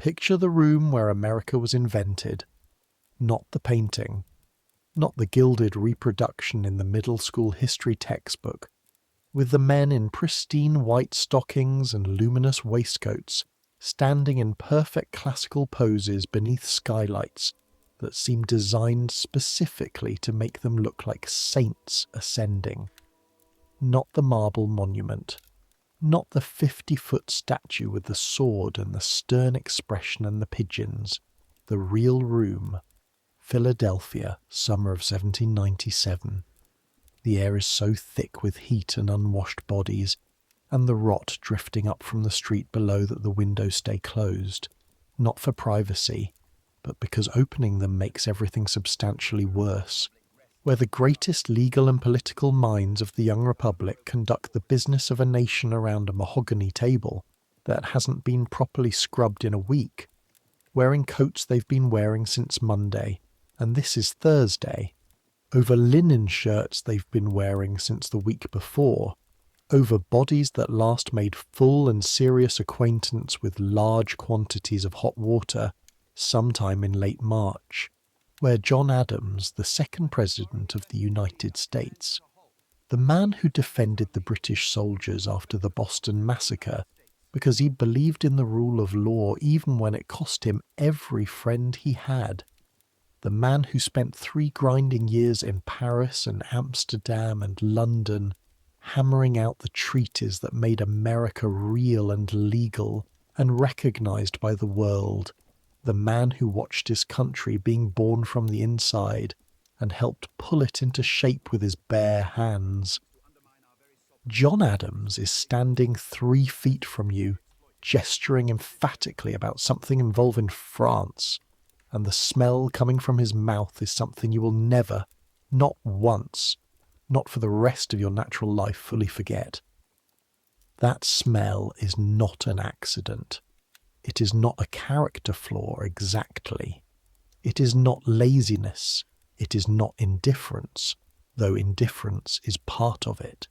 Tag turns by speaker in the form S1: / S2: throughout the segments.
S1: Picture the room where America was invented, not the painting, not the gilded reproduction in the middle school history textbook, with the men in pristine white stockings and luminous waistcoats, standing in perfect classical poses beneath skylights that seem designed specifically to make them look like saints ascending. Not the marble monument, not the 50-foot statue with the sword and the stern expression and the pigeons. The real room. Philadelphia, summer of 1797. The air is so thick with heat and unwashed bodies, and the rot drifting up from the street below that the windows stay closed, not for privacy, but because opening them makes everything substantially worse, where the greatest legal and political minds of the young republic conduct the business of a nation around a mahogany table that hasn't been properly scrubbed in a week, wearing coats they've been wearing since Monday, and this is Thursday, over linen shirts they've been wearing since the week before, over bodies that last made full and serious acquaintance with large quantities of hot water sometime in late March, where John Adams, the second President of the United States, the man who defended the British soldiers after the Boston Massacre because he believed in the rule of law even when it cost him every friend he had, the man who spent 3 grinding years in Paris and Amsterdam and London hammering out the treaties that made America real and legal and recognized by the world, the man who watched his country being born from the inside and helped pull it into shape with his bare hands. John Adams is standing 3 feet from you, gesturing emphatically about something involving France, and the smell coming from his mouth is something you will never, not once, not for the rest of your natural life, fully forget. That smell is not an accident. It is not a character flaw exactly. It is not laziness. It is not indifference, though indifference is part of it.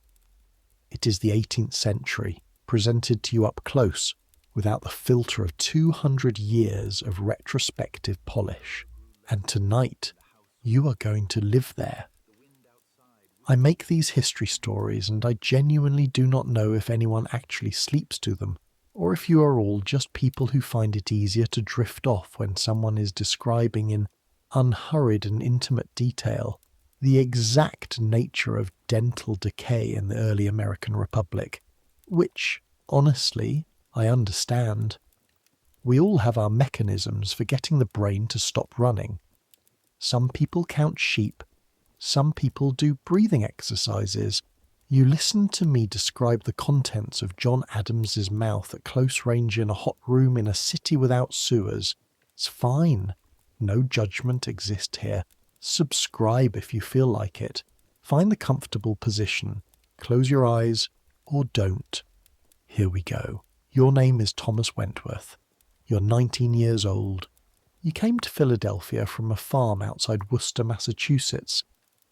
S1: It is the 18th century, presented to you up close, without the filter of 200 years of retrospective polish. And tonight, you are going to live there. I make these history stories, and I genuinely do not know if anyone actually sleeps to them, or if you are all just people who find it easier to drift off when someone is describing in unhurried and intimate detail the exact nature of dental decay in the early American Republic, which, honestly, I understand. We all have our mechanisms for getting the brain to stop running. Some people count sheep, some people do breathing exercises. You listen to me describe the contents of John Adams's mouth at close range in a hot room in a city without sewers. It's fine. No judgment exists here. Subscribe if you feel like it. Find the comfortable position. Close your eyes, or don't. Here we go. Your name is Thomas Wentworth. You're 19 years old. You came to Philadelphia from a farm outside Worcester, Massachusetts,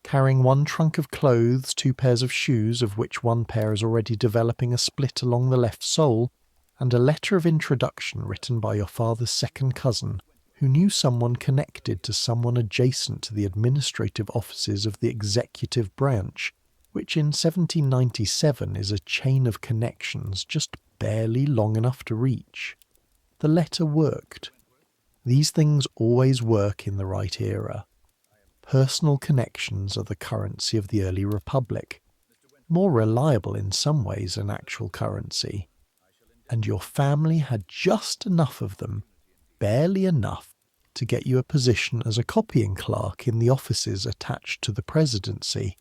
S1: carrying 1 trunk of clothes, 2 pairs of shoes, of which 1 pair is already developing a split along the left sole, and a letter of introduction written by your father's second cousin, who knew someone connected to someone adjacent to the administrative offices of the executive branch, which in 1797 is a chain of connections just barely long enough to reach. The letter worked. These things always work in the right era. Personal connections are the currency of the early republic, more reliable in some ways than actual currency. And your family had just enough of them, barely enough, to get you a position as a copying clerk in the offices attached to the presidency.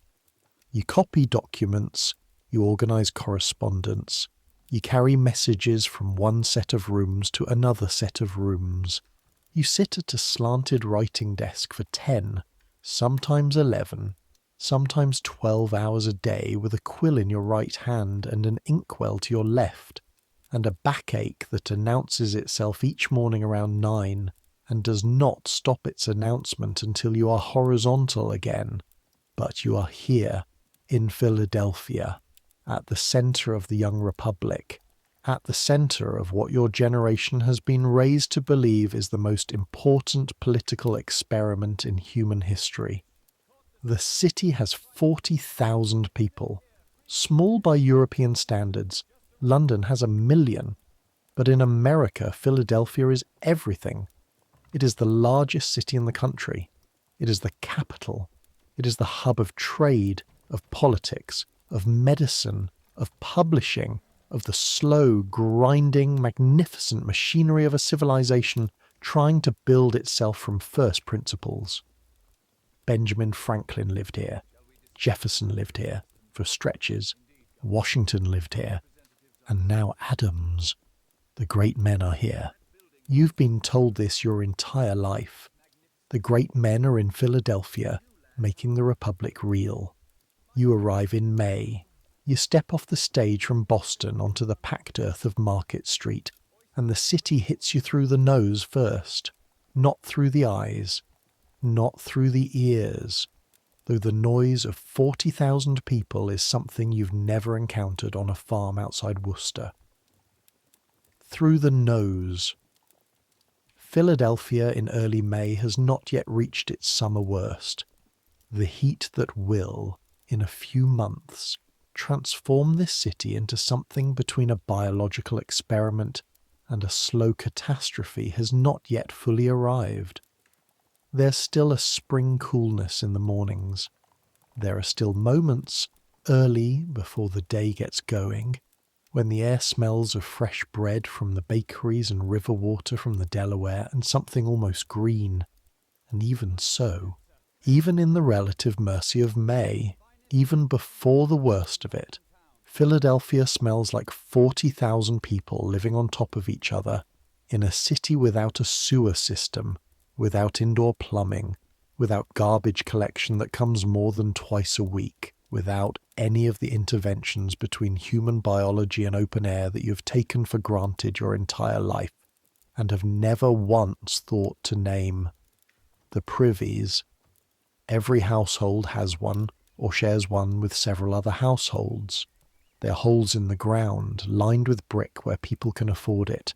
S1: You copy documents, you organize correspondence, you carry messages from one set of rooms to another set of rooms. You sit at a slanted writing desk for 10, sometimes 11, sometimes 12 hours a day with a quill in your right hand and an inkwell to your left, and a backache that announces itself each morning around 9 and does not stop its announcement until you are horizontal again. But you are here, in Philadelphia, at the center of the young republic, at the center of what your generation has been raised to believe is the most important political experiment in human history. The city has 40,000 people. Small by European standards, London has 1 million. But in America, Philadelphia is everything. It is the largest city in the country. It is the capital. It is the hub of trade, of politics, of medicine, of publishing, of the slow, grinding, magnificent machinery of a civilization trying to build itself from first principles. Benjamin Franklin lived here. Jefferson lived here, for stretches. Washington lived here. And now Adams. The great men are here. You've been told this your entire life. The great men are in Philadelphia, making the Republic real. You arrive in May. You step off the stage from Boston onto the packed earth of Market Street, and the city hits you through the nose first, not through the eyes, not through the ears, though the noise of 40,000 people is something you've never encountered on a farm outside Worcester. Through the nose. Philadelphia in early May has not yet reached its summer worst. The heat that will, in a few months, transform this city into something between a biological experiment and a slow catastrophe has not yet fully arrived. There's still a spring coolness in the mornings. There are still moments, early before the day gets going, when the air smells of fresh bread from the bakeries and river water from the Delaware and something almost green. And even so, even in the relative mercy of May, even before the worst of it, Philadelphia smells like 40,000 people living on top of each other in a city without a sewer system, without indoor plumbing, without garbage collection that comes more than twice a week, without any of the interventions between human biology and open air that you've taken for granted your entire life and have never once thought to name. The Privies. Every household has one or shares one with several other households. They're holes in the ground, lined with brick where people can afford it,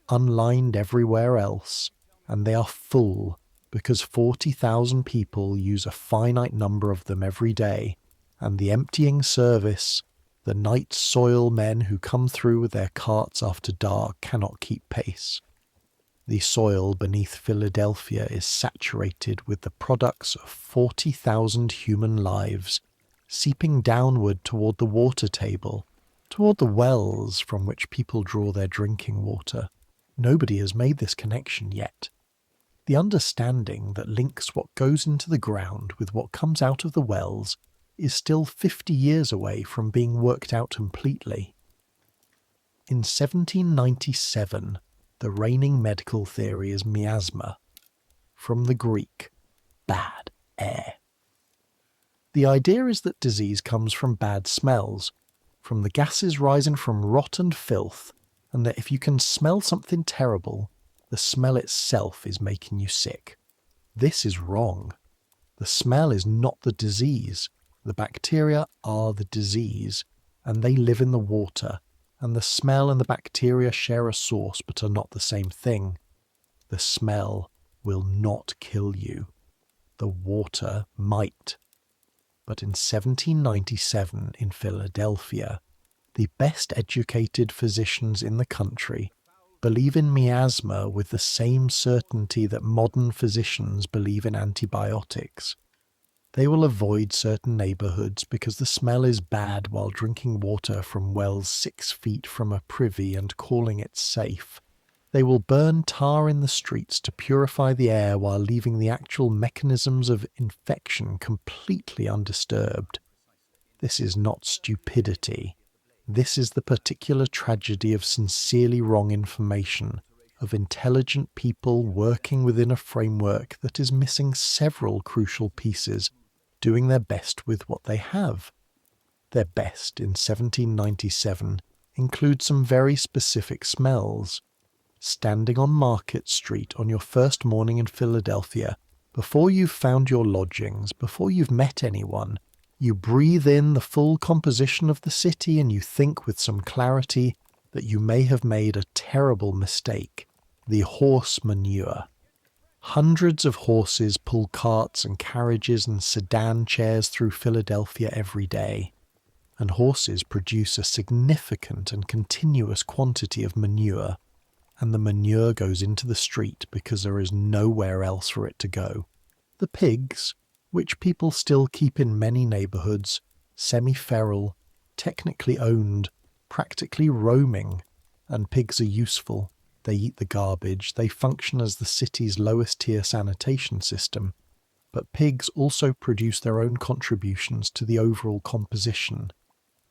S1: unlined everywhere else, and they are full because 40,000 people use a finite number of them every day, and the emptying service, the night soil men who come through with their carts after dark cannot keep pace. The soil beneath Philadelphia is saturated with the products of 40,000 human lives, seeping downward toward the water table, toward the wells from which people draw their drinking water. Nobody has made this connection yet. The understanding that links what goes into the ground with what comes out of the wells is still 50 years away from being worked out completely. In 1797, the reigning medical theory is miasma, from the Greek, bad air. The idea is that disease comes from bad smells, from the gases rising from rot and filth, and that if you can smell something terrible, the smell itself is making you sick. This is wrong. The smell is not the disease. The bacteria are the disease, and they live in the water, and the smell and the bacteria share a source but are not the same thing. The smell will not kill you. The water might. But in 1797 in Philadelphia, the best educated physicians in the country believe in miasma with the same certainty that modern physicians believe in antibiotics. They will avoid certain neighborhoods because the smell is bad while drinking water from wells 6 feet from a privy and calling it safe. They will burn tar in the streets to purify the air while leaving the actual mechanisms of infection completely undisturbed. This is not stupidity. This is the particular tragedy of sincerely wrong information, of intelligent people working within a framework that is missing several crucial pieces, doing their best with what they have. Their best in 1797 includes some very specific smells. Standing on Market Street on your first morning in Philadelphia, before you've found your lodgings, before you've met anyone, you breathe in the full composition of the city and you think with some clarity, that you may have made a terrible mistake: the horse manure. Hundreds of horses pull carts and carriages and sedan chairs through Philadelphia every day, and horses produce a significant and continuous quantity of manure, and the manure goes into the street because there is nowhere else for it to go. The pigs, which people still keep in many neighbourhoods, semi-feral, technically owned, practically roaming, and pigs are useful. They eat the garbage, they function as the city's lowest-tier sanitation system, but pigs also produce their own contributions to the overall composition.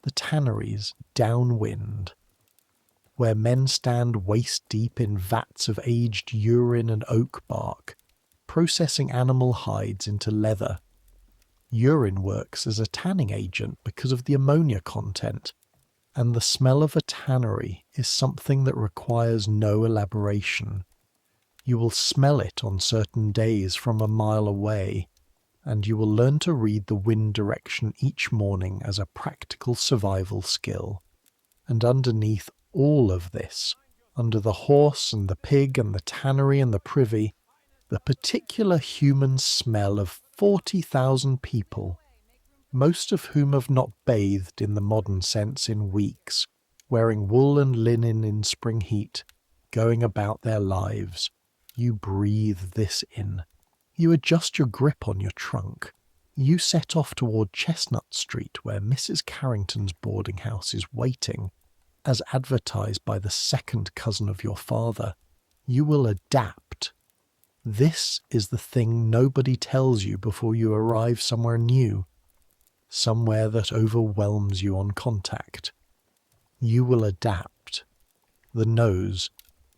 S1: The tanneries downwind, where men stand waist-deep in vats of aged urine and oak bark, processing animal hides into leather. Urine works as a tanning agent because of the ammonia content, and the smell of a tannery is something that requires no elaboration. You will smell it on certain days from a mile away, and you will learn to read the wind direction each morning as a practical survival skill. And underneath all of this, under the horse and the pig and the tannery and the privy, the particular human smell of 40,000 people, most of whom have not bathed in the modern sense in weeks, wearing wool and linen in spring heat, going about their lives. You breathe this in. You adjust your grip on your trunk. You set off toward Chestnut Street, where Mrs. Carrington's boarding house is waiting, as advertised by the second cousin of your father. You will adapt. This is the thing nobody tells you before you arrive somewhere new, somewhere that overwhelms you on contact. You will adapt. The nose,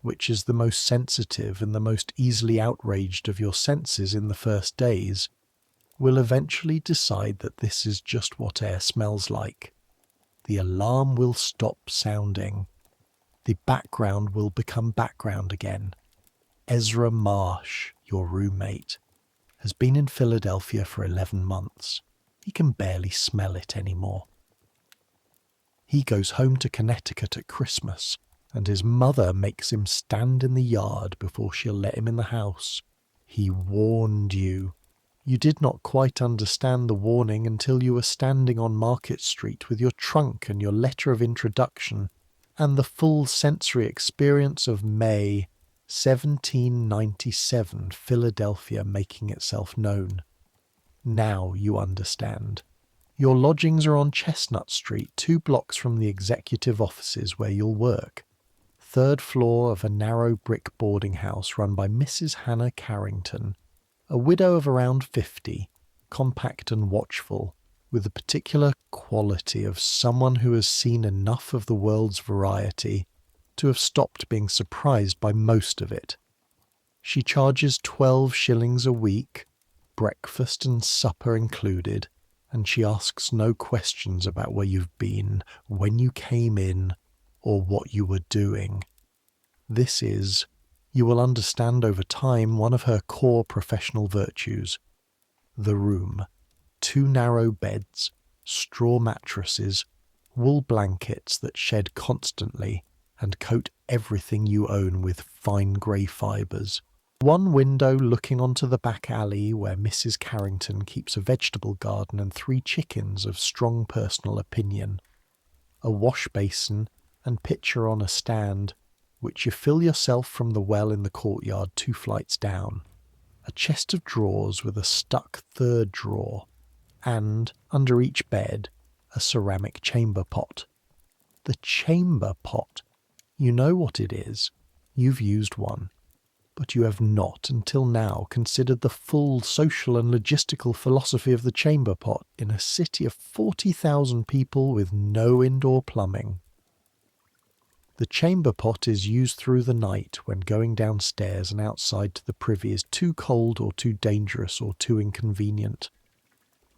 S1: which is the most sensitive and the most easily outraged of your senses in the first days, will eventually decide that this is just what air smells like. The alarm will stop sounding. The background will become background again. Ezra Marsh, your roommate, has been in Philadelphia for 11 months. He can barely smell it anymore. He goes home to Connecticut at Christmas, and his mother makes him stand in the yard before she'll let him in the house. He warned you. You did not quite understand the warning until you were standing on Market Street with your trunk and your letter of introduction, and the full sensory experience of May 1797 Philadelphia making itself known. Now you understand. Your lodgings are on Chestnut Street, 2 blocks from the executive offices where you'll work. 3rd floor of a narrow brick boarding house run by Mrs. Hannah Carrington, a widow of around 50, compact and watchful, with the particular quality of someone who has seen enough of the world's variety to have stopped being surprised by most of it. She charges 12 shillings a week, breakfast and supper included, and she asks no questions about where you've been, when you came in, or what you were doing. This is, you will understand over time, one of her core professional virtues. The room. 2 narrow beds, straw mattresses, wool blankets that shed constantly and coat everything you own with fine grey fibres. 1 window looking onto the back alley where Mrs. Carrington keeps a vegetable garden and 3 chickens of strong personal opinion. A wash basin and pitcher on a stand, which you fill yourself from the well in the courtyard 2 flights down. A chest of drawers with a stuck 3rd drawer, and, under each bed, a ceramic chamber pot. The chamber pot. You know what it is. You've used one. But you have not, until now, considered the full social and logistical philosophy of the chamber pot in a city of 40,000 people with no indoor plumbing. The chamber pot is used through the night when going downstairs and outside to the privy is too cold or too dangerous or too inconvenient.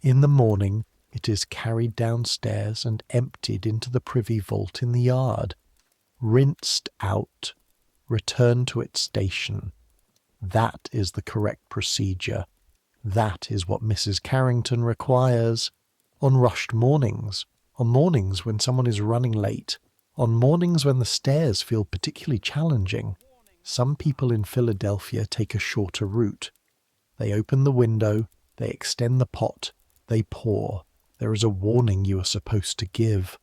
S1: In the morning, it is carried downstairs and emptied into the privy vault in the yard, rinsed out, returned to its station. That is the correct procedure. That is what Mrs. Carrington requires. On rushed mornings, on mornings when someone is running late, On mornings when the stairs feel particularly challenging, some people in Philadelphia take a shorter route. They open the window, they extend the pot, they pour. There is a warning you are supposed to give.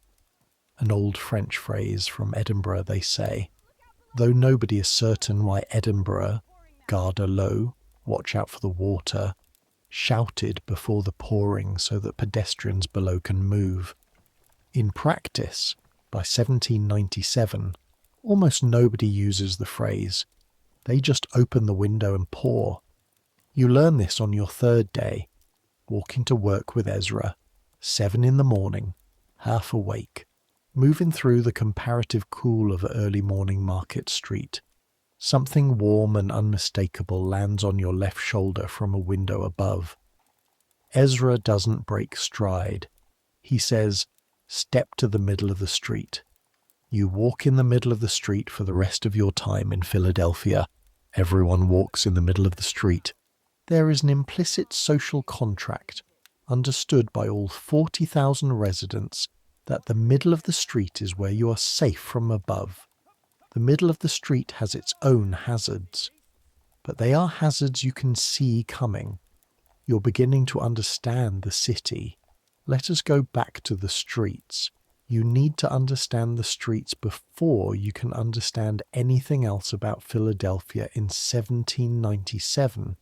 S1: An old French phrase from Edinburgh, they say. Though nobody is certain why Edinburgh, garde l'eau, watch out for the water, shouted before the pouring so that pedestrians below can move. In practice, by 1797, almost nobody uses the phrase. They just open the window and pour. You learn this on your third day, walking to work with Ezra, 7 in the morning, half awake, moving through the comparative cool of early morning Market Street. Something warm and unmistakable lands on your left shoulder from a window above. Ezra doesn't break stride. He says, "Step to the middle of the street." You walk in the middle of the street for the rest of your time in Philadelphia. Everyone walks in the middle of the street. There is an implicit social contract, understood by all 40,000 residents, that the middle of the street is where you are safe from above. The middle of the street has its own hazards, but they are hazards you can see coming. You're beginning to understand the city. Let us go back to the streets. You need to understand the streets before you can understand anything else about Philadelphia in 1797,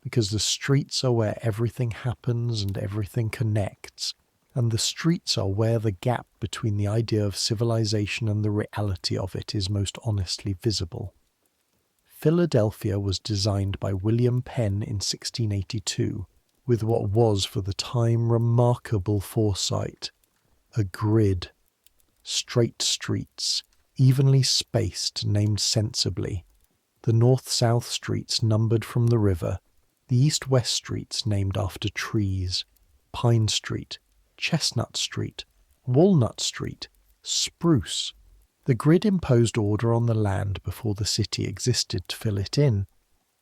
S1: because the streets are where everything happens and everything connects, and the streets are where the gap between the idea of civilization and the reality of it is most honestly visible. Philadelphia was designed by William Penn in 1682, with what was for the time remarkable foresight. A grid. Straight streets, evenly spaced, named sensibly. The north-south streets numbered from the river. The east-west streets named after trees. Pine Street, Chestnut Street, Walnut Street, Spruce. The grid imposed order on the land before the city existed to fill it in,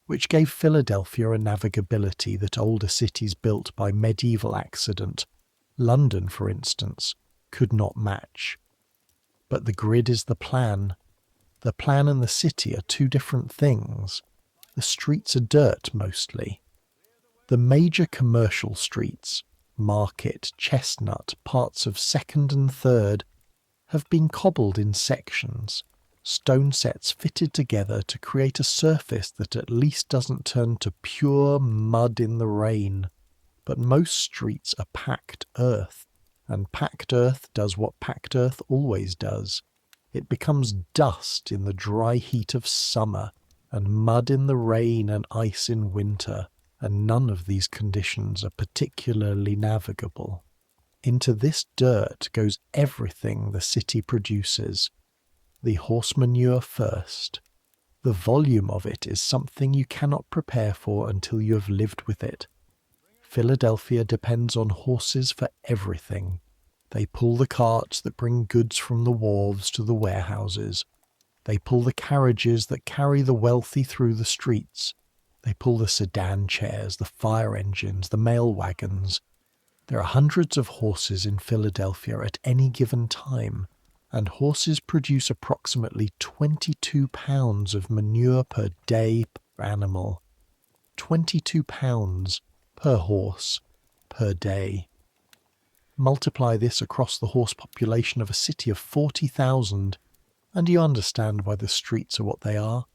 S1: which gave Philadelphia a navigability that older cities built by medieval accident, London for instance, could not match. But the grid is the plan. The plan and the city are two different things. The streets are dirt mostly. The major commercial streets, Market, Chestnut, parts of 2nd and 3rd, have been cobbled in sections, stone sets fitted together to create a surface that at least doesn't turn to pure mud in the rain. But most streets are packed earth, and packed earth does what packed earth always does. It becomes dust in the dry heat of summer, and mud in the rain and ice in winter, and none of these conditions are particularly navigable. Into this dirt goes everything the city produces. The horse manure first. The volume of it is something you cannot prepare for until you have lived with it. Philadelphia depends on horses for everything. They pull the carts that bring goods from the wharves to the warehouses. They pull the carriages that carry the wealthy through the streets. They pull the sedan chairs, the fire engines, the mail wagons. There are hundreds of horses in Philadelphia at any given time, and horses produce approximately 22 pounds of manure per day per animal. 22 pounds per horse per day. Multiply this across the horse population of a city of 40,000, and you understand why the streets are what they are.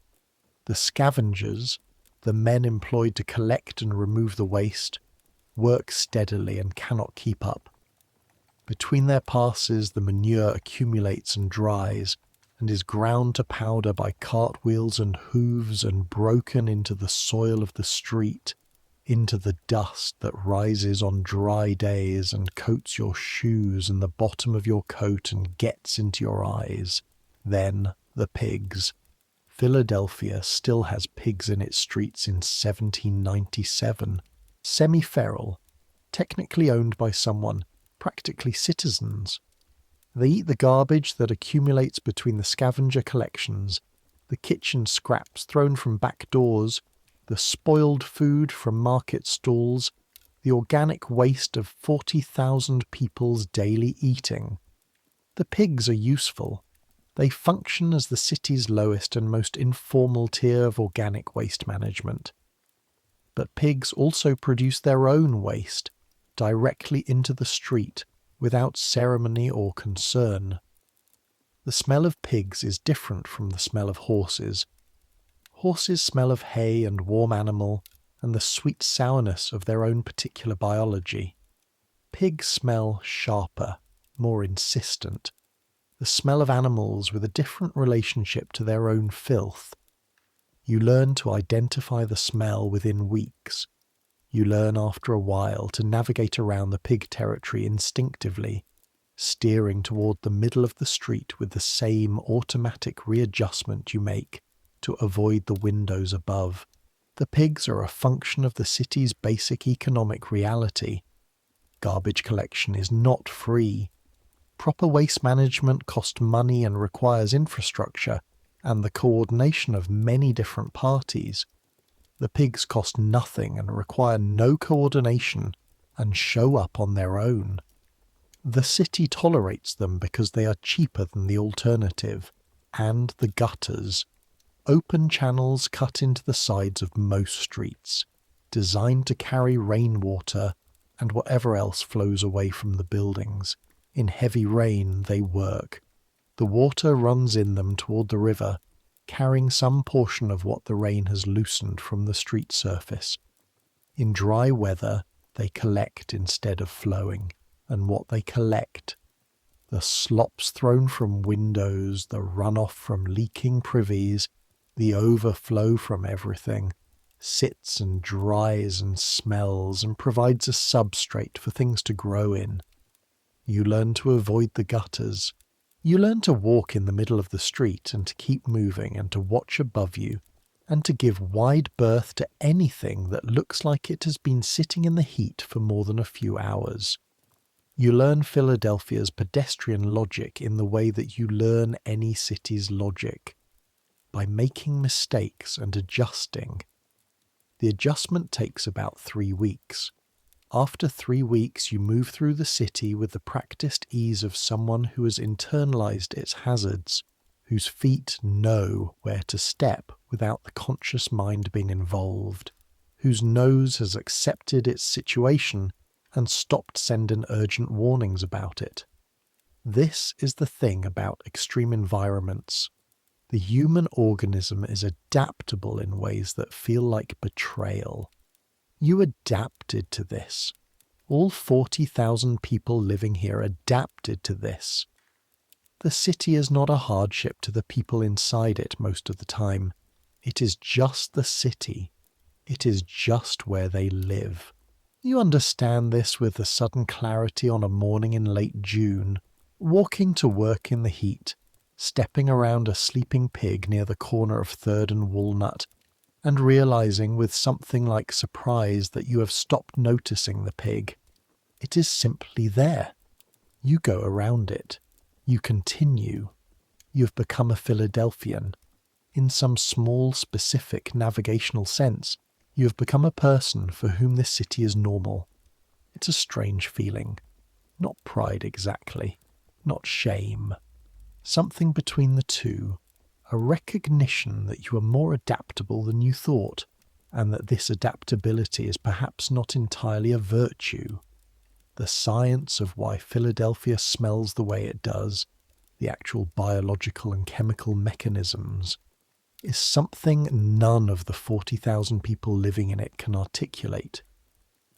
S1: The scavengers, the men employed to collect and remove the waste, work steadily and cannot keep up. Between their passes, the manure accumulates and dries, and is ground to powder by cartwheels and hooves and broken into the soil of the street, into the dust that rises on dry days and coats your shoes and the bottom of your coat and gets into your eyes. Then the pigs. Philadelphia still has pigs in its streets in 1797, semi-feral, technically owned by someone, practically citizens. They eat the garbage that accumulates between the scavenger collections, the kitchen scraps thrown from back doors, the spoiled food from market stalls, the organic waste of 40,000 people's daily eating. The pigs are useful. They function as the city's lowest and most informal tier of organic waste management. But pigs also produce their own waste, directly into the street, without ceremony or concern. The smell of pigs is different from the smell of horses. Horses smell of hay and warm animal, and the sweet sourness of their own particular biology. Pigs smell sharper, more insistent. The smell of animals with a different relationship to their own filth. You learn to identify the smell within weeks. You learn after a while to navigate around the pig territory instinctively, steering toward the middle of the street with the same automatic readjustment you make to avoid the windows above. The pigs are a function of the city's basic economic reality. Garbage collection is not free. Proper waste management costs money and requires infrastructure and the coordination of many different parties. The pigs cost nothing and require no coordination and show up on their own. The city tolerates them because they are cheaper than the alternative, and the gutters. Open channels cut into the sides of most streets, designed to carry rainwater and whatever else flows away from the buildings. In heavy rain they work. The water runs in them toward the river, carrying some portion of what the rain has loosened from the street surface. In dry weather they collect instead of flowing, and what they collect, the slops thrown from windows, the runoff from leaking privies, the overflow from everything, sits and dries and smells and provides a substrate for things to grow in. You learn to avoid the gutters. You learn to walk in the middle of the street and to keep moving and to watch above you and to give wide berth to anything that looks like it has been sitting in the heat for more than a few hours. You learn Philadelphia's pedestrian logic in the way that you learn any city's logic, by making mistakes and adjusting. The adjustment takes about 3 weeks. After 3 weeks, you move through the city with the practiced ease of someone who has internalized its hazards, whose feet know where to step without the conscious mind being involved, whose nose has accepted its situation and stopped sending urgent warnings about it. This is the thing about extreme environments. The human organism is adaptable in ways that feel like betrayal. You adapted to this. All 40,000 people living here adapted to this. The city is not a hardship to the people inside it most of the time. It is just the city. It is just where they live. You understand this with a sudden clarity on a morning in late June, walking to work in the heat, stepping around a sleeping pig near the corner of 3rd and Walnut, and realizing with something like surprise that you have stopped noticing the pig. It is simply there. You go around it. You continue. You have become a Philadelphian. In some small, specific navigational sense, you have become a person for whom this city is normal. It's a strange feeling. Not pride exactly. Not shame. Something between the two. A recognition that you are more adaptable than you thought, and that this adaptability is perhaps not entirely a virtue. The science of why Philadelphia smells the way it does, the actual biological and chemical mechanisms, is something none of the 40,000 people living in it can articulate,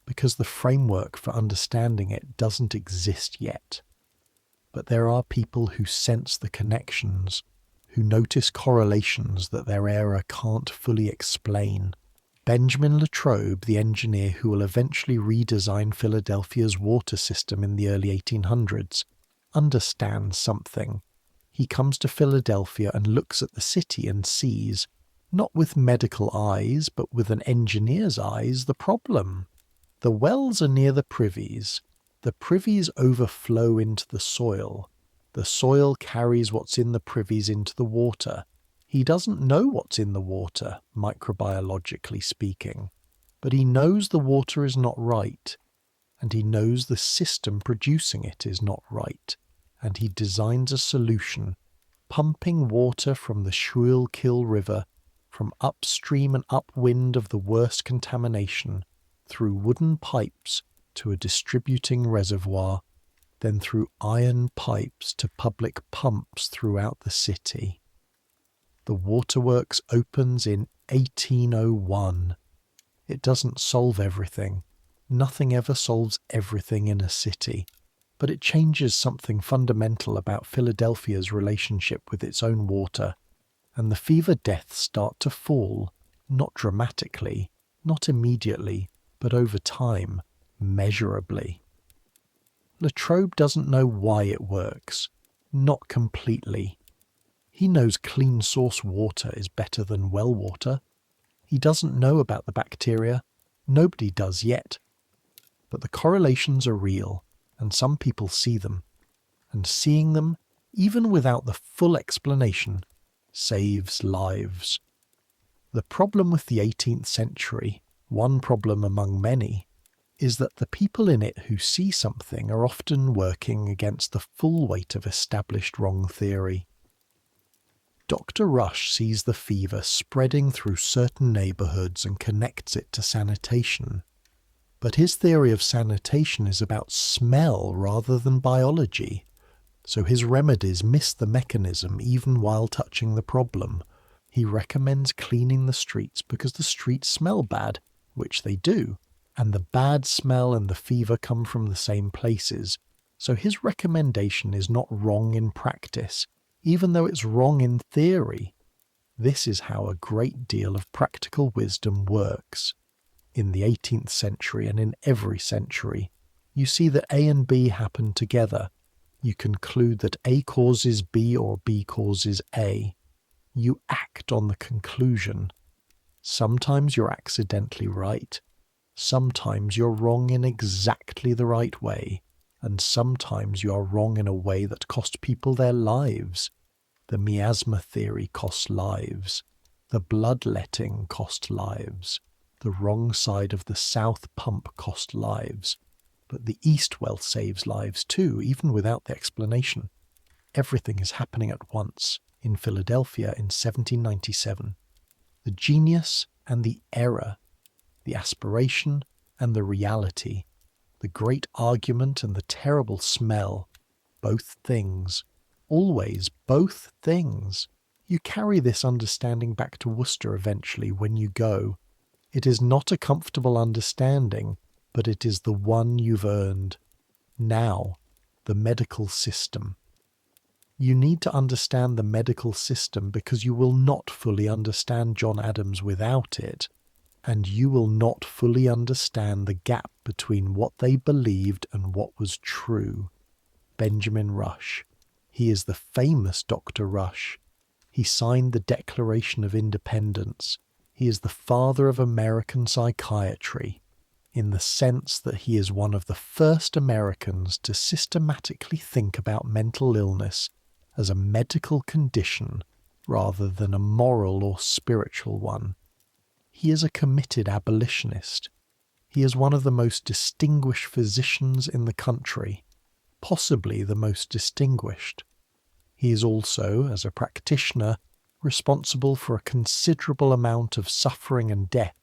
S1: because the framework for understanding it doesn't exist yet. But there are people who sense the connections, who notice correlations that their era can't fully explain. Benjamin Latrobe, the engineer who will eventually redesign Philadelphia's water system in the early 1800s, understands something. He comes to Philadelphia and looks at the city and sees, not with medical eyes, but with an engineer's eyes, the problem. The wells are near the Privies. The Privies overflow into the soil. The soil carries what's in the privies into the water. He doesn't know what's in the water, microbiologically speaking, but he knows the water is not right, and he knows the system producing it is not right, and he designs a solution, pumping water from the Schuylkill River, from upstream and upwind of the worst contamination, through wooden pipes to a distributing reservoir, then through iron pipes to public pumps throughout the city. The waterworks opens in 1801. It doesn't solve everything. Nothing ever solves everything in a city, but it changes something fundamental about Philadelphia's relationship with its own water, and the fever deaths start to fall, not dramatically, not immediately, but over time, measurably. Latrobe doesn't know why it works, not completely. He knows clean source water is better than well water. He doesn't know about the bacteria. Nobody does yet. But the correlations are real, and some people see them. And seeing them, even without the full explanation, saves lives. The problem with the 18th century, one problem among many, is that the people in it who see something are often working against the full weight of established wrong theory. Dr. Rush sees the fever spreading through certain neighbourhoods and connects it to sanitation. But his theory of sanitation is about smell rather than biology, so his remedies miss the mechanism even while touching the problem. He recommends cleaning the streets because the streets smell bad, which they do, and the bad smell and the fever come from the same places, so his recommendation is not wrong in practice, even though it's wrong in theory. This is how a great deal of practical wisdom works. In the 18th century and in every century, you see that A and B happen together. You conclude that A causes B or B causes A. You act on the conclusion. Sometimes you're accidentally right. Sometimes you're wrong in exactly the right way. And sometimes you are wrong in a way that cost people their lives. The miasma theory costs lives. The bloodletting cost lives. The wrong side of the south pump cost lives. But the east well saves lives too, even without the explanation. Everything is happening at once in Philadelphia in 1797. The genius and the error, the aspiration and the reality, the great argument and the terrible smell, both things, always both things. You carry this understanding back to Worcester eventually when you go. It is not a comfortable understanding, but it is the one you've earned. Now, the medical system. You need to understand the medical system because you will not fully understand John Adams without it, and you will not fully understand the gap between what they believed and what was true. Benjamin Rush. He is the famous Dr. Rush. He signed the Declaration of Independence. He is the father of American psychiatry, in the sense that he is one of the first Americans to systematically think about mental illness as a medical condition rather than a moral or spiritual one. He is a committed abolitionist. He is one of the most distinguished physicians in the country, possibly the most distinguished. He is also, as a practitioner, responsible for a considerable amount of suffering and death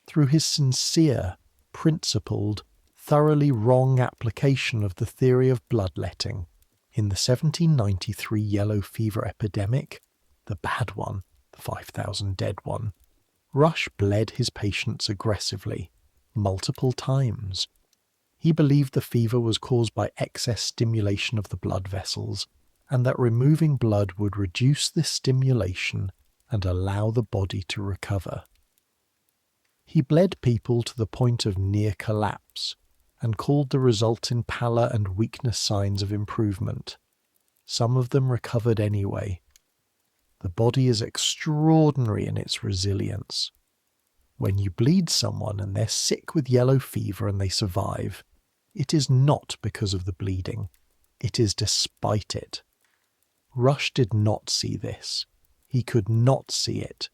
S1: through his sincere, principled, thoroughly wrong application of the theory of bloodletting. In the 1793 yellow fever epidemic, the bad one, the 5,000 dead one, Rush bled his patients aggressively, multiple times. He believed the fever was caused by excess stimulation of the blood vessels, and that removing blood would reduce this stimulation and allow the body to recover. He bled people to the point of near collapse, and called the resultant pallor and weakness signs of improvement. Some of them recovered anyway. The body is extraordinary in its resilience. When you bleed someone and they're sick with yellow fever and they survive, it is not because of the bleeding. It is despite it. Rush did not see this. He could not see it,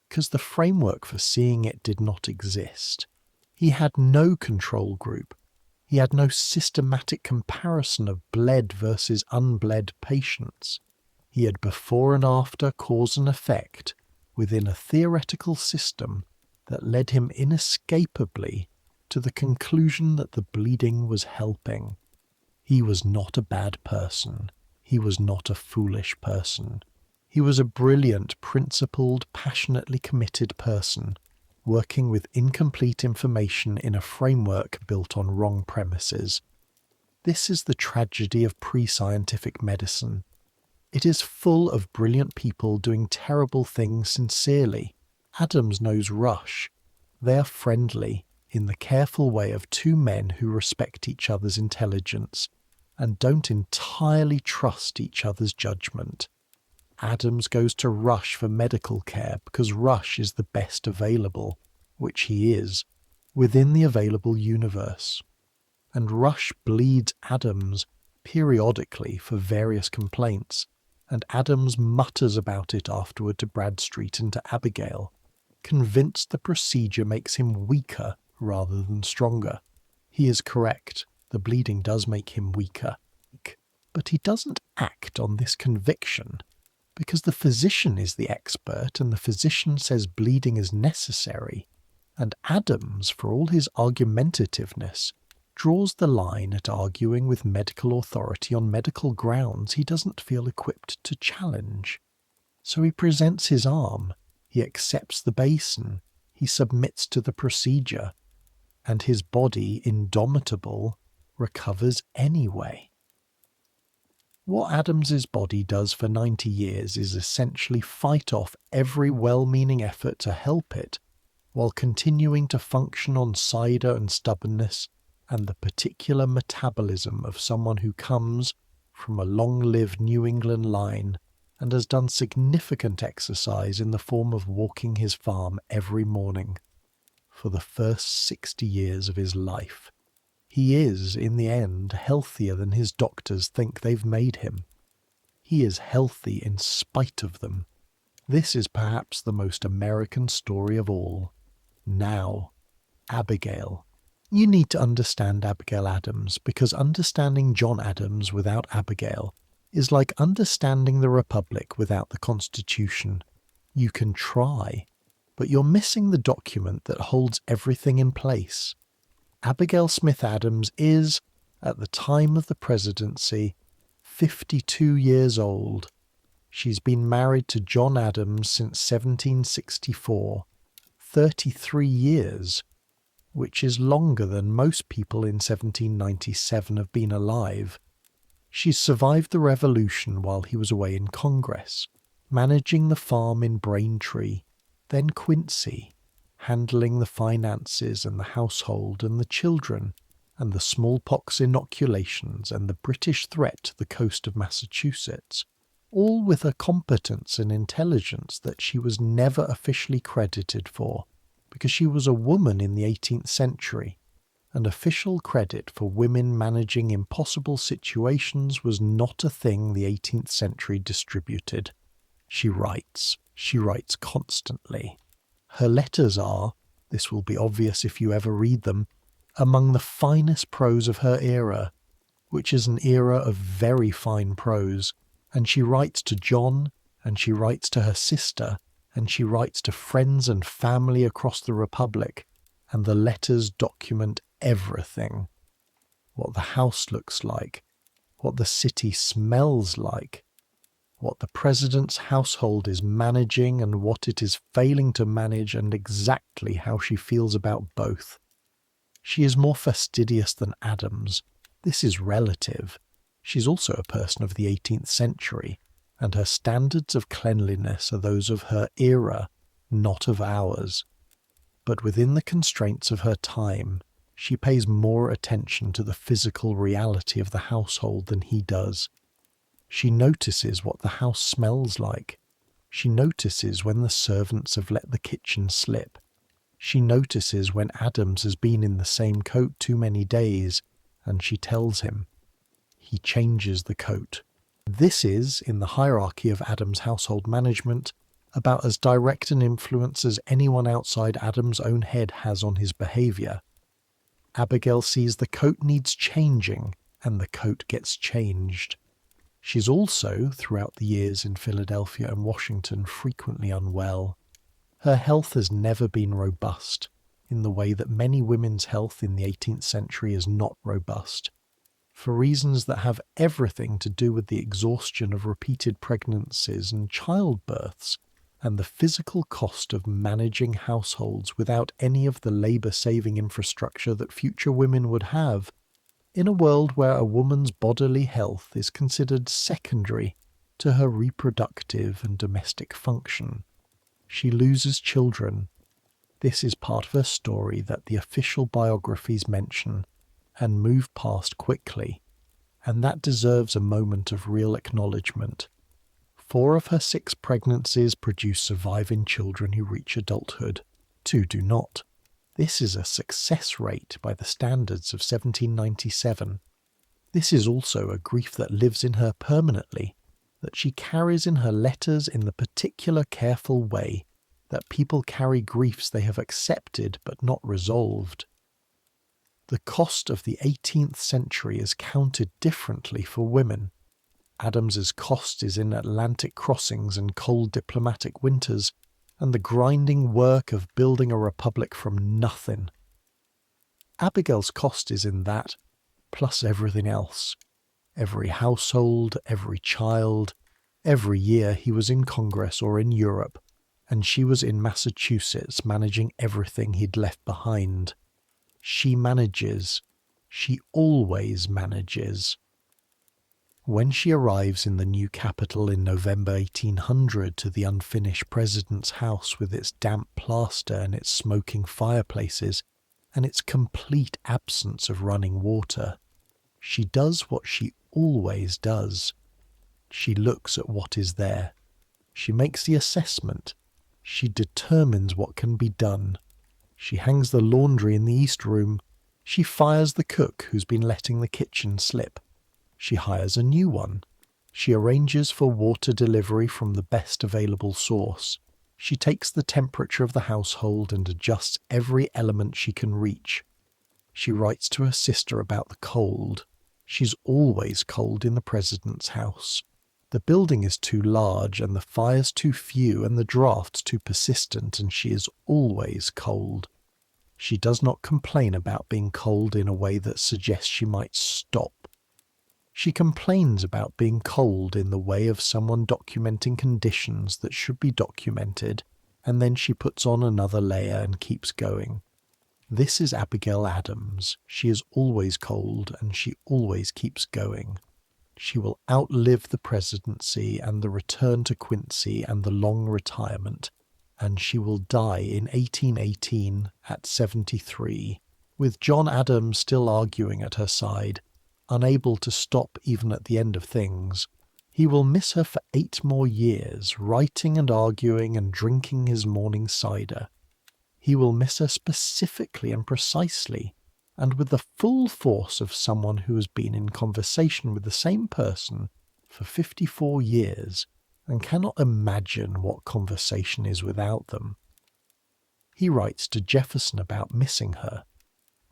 S1: because the framework for seeing it did not exist. He had no control group. He had no systematic comparison of bled versus unbled patients. He had before and after cause and effect within a theoretical system that led him inescapably to the conclusion that the bleeding was helping. He was not a bad person. He was not a foolish person. He was a brilliant, principled, passionately committed person, working with incomplete information in a framework built on wrong premises. This is the tragedy of pre-scientific medicine. It is full of brilliant people doing terrible things sincerely. Adams knows Rush. They are friendly, in the careful way of two men who respect each other's intelligence and don't entirely trust each other's judgment. Adams goes to Rush for medical care because Rush is the best available, which he is, within the available universe. And Rush bleeds Adams periodically for various complaints, and Adams mutters about it afterward to Bradstreet and to Abigail, convinced the procedure makes him weaker rather than stronger. He is correct, the bleeding does make him weaker, but he doesn't act on this conviction, because the physician is the expert and the physician says bleeding is necessary, and Adams, for all his argumentativeness, draws the line at arguing with medical authority on medical grounds he doesn't feel equipped to challenge. So he presents his arm, he accepts the basin, he submits to the procedure, and his body, indomitable, recovers anyway. What Adams's body does for 90 years is essentially fight off every well-meaning effort to help it, while continuing to function on cider and stubbornness and the particular metabolism of someone who comes from a long-lived New England line and has done significant exercise in the form of walking his farm every morning for the first 60 years of his life. He is, in the end, healthier than his doctors think they've made him. He is healthy in spite of them. This is perhaps the most American story of all. Now, Abigail. You need to understand Abigail Adams, because understanding John Adams without Abigail is like understanding the Republic without the Constitution. You can try, but you're missing the document that holds everything in place. Abigail Smith Adams is, at the time of the presidency, 52 years old. She's been married to John Adams since 1764, 33 years, which is longer than most people in 1797 have been alive. She's survived the Revolution while he was away in Congress, managing the farm in Braintree, then Quincy, handling the finances and the household and the children, and the smallpox inoculations and the British threat to the coast of Massachusetts, all with a competence and intelligence that she was never officially credited for, because she was a woman in the 18th century, and official credit for women managing impossible situations was not a thing the 18th century distributed. She writes constantly. Her letters are, this will be obvious if you ever read them, among the finest prose of her era, which is an era of very fine prose, and she writes to John, and she writes to her sister, and she writes to friends and family across the Republic, and the letters document everything. What the house looks like, what the city smells like, what the president's household is managing and what it is failing to manage, and exactly how she feels about both. She is more fastidious than Adams. This is relative. She's also a person of the 18th century, and her standards of cleanliness are those of her era, not of ours. But within the constraints of her time, she pays more attention to the physical reality of the household than he does. She notices what the house smells like. She notices when the servants have let the kitchen slip. She notices when Adams has been in the same coat too many days, and she tells him. He changes the coat. This is, in the hierarchy of Adams' household management, about as direct an influence as anyone outside Adams' own head has on his behaviour. Abigail sees the coat needs changing, and the coat gets changed. She's also, throughout the years in Philadelphia and Washington, frequently unwell. Her health has never been robust, in the way that many women's health in the 18th century is not robust, for reasons that have everything to do with the exhaustion of repeated pregnancies and childbirths, and the physical cost of managing households without any of the labour-saving infrastructure that future women would have, in a world where a woman's bodily health is considered secondary to her reproductive and domestic function. She loses children. This is part of her story that the official biographies mention and move past quickly, and that deserves a moment of real acknowledgement. 4 of her 6 pregnancies produce surviving children who reach adulthood. 2 do not. This is a success rate by the standards of 1797. This is also a grief that lives in her permanently, that she carries in her letters in the particular careful way that people carry griefs they have accepted but not resolved. The cost of the 18th century is counted differently for women. Adams's cost is in Atlantic crossings and cold diplomatic winters, and the grinding work of building a republic from nothing. Abigail's cost is in that, plus everything else. Every household, every child, every year he was in Congress or in Europe, and she was in Massachusetts managing everything he'd left behind. She manages. She always manages. When she arrives in the new capital in November 1800 to the unfinished president's house with its damp plaster and its smoking fireplaces and its complete absence of running water, she does what she always does. She looks at what is there. She makes the assessment. She determines what can be done. She hangs the laundry in the east room. She fires the cook who's been letting the kitchen slip. She hires a new one. She arranges for water delivery from the best available source. She takes the temperature of the household and adjusts every element she can reach. She writes to her sister about the cold. She's always cold in the president's house. The building is too large and the fires too few and the drafts too persistent, and she is always cold. She does not complain about being cold in a way that suggests she might stop. She complains about being cold in the way of someone documenting conditions that should be documented, and then she puts on another layer and keeps going. This is Abigail Adams. She is always cold, and she always keeps going. She will outlive the presidency and the return to Quincy and the long retirement, and she will die in 1818 at 73, with John Adams still arguing at her side, unable to stop even at the end of things. He will miss her for 8 more years, writing and arguing and drinking his morning cider. He will miss her specifically and precisely, and with the full force of someone who has been in conversation with the same person for 54 years and cannot imagine what conversation is without them. He writes to Jefferson about missing her.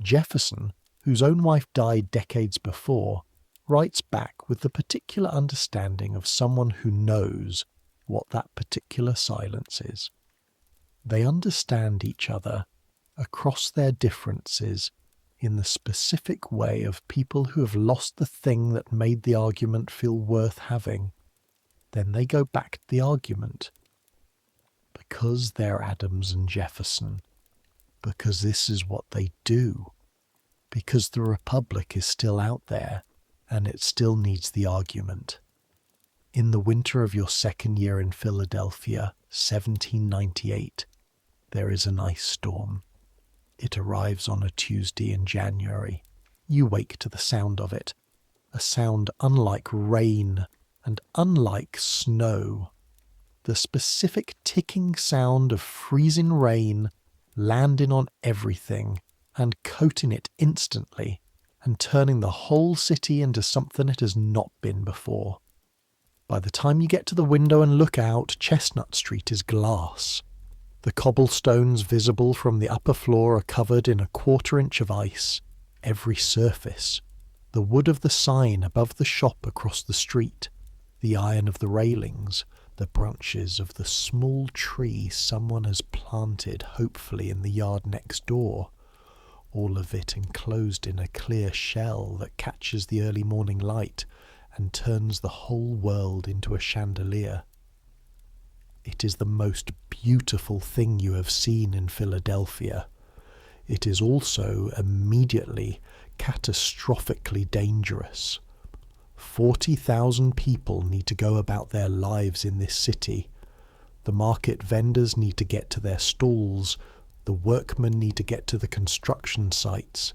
S1: Jefferson, whose own wife died decades before, writes back with the particular understanding of someone who knows what that particular silence is. They understand each other across their differences in the specific way of people who have lost the thing that made the argument feel worth having. Then they go back to the argument. Because they're Adams and Jefferson. Because this is what they do. Because the Republic is still out there, and it still needs the argument. In the winter of your second year in Philadelphia, 1798, there is an ice storm. It arrives on a Tuesday in January. You wake to the sound of it, a sound unlike rain and unlike snow. The specific ticking sound of freezing rain landing on everything and coating it instantly and turning the whole city into something it has not been before. By the time you get to the window and look out, Chestnut Street is glass. The cobblestones visible from the upper floor are covered in a 1/4 inch of ice, every surface. The wood of the sign above the shop across the street, The iron of the railings, the branches of the small tree someone has planted hopefully in the yard next door, all of it enclosed in a clear shell that catches the early morning light and turns the whole world into a chandelier. It is the most beautiful thing you have seen in Philadelphia. It is also immediately catastrophically dangerous. 40,000 people need to go about their lives in this city. The market vendors need to get to their stalls. The workmen need to get to the construction sites.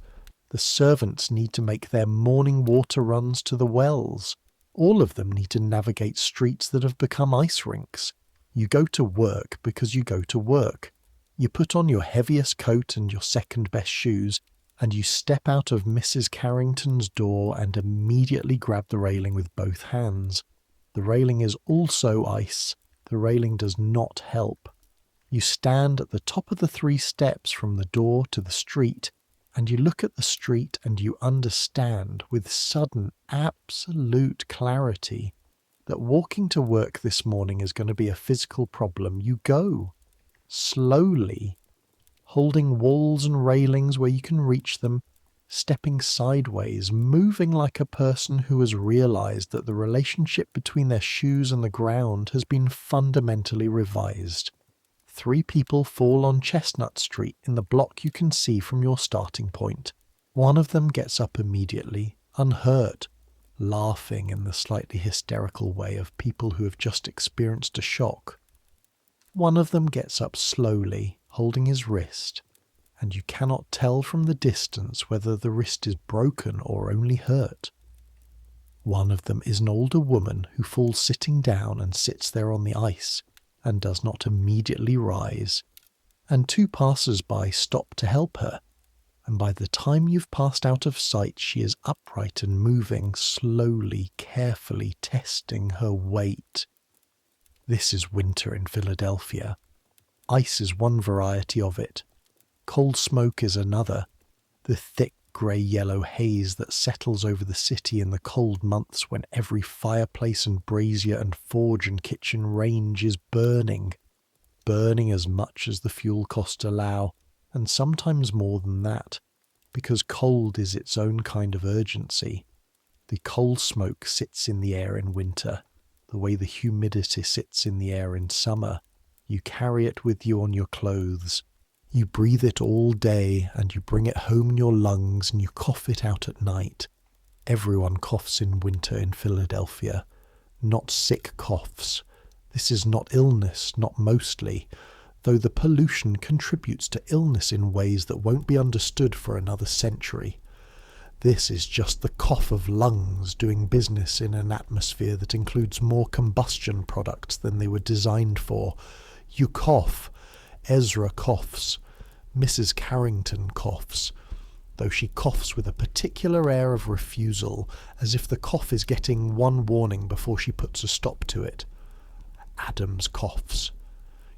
S1: The servants need to make their morning water runs to the wells. All of them need to navigate streets that have become ice rinks. You go to work because you go to work. You put on your heaviest coat and your second best shoes, and you step out of Mrs. Carrington's door and immediately grab the railing with both hands. The railing is also ice. The railing does not help. You stand at the top of the 3 steps from the door to the street, and you look at the street and you understand with sudden, absolute clarity that walking to work this morning is going to be a physical problem. You go slowly, holding walls and railings where you can reach them, stepping sideways, moving like a person who has realized that the relationship between their shoes and the ground has been fundamentally revised. 3 people fall on Chestnut Street in the block you can see from your starting point. One of them gets up immediately, unhurt, laughing in the slightly hysterical way of people who have just experienced a shock. One of them gets up slowly, holding his wrist, and you cannot tell from the distance whether the wrist is broken or only hurt. One of them is an older woman who falls sitting down and sits there on the ice and does not immediately rise, and 2 passers-by stop to help her, and by the time you've passed out of sight she is upright and moving, slowly, carefully testing her weight. This is winter in Philadelphia. Ice is one variety of it. Cold smoke is another. The thick grey-yellow haze that settles over the city in the cold months when every fireplace and brazier and forge and kitchen range is burning as much as the fuel costs allow, and sometimes more than that, because cold is its own kind of urgency. The coal smoke sits in the air in winter, the way the humidity sits in the air in summer. You carry it with you on your clothes. You breathe it all day, and you bring it home in your lungs, and you cough it out at night. Everyone coughs in winter in Philadelphia. Not sick coughs. This is not illness, not mostly, though the pollution contributes to illness in ways that won't be understood for another century. This is just the cough of lungs doing business in an atmosphere that includes more combustion products than they were designed for. You cough. Ezra coughs. Mrs. Carrington coughs, though she coughs with a particular air of refusal, as if the cough is getting one warning before she puts a stop to it. Adams coughs.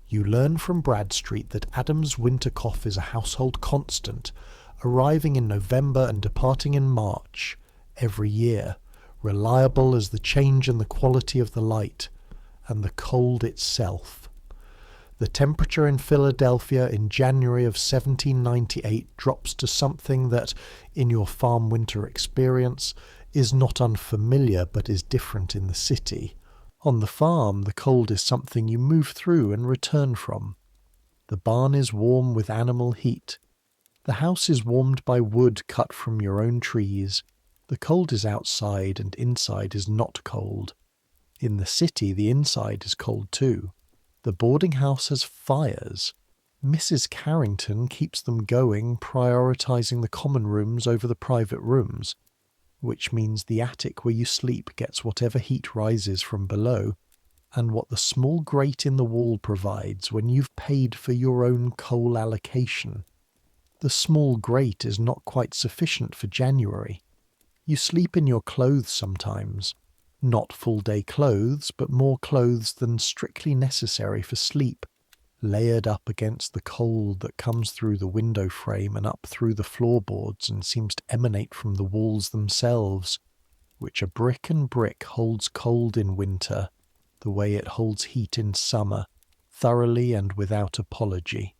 S1: You learn from Bradstreet that Adams' winter cough is a household constant, arriving in November and departing in March, every year, reliable as the change in the quality of the light, and the cold itself. The temperature in Philadelphia in January of 1798 drops to something that, in your farm winter experience, is not unfamiliar but is different in the city. On the farm, the cold is something you move through and return from. The barn is warm with animal heat. The house is warmed by wood cut from your own trees. The cold is outside, and inside is not cold. In the city, the inside is cold too. The boarding house has fires. Mrs. Carrington keeps them going, prioritizing the common rooms over the private rooms, which means the attic where you sleep gets whatever heat rises from below, and what the small grate in the wall provides when you've paid for your own coal allocation. The small grate is not quite sufficient for January. You sleep in your clothes sometimes. Not full-day clothes, but more clothes than strictly necessary for sleep, layered up against the cold that comes through the window frame and up through the floorboards and seems to emanate from the walls themselves. which a brick and brick holds cold in winter, the way it holds heat in summer, thoroughly and without apology.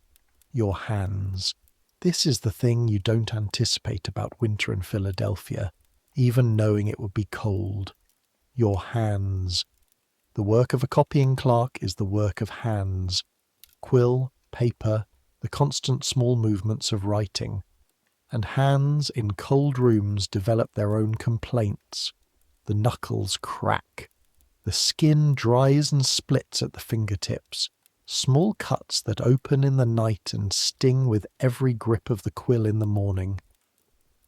S1: Your hands. This is the thing you don't anticipate about winter in Philadelphia, even knowing it would be cold. Your hands. The work of a copying clerk is the work of hands. Quill, paper, the constant small movements of writing. And hands in cold rooms develop their own complaints. The knuckles crack. The skin dries and splits at the fingertips. Small cuts that open in the night and sting with every grip of the quill in the morning.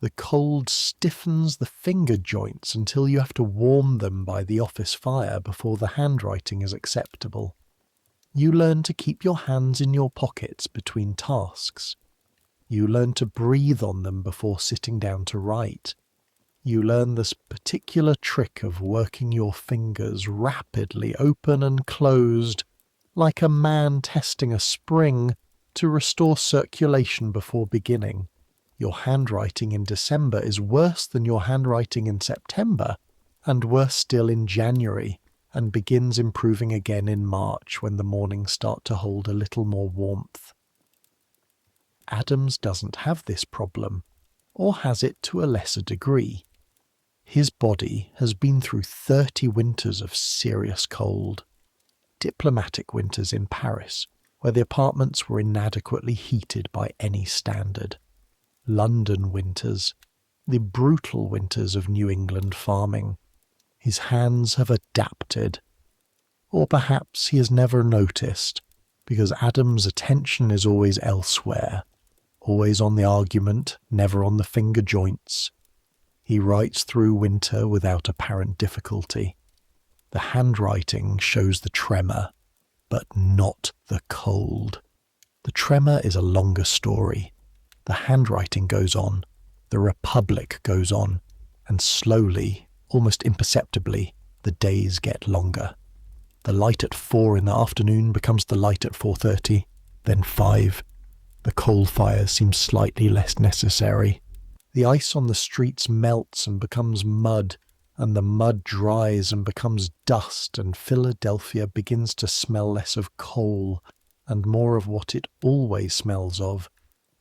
S1: The cold stiffens the finger joints until you have to warm them by the office fire before the handwriting is acceptable. You learn to keep your hands in your pockets between tasks. You learn to breathe on them before sitting down to write. You learn this particular trick of working your fingers rapidly open and closed, like a man testing a spring to restore circulation before beginning. Your handwriting in December is worse than your handwriting in September, and worse still in January, and begins improving again in March when the mornings start to hold a little more warmth. Adams doesn't have this problem, or has it to a lesser degree. His body has been through 30 winters of serious cold. Diplomatic winters in Paris, where the apartments were inadequately heated by any standard. London winters, the brutal winters of New England farming. His hands have adapted. Or perhaps he has never noticed, because Adams' attention is always elsewhere, always on the argument, never on the finger joints. He writes through winter without apparent difficulty. The handwriting shows the tremor, but not the cold. The tremor is a longer story. The handwriting goes on, the republic goes on, and slowly, almost imperceptibly, the days get longer. The light at 4 in the afternoon becomes the light at 4:30, then 5. The coal fire seems slightly less necessary. The ice on the streets melts and becomes mud, and the mud dries and becomes dust, and Philadelphia begins to smell less of coal and more of what it always smells of,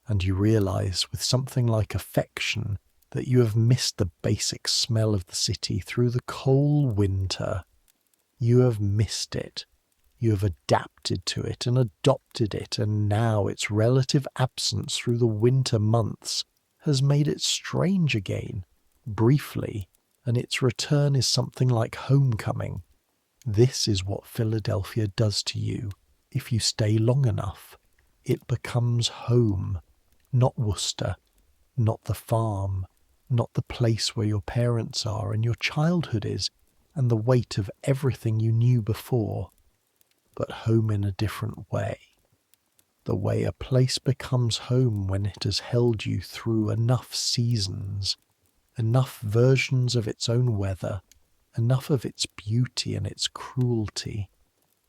S1: and you realize with something like affection that you have missed the basic smell of the city through the cold winter. You have missed it. You have adapted to it and adopted it, and now its relative absence through the winter months has made it strange again, briefly, and its return is something like homecoming. This is what Philadelphia does to you if you stay long enough. It becomes home, not Worcester, not the farm, not the place where your parents are and your childhood is, and the weight of everything you knew before, but home in a different way. The way a place becomes home when it has held you through enough seasons, enough versions of its own weather, enough of its beauty and its cruelty,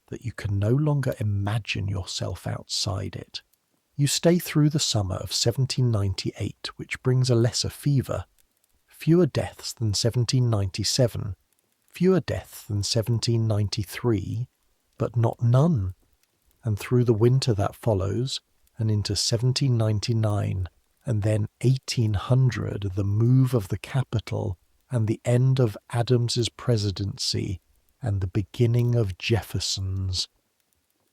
S1: that you can no longer imagine yourself outside it. You stay through the summer of 1798, which brings a lesser fever, fewer deaths than 1797, fewer deaths than 1793, but not none. And through the winter that follows, and into 1799, and then 1800, the move of the capital, and the end of Adams's presidency, and the beginning of Jefferson's.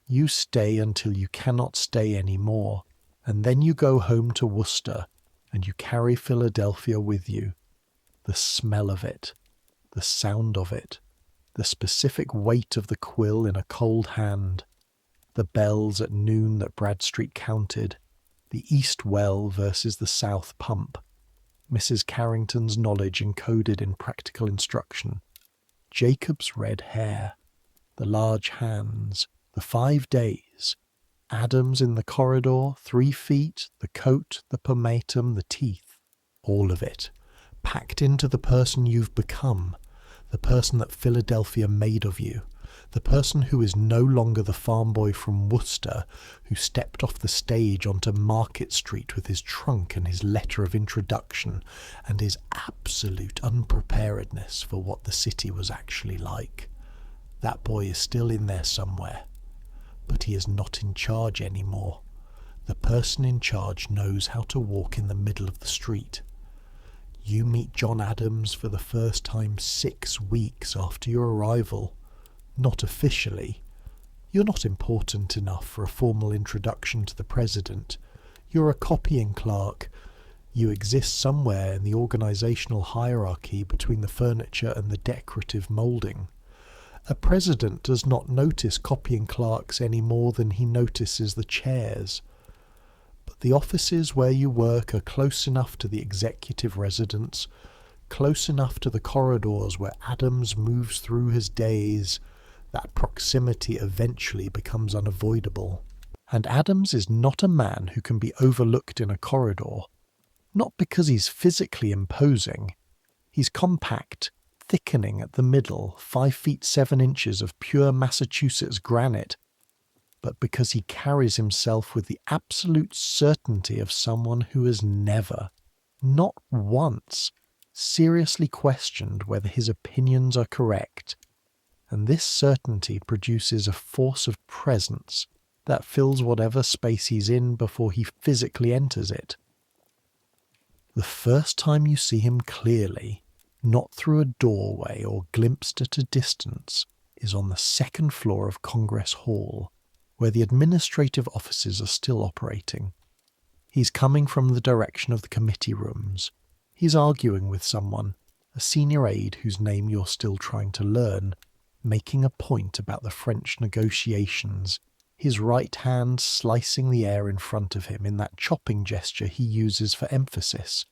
S1: You stay until you cannot stay any more, and then you go home to Worcester, and you carry Philadelphia with you. The smell of it, the sound of it, the specific weight of the quill in a cold hand, the bells at noon that Bradstreet counted, the east well versus the south pump, Mrs. Carrington's knowledge encoded in practical instruction, Jacob's red hair, the large hands, the 5 days, Adams in the corridor, 3 feet, the coat, the pomatum, the teeth, all of it, packed into the person you've become, the person that Philadelphia made of you, The person who is no longer the farm boy from Worcester who stepped off the stage onto Market Street with his trunk and his letter of introduction and his absolute unpreparedness for what the city was actually like. That boy is still in there somewhere, but he is not in charge anymore. The person in charge knows how to walk in the middle of the street. You meet John Adams for the first time 6 weeks after your arrival. Not officially. You're not important enough for a formal introduction to the president. You're a copying clerk. You exist somewhere in the organisational hierarchy between the furniture and the decorative moulding. A president does not notice copying clerks any more than he notices the chairs. But the offices where you work are close enough to the executive residence, close enough to the corridors where Adams moves through his days, that proximity eventually becomes unavoidable. And Adams is not a man who can be overlooked in a corridor, not because he's physically imposing. He's compact, thickening at the middle, 5 feet 7 inches of pure Massachusetts granite, but because he carries himself with the absolute certainty of someone who has never, not once, seriously questioned whether his opinions are correct. And this certainty produces a force of presence that fills whatever space he's in before he physically enters it. The first time you see him clearly, not through a doorway or glimpsed at a distance, is on the 2nd floor of Congress Hall, where the administrative offices are still operating. He's coming from the direction of the committee rooms. He's arguing with someone, a senior aide whose name you're still trying to learn, making a point about the French negotiations, his right hand slicing the air in front of him in that chopping gesture he uses for emphasis,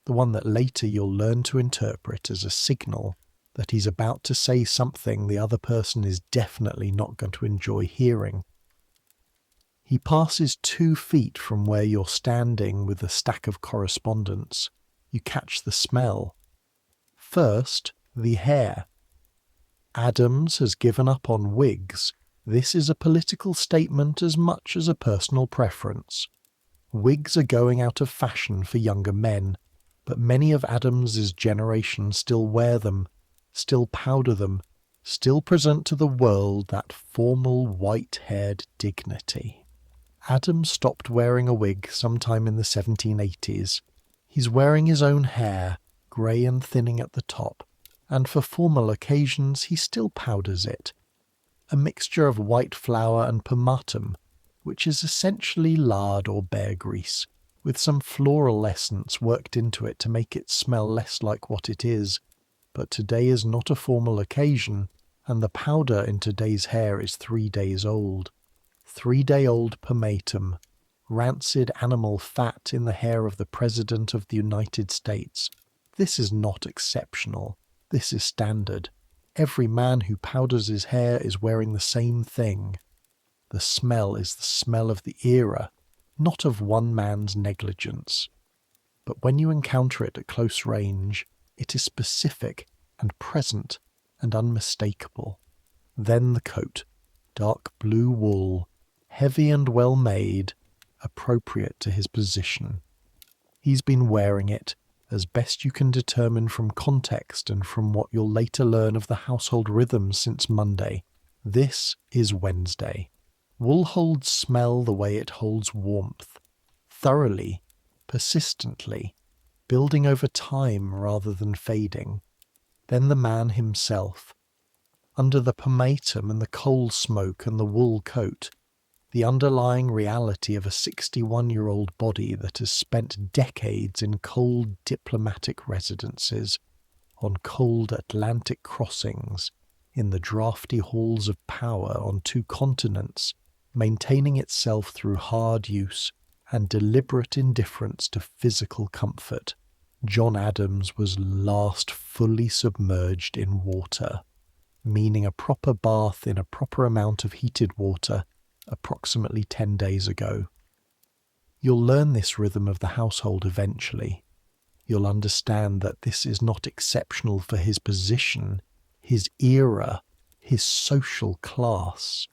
S1: the one that later you'll learn to interpret as a signal that he's about to say something the other person is definitely not going to enjoy hearing. He passes 2 feet from where you're standing with a stack of correspondence. You catch the smell. First, the hair. Adams has given up on wigs. This is a political statement as much as a personal preference. Wigs are going out of fashion for younger men, but many of Adams's generation still wear them, still powder them, still present to the world that formal white-haired dignity. Adams stopped wearing a wig sometime in the 1780s. He's wearing his own hair, grey and thinning at the top, and for formal occasions he still powders it. A mixture of white flour and pomatum, which is essentially lard or bear grease, with some floral essence worked into it to make it smell less like what it is. But today is not a formal occasion, and the powder in today's hair is 3 days old. 3-day-old pomatum, rancid animal fat in the hair of the President of the United States. This is not exceptional. This is standard. Every man who powders his hair is wearing the same thing. The smell is the smell of the era, not of one man's negligence. But when you encounter it at close range, it is specific and present and unmistakable. Then the coat, dark blue wool, heavy and well made, appropriate to his position. He's been wearing it, as best you can determine from context and from what you'll later learn of the household rhythms since Monday. This is Wednesday. Wool holds smell the way it holds warmth, thoroughly, persistently, building over time rather than fading. Then the man himself. Under the pomatum and the coal smoke and the wool coat, the underlying reality of a 61-year-old body that has spent decades in cold diplomatic residences, on cold Atlantic crossings, in the drafty halls of power on 2 continents, maintaining itself through hard use and deliberate indifference to physical comfort. John Adams was last fully submerged in water, meaning a proper bath in a proper amount of heated water, approximately 10 days ago. You'll learn this rhythm of the household eventually. You'll understand that this is not exceptional for his position, his era, his social class.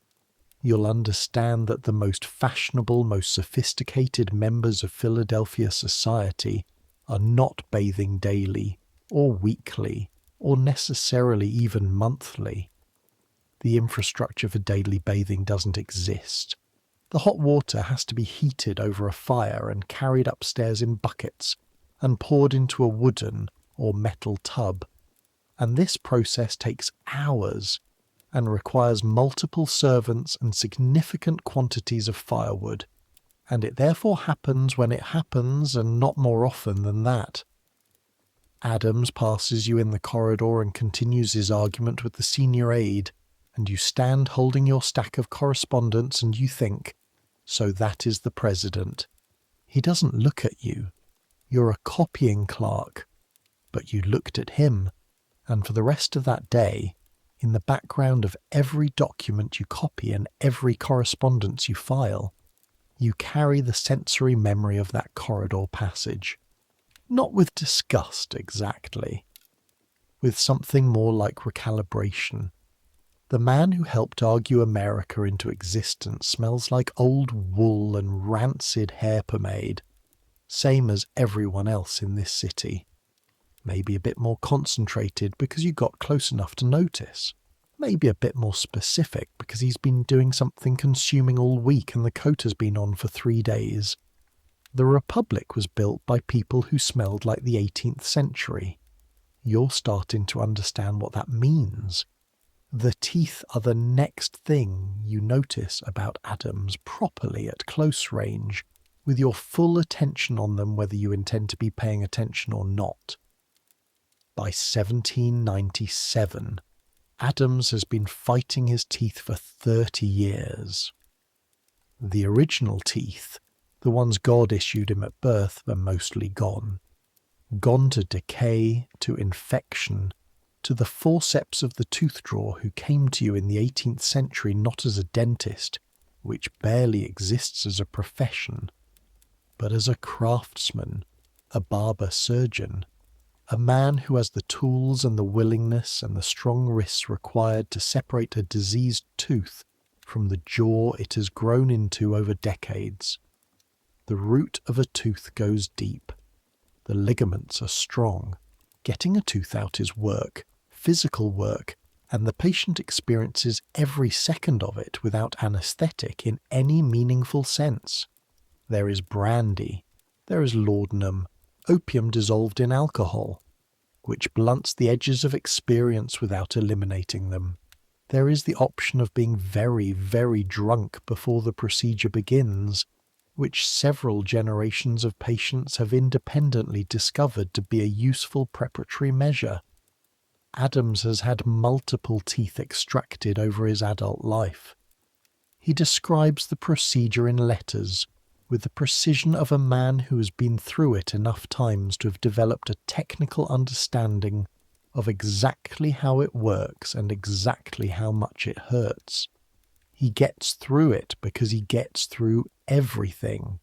S1: You'll understand that the most fashionable, most sophisticated members of Philadelphia society are not bathing daily, or weekly, or necessarily even monthly. The infrastructure for daily bathing doesn't exist. The hot water has to be heated over a fire and carried upstairs in buckets and poured into a wooden or metal tub. And this process takes hours and requires multiple servants and significant quantities of firewood, and it therefore happens when it happens and not more often than that. Adams passes you in the corridor and continues his argument with the senior aide, and you stand holding your stack of correspondence and you think, so that is the president. He doesn't look at you. You're a copying clerk. But you looked at him, and for the rest of that day, in the background of every document you copy and every correspondence you file, you carry the sensory memory of that corridor passage. Not with disgust exactly, with something more like recalibration. The man who helped argue America into existence smells like old wool and rancid hair pomade, same as everyone else in this city. Maybe a bit more concentrated because you got close enough to notice. Maybe a bit more specific because he's been doing something consuming all week and the coat has been on for 3 days. The Republic was built by people who smelled like the 18th century. You're starting to understand what that means. The teeth are the next thing you notice about Adams properly at close range, with your full attention on them whether you intend to be paying attention or not. By 1797, Adams has been fighting his teeth for 30 years. The original teeth, the ones God issued him at birth, are mostly gone. Gone to decay, to infection, to the forceps of the tooth drawer who came to you in the 18th century not as a dentist, which barely exists as a profession, but as a craftsman, a barber-surgeon, a man who has the tools and the willingness and the strong wrists required to separate a diseased tooth from the jaw it has grown into over decades. The root of a tooth goes deep. The ligaments are strong. Getting a tooth out is work, physical work, and the patient experiences every second of it without anaesthetic in any meaningful sense. There is brandy, there is laudanum, opium dissolved in alcohol, which blunts the edges of experience without eliminating them. There is the option of being very, very drunk before the procedure begins, which several generations of patients have independently discovered to be a useful preparatory measure. Adams has had multiple teeth extracted over his adult life. He describes the procedure in letters, with the precision of a man who has been through it enough times to have developed a technical understanding of exactly how it works and exactly how much it hurts. He gets through it because he gets through everything.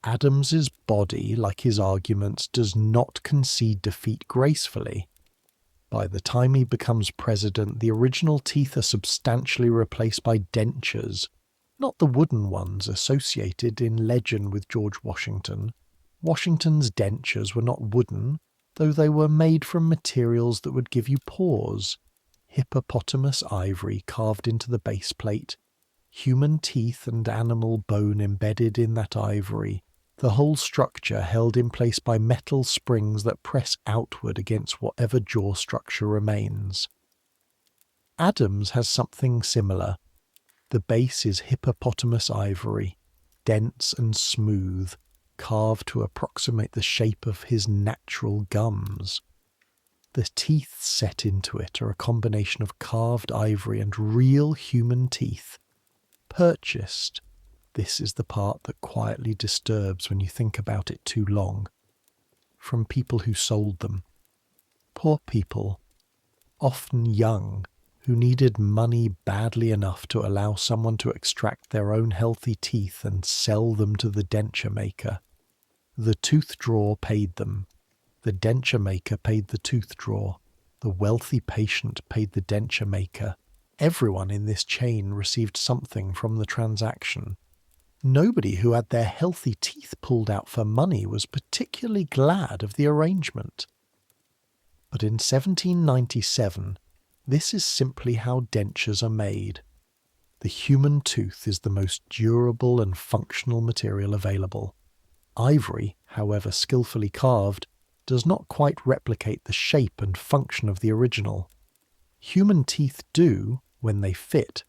S1: Adams's body, like his arguments, does not concede defeat gracefully. By the time he becomes president, the original teeth are substantially replaced by dentures, not the wooden ones associated in legend with George Washington. Washington's dentures were not wooden, though they were made from materials that would give you pause. Hippopotamus ivory carved into the base plate, human teeth and animal bone embedded in that ivory, the whole structure held in place by metal springs that press outward against whatever jaw structure remains. Adams has something similar. The base is hippopotamus ivory, dense and smooth, carved to approximate the shape of his natural gums. The teeth set into it are a combination of carved ivory and real human teeth, purchased. This is the part that quietly disturbs when you think about it too long. From people who sold them. Poor people, often young, who needed money badly enough to allow someone to extract their own healthy teeth and sell them to the denture maker. The tooth drawer paid them. The denture maker paid the tooth drawer. The wealthy patient paid the denture maker. Everyone in this chain received something from the transaction. Nobody who had their healthy teeth pulled out for money was particularly glad of the arrangement. But in 1797, this is simply how dentures are made. The human tooth is the most durable and functional material available. Ivory, however skillfully carved, does not quite replicate the shape and function of the original. Human teeth do, when they fit.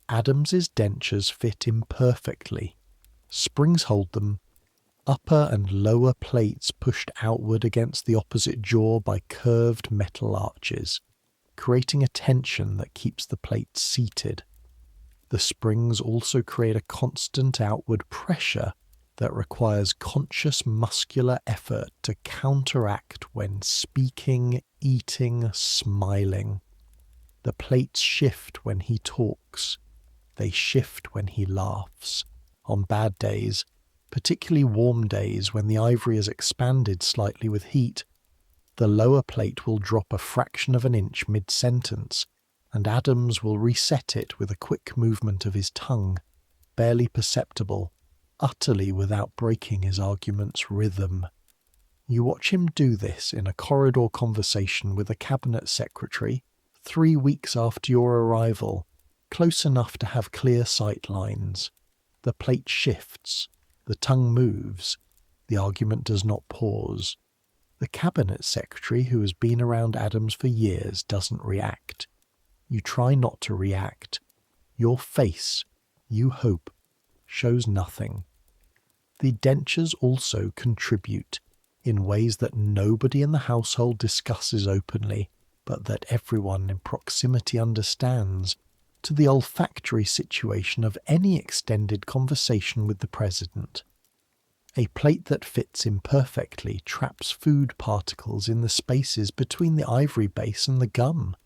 S1: Adams's dentures fit imperfectly. Springs hold them, upper and lower plates pushed outward against the opposite jaw by curved metal arches, creating a tension that keeps the plates seated. The springs also create a constant outward pressure that requires conscious muscular effort to counteract when speaking, eating, smiling. The plates shift when he talks. They shift when he laughs. On bad days, particularly warm days when the ivory is expanded slightly with heat, the lower plate will drop a fraction of an inch mid-sentence, and Adams will reset it with a quick movement of his tongue, barely perceptible, utterly without breaking his argument's rhythm. You watch him do this in a corridor conversation with a cabinet secretary 3 weeks after your arrival, close enough to have clear sight lines. The plate shifts, the tongue moves, the argument does not pause. The cabinet secretary who has been around Adams for years doesn't react. You try not to react. Your face, you hope, shows nothing. The dentures also contribute in ways that nobody in the household discusses openly, but that everyone in proximity understands, to the olfactory situation of any extended conversation with the president. A plate that fits imperfectly traps food particles in the spaces between the ivory base and the gum.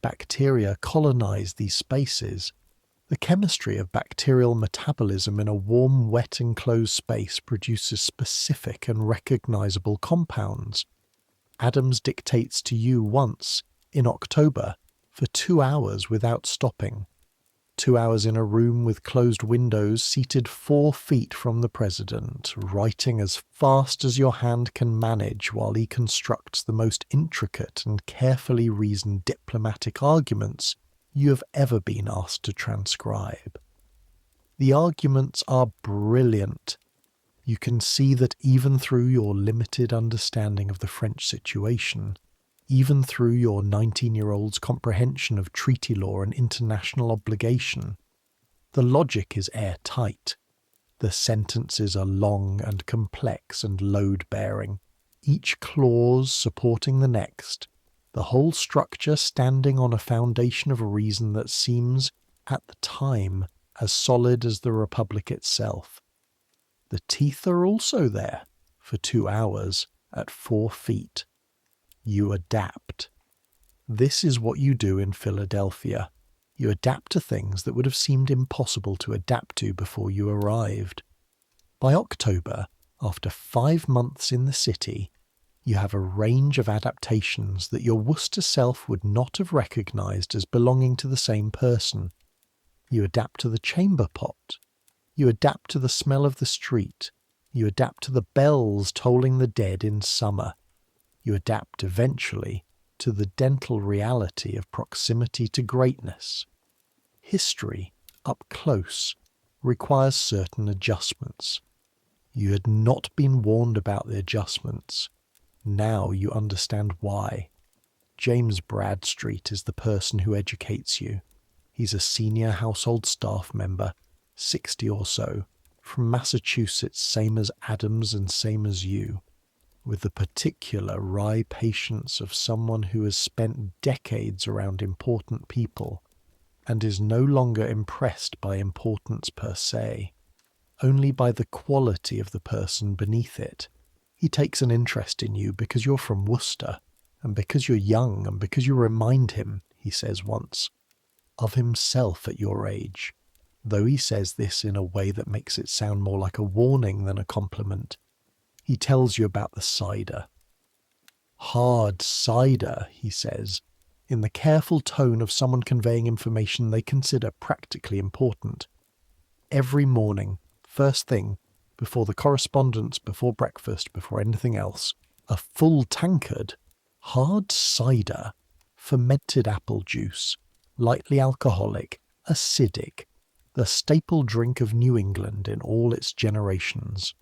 S1: Bacteria colonize these spaces. The chemistry of bacterial metabolism in a warm, wet, enclosed space produces specific and recognizable compounds. Adams dictates to you once, in October, for 2 hours without stopping. 2 hours in a room with closed windows, seated 4 feet from the president, writing as fast as your hand can manage while he constructs the most intricate and carefully reasoned diplomatic arguments you have ever been asked to transcribe. The arguments are brilliant. You can see that even through your limited understanding of the French situation, even through your 19-year-old's comprehension of treaty law and international obligation, the logic is airtight. The sentences are long and complex and load-bearing, each clause supporting the next, the whole structure standing on a foundation of reason that seems, at the time, as solid as the Republic itself. The teeth are also there, for 2 hours, at 4 feet. You adapt. This is what you do in Philadelphia. You adapt to things that would have seemed impossible to adapt to before you arrived. By October, after 5 months in the city, you have a range of adaptations that your Worcester self would not have recognized as belonging to the same person. You adapt to the chamber pot. You adapt to the smell of the street. You adapt to the bells tolling the dead in summer. You adapt eventually to the dental reality of proximity to greatness. History, up close, requires certain adjustments. You had not been warned about the adjustments. Now you understand why. James Bradstreet is the person who educates you. He's a senior household staff member, 60 or so, from Massachusetts, same as Adams and same as you, with the particular wry patience of someone who has spent decades around important people and is no longer impressed by importance per se, only by the quality of the person beneath it. He takes an interest in you because you're from Worcester, and because you're young, and because you remind him, he says once, of himself at your age, though he says this in a way that makes it sound more like a warning than a compliment. He tells you about the cider. Hard cider, he says, in the careful tone of someone conveying information they consider practically important. Every morning, first thing, before the correspondence, before breakfast, before anything else, a full tankard, hard cider, fermented apple juice, lightly alcoholic, acidic, the staple drink of New England in all its generations.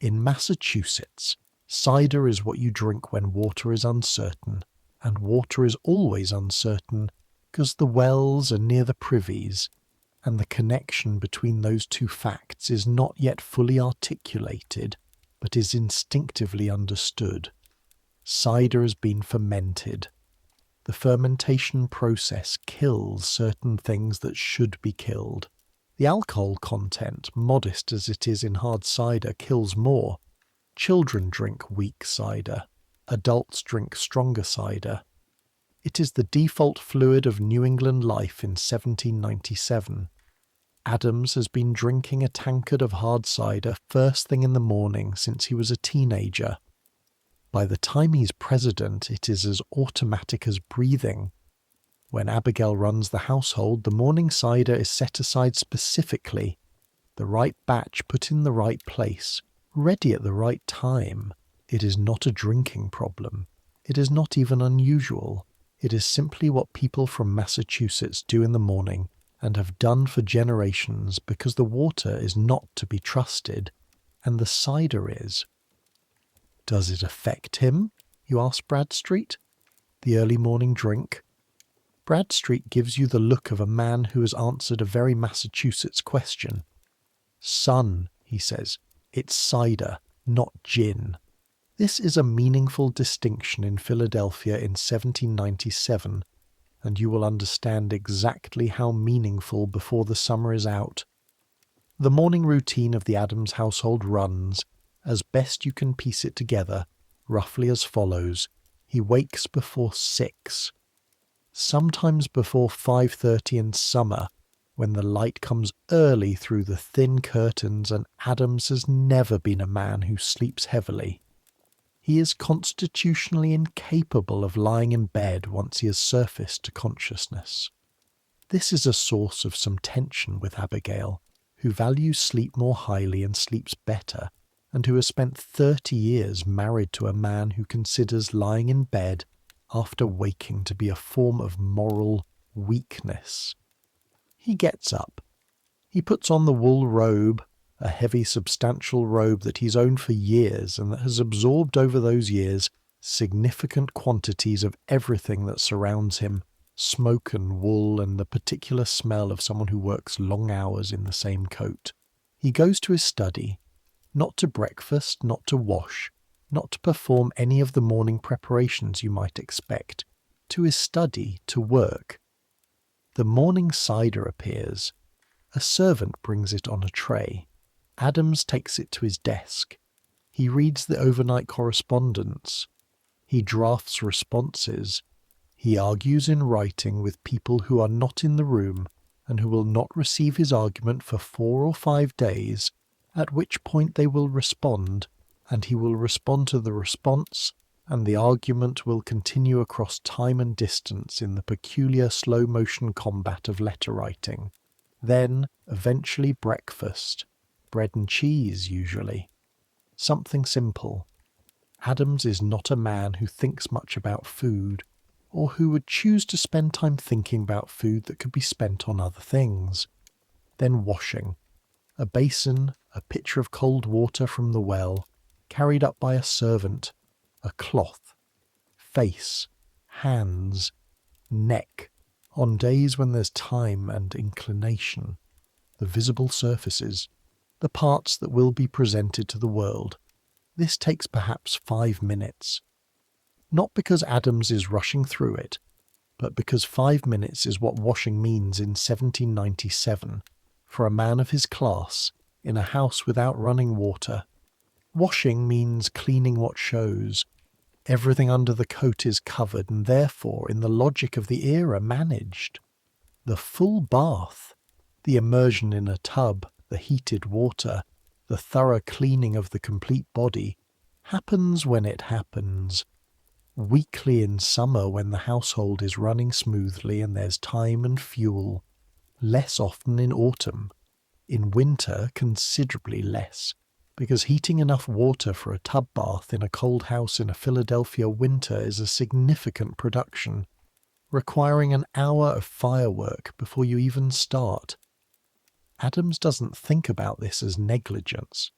S1: In Massachusetts, cider is what you drink when water is uncertain, and water is always uncertain because the wells are near the Privies, and the connection between those two facts is not yet fully articulated, but is instinctively understood. Cider has been fermented. The fermentation process kills certain things that should be killed. The alcohol content, modest as it is in hard cider, kills more. Children drink weak cider. Adults drink stronger cider. It is the default fluid of New England life in 1797. Adams has been drinking a tankard of hard cider first thing in the morning since he was a teenager. By the time he's president, it is as automatic as breathing. When Abigail runs the household, the morning cider is set aside specifically, the right batch put in the right place, ready at the right time. It is not a drinking problem. It is not even unusual. It is simply what people from Massachusetts do in the morning and have done for generations because the water is not to be trusted, and the cider is. Does it affect him? You ask Bradstreet. The early morning drink. Bradstreet gives you the look of a man who has answered a very Massachusetts question. Son, he says, it's cider, not gin. This is a meaningful distinction in Philadelphia in 1797, and you will understand exactly how meaningful before the summer is out. The morning routine of the Adams household runs, as best you can piece it together, roughly as follows. He wakes before 6. Sometimes before 5:30 in summer, when the light comes early through the thin curtains, and Adams has never been a man who sleeps heavily. He is constitutionally incapable of lying in bed once he has surfaced to consciousness. This is a source of some tension with Abigail, who values sleep more highly and sleeps better, and who has spent 30 years married to a man who considers lying in bed after waking to be a form of moral weakness. He gets up. He puts on the wool robe, a heavy, substantial robe that he's owned for years and that has absorbed over those years significant quantities of everything that surrounds him, smoke and wool and the particular smell of someone who works long hours in the same coat. He goes to his study, not to breakfast, not to wash, not to perform any of the morning preparations you might expect, to his study, to work. The morning cider appears. A servant brings it on a tray. Adams takes it to his desk. He reads the overnight correspondence. He drafts responses. He argues in writing with people who are not in the room and who will not receive his argument for 4 or 5 days, at which point they will respond, and he will respond to the response, and the argument will continue across time and distance in the peculiar slow-motion combat of letter-writing. Then, eventually breakfast. Bread and cheese, usually. Something simple. Adams is not a man who thinks much about food, or who would choose to spend time thinking about food that could be spent on other things. Then washing. A basin, a pitcher of cold water from the well, carried up by a servant, a cloth, face, hands, neck, on days when there's time and inclination, the visible surfaces, the parts that will be presented to the world. This takes perhaps 5 minutes. Not because Adams is rushing through it, but because 5 minutes is what washing means in 1797, for a man of his class, in a house without running water. Washing means cleaning what shows. Everything under the coat is covered and therefore, in the logic of the era, managed. The full bath, the immersion in a tub, the heated water, the thorough cleaning of the complete body, happens when it happens. weekly in summer when the household is running smoothly and there's time and fuel, less often in autumn, in winter considerably less, because heating enough water for a tub bath in a cold house in a Philadelphia winter is a significant production, requiring an hour of firework before you even start. Adams doesn't think about this as negligence.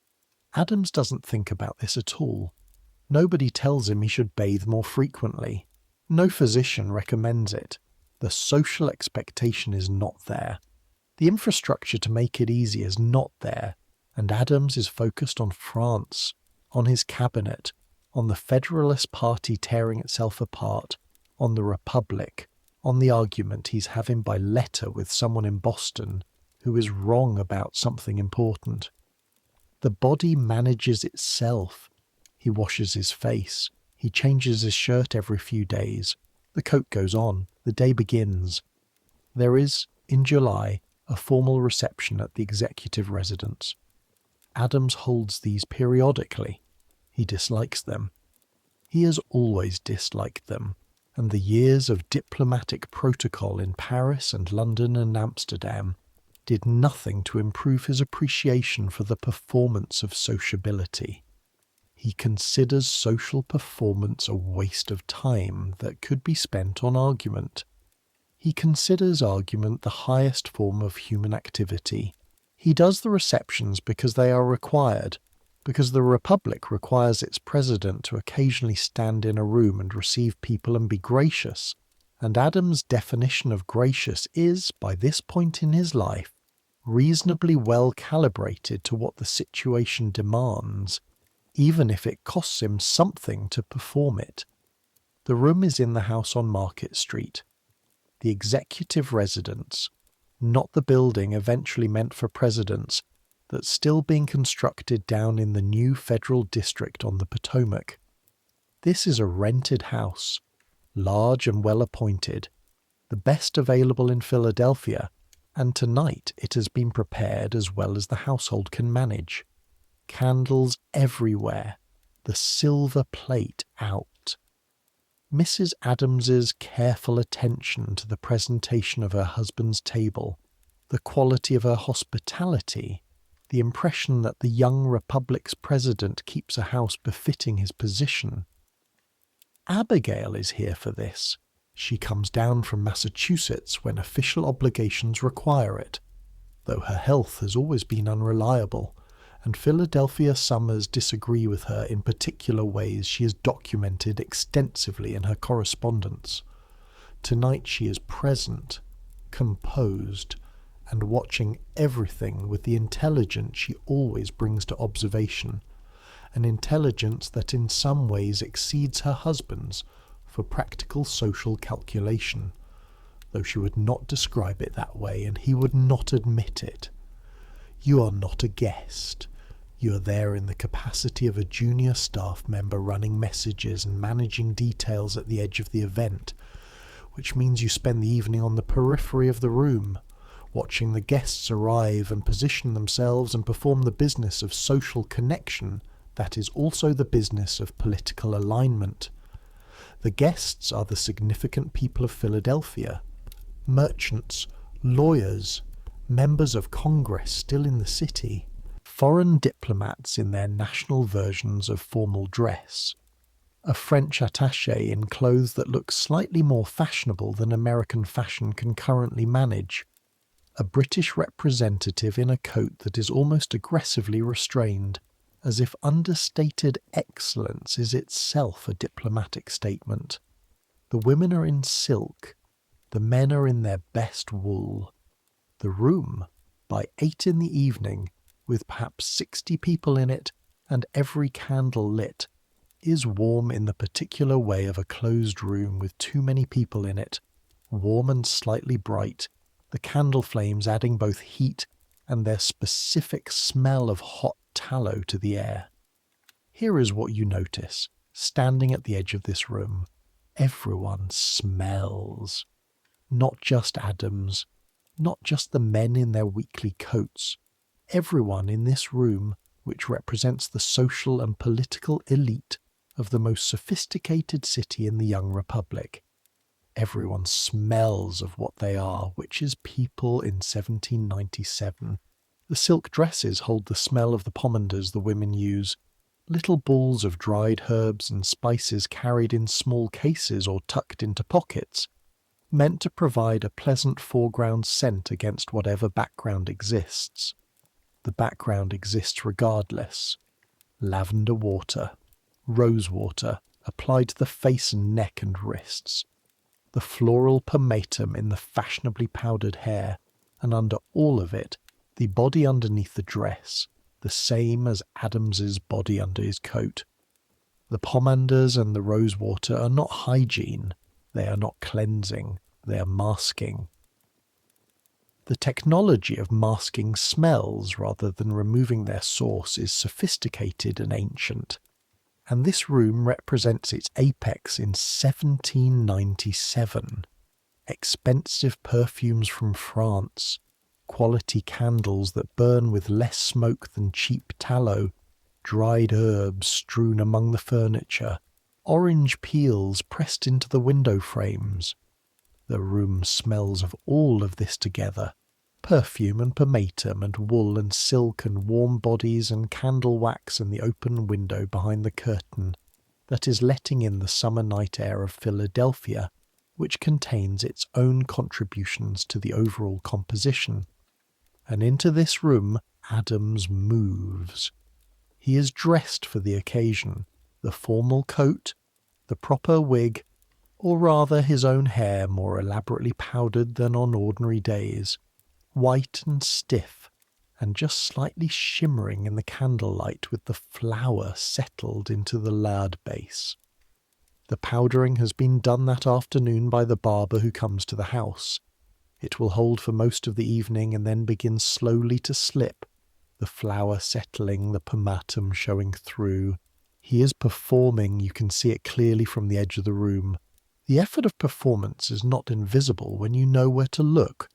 S1: Adams doesn't think about this at all. Nobody tells him he should bathe more frequently. No physician recommends it. The social expectation is not there. The infrastructure to make it easy is not there, and Adams is focused on France, on his cabinet, on the Federalist Party tearing itself apart, on the Republic, on the argument he's having by letter with someone in Boston who is wrong about something important. The body manages itself. He washes his face. He changes his shirt every few days. The coat goes on. The day begins. There is, in July, a formal reception at the executive residence. Adams holds these periodically. He dislikes them. He has always disliked them, and the years of diplomatic protocol in Paris and London and Amsterdam did nothing to improve his appreciation for the performance of sociability. He considers social performance a waste of time that could be spent on argument. He considers argument the highest form of human activity. He does the receptions because they are required, because the Republic requires its president to occasionally stand in a room and receive people and be gracious, and Adams' definition of gracious is, by this point in his life, reasonably well calibrated to what the situation demands, even if it costs him something to perform it. The room is in the house on Market Street. The executive residence, not the building eventually meant for presidents, that's still being constructed down in the new federal district on the Potomac. This is a rented house, large and well appointed, the best available in Philadelphia, and tonight it has been prepared as well as the household can manage. Candles everywhere, the silver plate out. Mrs. Adams's careful attention to the presentation of her husband's table, the quality of her hospitality, the impression that the young Republic's president keeps a house befitting his position. Abigail is here for this. She comes down from Massachusetts when official obligations require it, though her health has always been unreliable, and Philadelphia summers disagree with her in particular ways she has documented extensively in her correspondence. Tonight she is present, composed, and watching everything with the intelligence she always brings to observation, an intelligence that in some ways exceeds her husband's for practical social calculation, though she would not describe it that way and he would not admit it. You are not a guest. You are there in the capacity of a junior staff member running messages and managing details at the edge of the event, which means you spend the evening on the periphery of the room, watching the guests arrive and position themselves and perform the business of social connection that is also the business of political alignment. The guests are the significant people of Philadelphia, merchants, lawyers, members of Congress still in the city, foreign diplomats in their national versions of formal dress, a French attaché in clothes that look slightly more fashionable than American fashion can currently manage, a British representative in a coat that is almost aggressively restrained, as if understated excellence is itself a diplomatic statement. The women are in silk, the men are in their best wool. The room, by 8 in the evening, with perhaps 60 people in it and every candle lit, is warm in the particular way of a closed room with too many people in it, warm and slightly bright, the candle flames adding both heat and their specific smell of hot tallow to the air. Here is what you notice, standing at the edge of this room. Everyone smells. Not just Adams, not just the men in their weekly coats. Everyone in this room, which represents the social and political elite of the most sophisticated city in the young republic. Everyone smells of what they are, which is people in 1797. The silk dresses hold the smell of the pomanders the women use, little balls of dried herbs and spices carried in small cases or tucked into pockets, meant to provide a pleasant foreground scent against whatever background exists. The background exists regardless. Lavender water, rose water, applied to the face and neck and wrists. The floral pomatum in the fashionably powdered hair, and under all of it, the body underneath the dress, the same as Adams's body under his coat. The pomanders and the rosewater are not hygiene, they are not cleansing, they are masking. The technology of masking smells rather than removing their source is sophisticated and ancient, and this room represents its apex in 1797. Expensive perfumes from France, quality candles that burn with less smoke than cheap tallow, dried herbs strewn among the furniture, orange peels pressed into the window frames. The room smells of all of this together. Perfume and pomatum and wool and silk and warm bodies and candle wax and the open window behind the curtain that is letting in the summer night air of Philadelphia, which contains its own contributions to the overall composition. And into this room Adams moves. He is dressed for the occasion, the formal coat, the proper wig, or rather his own hair more elaborately powdered than on ordinary days, white and stiff, and just slightly shimmering in the candlelight with the flower settled into the lard base. The powdering has been done that afternoon by the barber who comes to the house. It will hold for most of the evening and then begin slowly to slip, the flower settling, the pomatum showing through. He is performing, you can see it clearly from the edge of the room. The effort of performance is not invisible when you know where to look,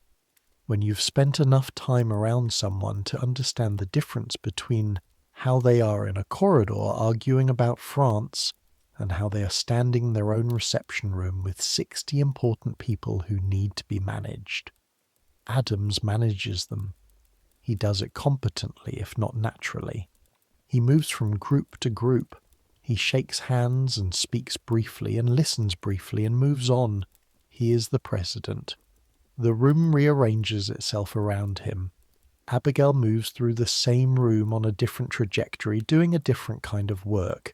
S1: when you've spent enough time around someone to understand the difference between how they are in a corridor arguing about France and how they are standing in their own reception room with 60 important people who need to be managed. Adams manages them. He does it competently, if not naturally. He moves from group to group. He shakes hands and speaks briefly and listens briefly and moves on. He is the president. The room rearranges itself around him. Abigail moves through the same room on a different trajectory, doing a different kind of work.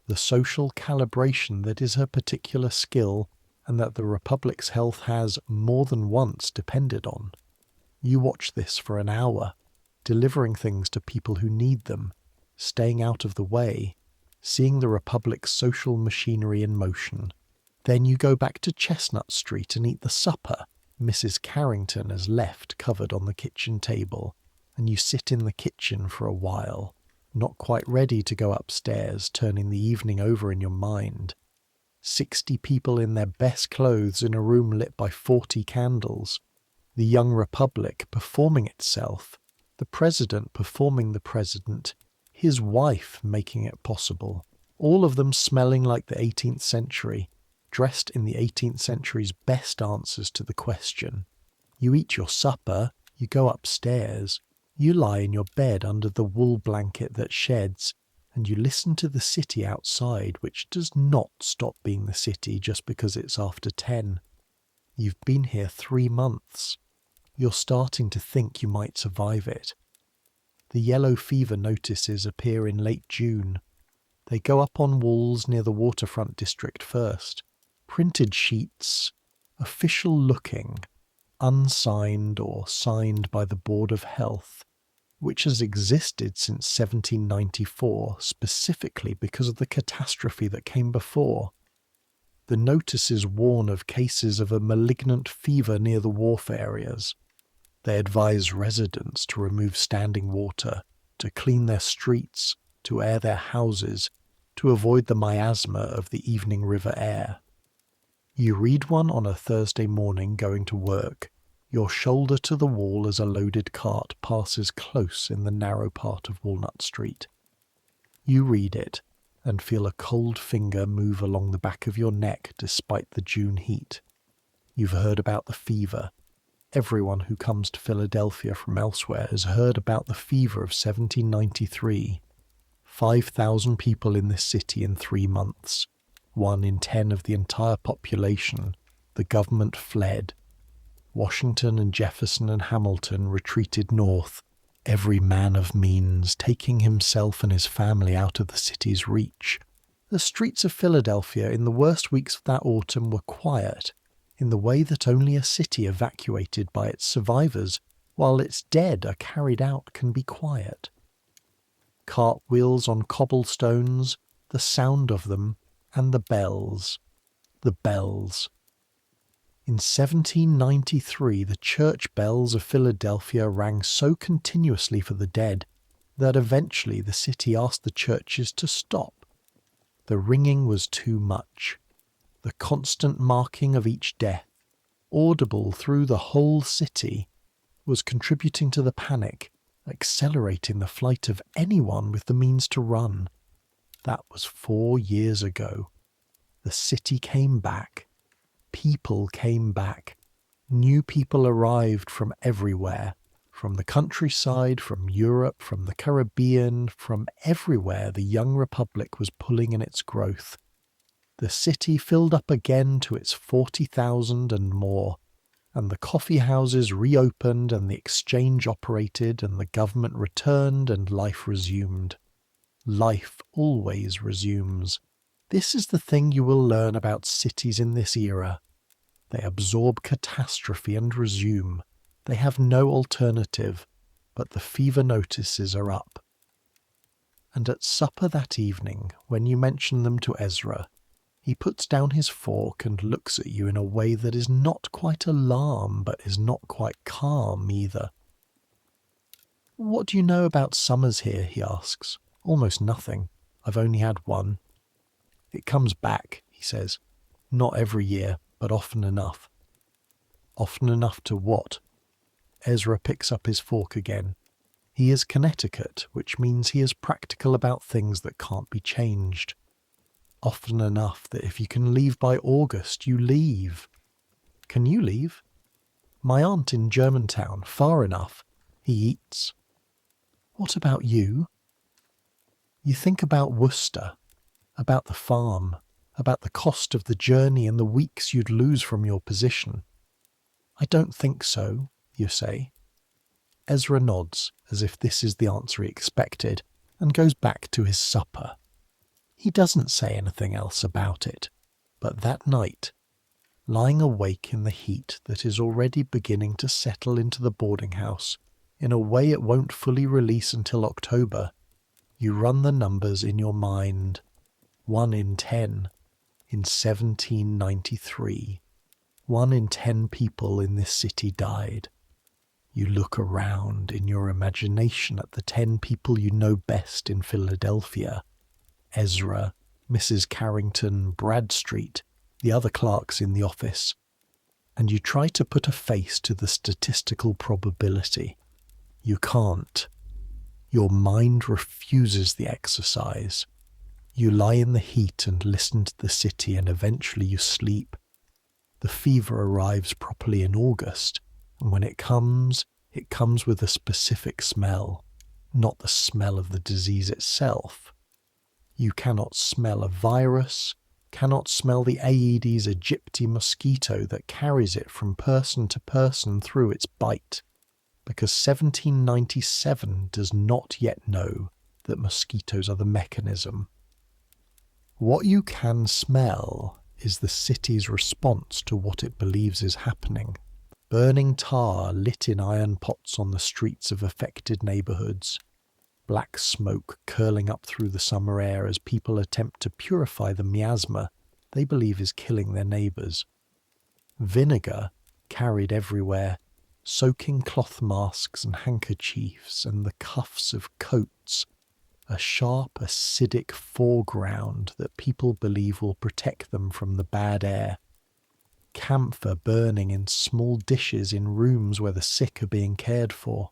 S1: The social calibration that is her particular skill and that the Republic's health has more than once depended on. You watch this for an hour, delivering things to people who need them, staying out of the way, seeing the Republic's social machinery in motion. Then you go back to Chestnut Street and eat the supper Mrs. Carrington has left covered on the kitchen table, and you sit in the kitchen for a while, not quite ready to go upstairs, turning the evening over in your mind. 60 people in their best clothes in a room lit by 40 candles. The young republic performing itself, the president performing the president, his wife making it possible, all of them smelling like the 18th century, dressed in the 18th century's best answers to the question. You eat your supper, you go upstairs, you lie in your bed under the wool blanket that sheds, and you listen to the city outside, which does not stop being the city just because it's after 10. You've been here 3 months. You're starting to think you might survive it. The yellow fever notices appear in late June. They go up on walls near the waterfront district first. Printed sheets, official looking, unsigned or signed by the Board of Health, which has existed since 1794 specifically because of the catastrophe that came before. The notices warn of cases of a malignant fever near the wharf areas. They advise residents to remove standing water, to clean their streets, to air their houses, to avoid the miasma of the evening river air. You read one on a Thursday morning going to work, your shoulder to the wall as a loaded cart passes close in the narrow part of Walnut Street. You read it, and feel a cold finger move along the back of your neck despite the June heat. You've heard about the fever. Everyone who comes to Philadelphia from elsewhere has heard about the fever of 1793. 5,000 people in this city in 3 months. 1 in 10 of the entire population. The government fled. Washington and Jefferson and Hamilton retreated north, every man of means taking himself and his family out of the city's reach. The streets of Philadelphia in the worst weeks of that autumn were quiet, in the way that only a city evacuated by its survivors while its dead are carried out can be quiet. Cartwheels on cobblestones, the sound of them, and the bells. The bells. In 1793, the church bells of Philadelphia rang so continuously for the dead that eventually the city asked the churches to stop. The ringing was too much. The constant marking of each death, audible through the whole city, was contributing to the panic, accelerating the flight of anyone with the means to run. That was 4 years ago. The city came back. People came back. New people arrived from everywhere, from the countryside, from Europe, from the Caribbean, from everywhere the young republic was pulling in its growth. The city filled up again to its 40,000 and more, and the coffee houses reopened and the exchange operated and the government returned and life resumed. Life always resumes. This is the thing you will learn about cities in this era. They absorb catastrophe and resume. They have no alternative, but the fever notices are up. And at supper that evening, when you mention them to Ezra, he puts down his fork and looks at you in a way that is not quite alarm, but is not quite calm either. "What do you know about summers here?" he asks. "Almost nothing. I've only had one." "It comes back," he says. "Not every year, but often enough." "Often enough to what?" Ezra picks up his fork again. He is Connecticut, which means he is practical about things that can't be changed. Often enough that if you can leave by August, you leave. "Can you leave?" "My aunt in Germantown, far enough." He eats. "What about you?" You think about Worcester, about the farm, about the cost of the journey and the weeks you'd lose from your position. "I don't think so," you say. Ezra nods, as if this is the answer he expected, and goes back to his supper. He doesn't say anything else about it, but that night, lying awake in the heat that is already beginning to settle into the boarding house in a way it won't fully release until October, you run the numbers in your mind. 1 in 10 in 1793. 1 in 10 people in this city died. You look around in your imagination at the 10 people you know best in Philadelphia. Ezra, Mrs. Carrington, Bradstreet, the other clerks in the office, and you try to put a face to the statistical probability. You can't. Your mind refuses the exercise. You lie in the heat and listen to the city, and eventually you sleep. The fever arrives properly in August, and when it comes with a specific smell, not the smell of the disease itself. You cannot smell a virus, cannot smell the Aedes aegypti mosquito that carries it from person to person through its bite, because 1797 does not yet know that mosquitoes are the mechanism. What you can smell is the city's response to what it believes is happening. Burning tar lit in iron pots on the streets of affected neighbourhoods. Black smoke curling up through the summer air as people attempt to purify the miasma they believe is killing their neighbours. Vinegar carried everywhere, soaking cloth masks and handkerchiefs and the cuffs of coats, a sharp acidic foreground that people believe will protect them from the bad air. Camphor burning in small dishes in rooms where the sick are being cared for.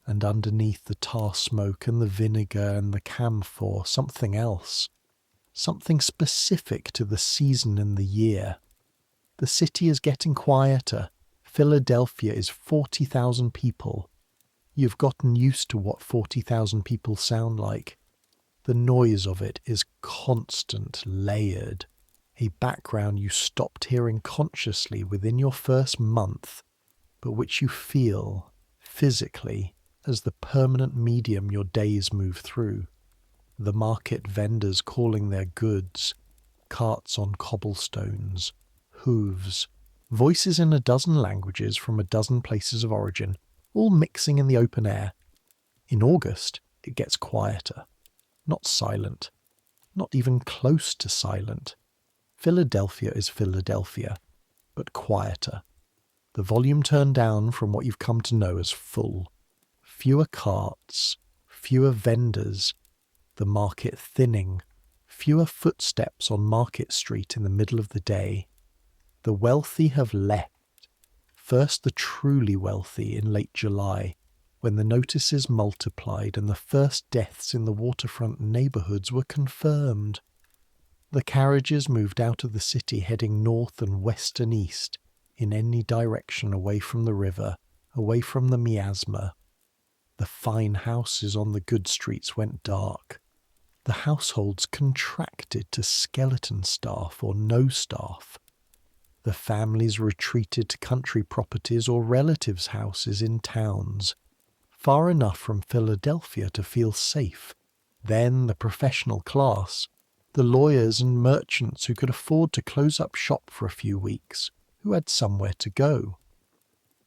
S1: And underneath the tar smoke and the vinegar and the camphor, something else, something specific to the season and the year. The city is getting quieter. Philadelphia is 40,000 people. You've gotten used to what 40,000 people sound like. The noise of it is constant, layered, a background you stopped hearing consciously within your first month, but which you feel, physically, as the permanent medium your days move through. The market vendors calling their goods, carts on cobblestones, hooves, voices in a dozen languages from a dozen places of origin, all mixing in the open air. In August, it gets quieter. Not silent. Not even close to silent. Philadelphia is Philadelphia, but quieter. The volume turned down from what you've come to know as full. Fewer carts, fewer vendors, the market thinning, fewer footsteps on Market Street in the middle of the day. The wealthy have left. First the truly wealthy in late July, when the notices multiplied and the first deaths in the waterfront neighbourhoods were confirmed. The carriages moved out of the city heading north and west and east, in any direction away from the river, away from the miasma. The fine houses on the good streets went dark. The households contracted to skeleton staff or no staff. The families retreated to country properties or relatives' houses in towns, far enough from Philadelphia to feel safe. Then the professional class, the lawyers and merchants who could afford to close up shop for a few weeks, who had somewhere to go.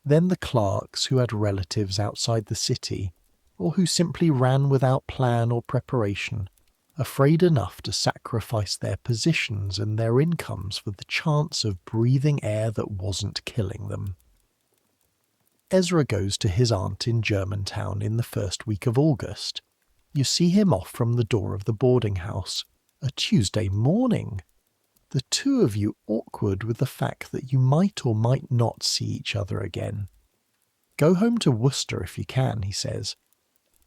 S1: Then the clerks who had relatives outside the city, or who simply ran without plan or preparation, afraid enough to sacrifice their positions and their incomes for the chance of breathing air that wasn't killing them. Ezra goes to his aunt in Germantown in the first week of August. You see him off from the door of the boarding house, a Tuesday morning. The two of you awkward with the fact that you might or might not see each other again. Go home to Worcester if you can, he says.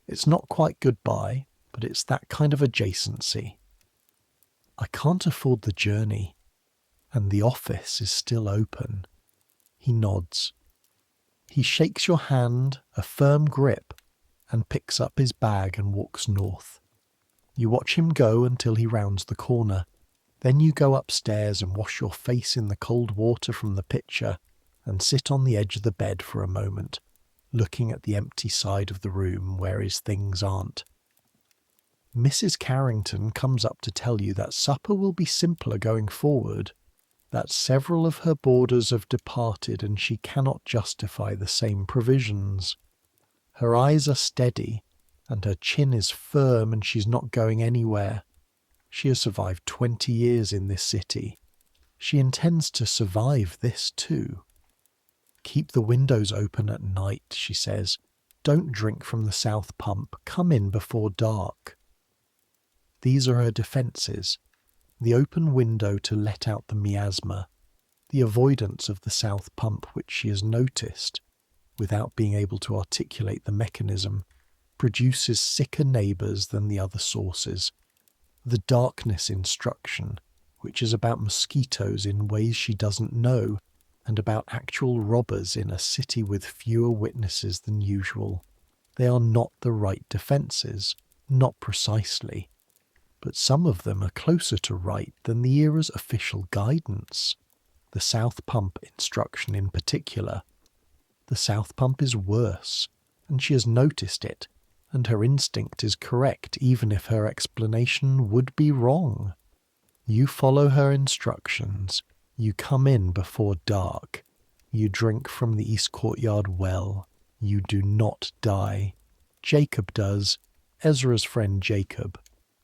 S1: It's not quite goodbye, but it's that kind of adjacency. I can't afford the journey, and the office is still open. He nods. He shakes your hand, a firm grip, and picks up his bag and walks north. You watch him go until he rounds the corner. Then you go upstairs and wash your face in the cold water from the pitcher and sit on the edge of the bed for a moment, looking at the empty side of the room where his things aren't. Mrs. Carrington comes up to tell you that supper will be simpler going forward, that several of her boarders have departed and she cannot justify the same provisions. Her eyes are steady, and her chin is firm, and she's not going anywhere. She has survived 20 years in this city. She intends to survive this too. Keep the windows open at night, she says. Don't drink from the south pump. Come in before dark. These are her defences. The open window to let out the miasma, the avoidance of the south pump which she has noticed, without being able to articulate the mechanism, produces sicker neighbours than the other sources. The darkness instruction, which is about mosquitoes in ways she doesn't know, and about actual robbers in a city with fewer witnesses than usual. They are not the right defences, not precisely, but some of them are closer to right than the era's official guidance. The south pump instruction in particular. The south pump is worse, and she has noticed it, and her instinct is correct even if her explanation would be wrong. You follow her instructions. You come in before dark. You drink from the East Courtyard well. You do not die. Jacob does. Ezra's friend Jacob.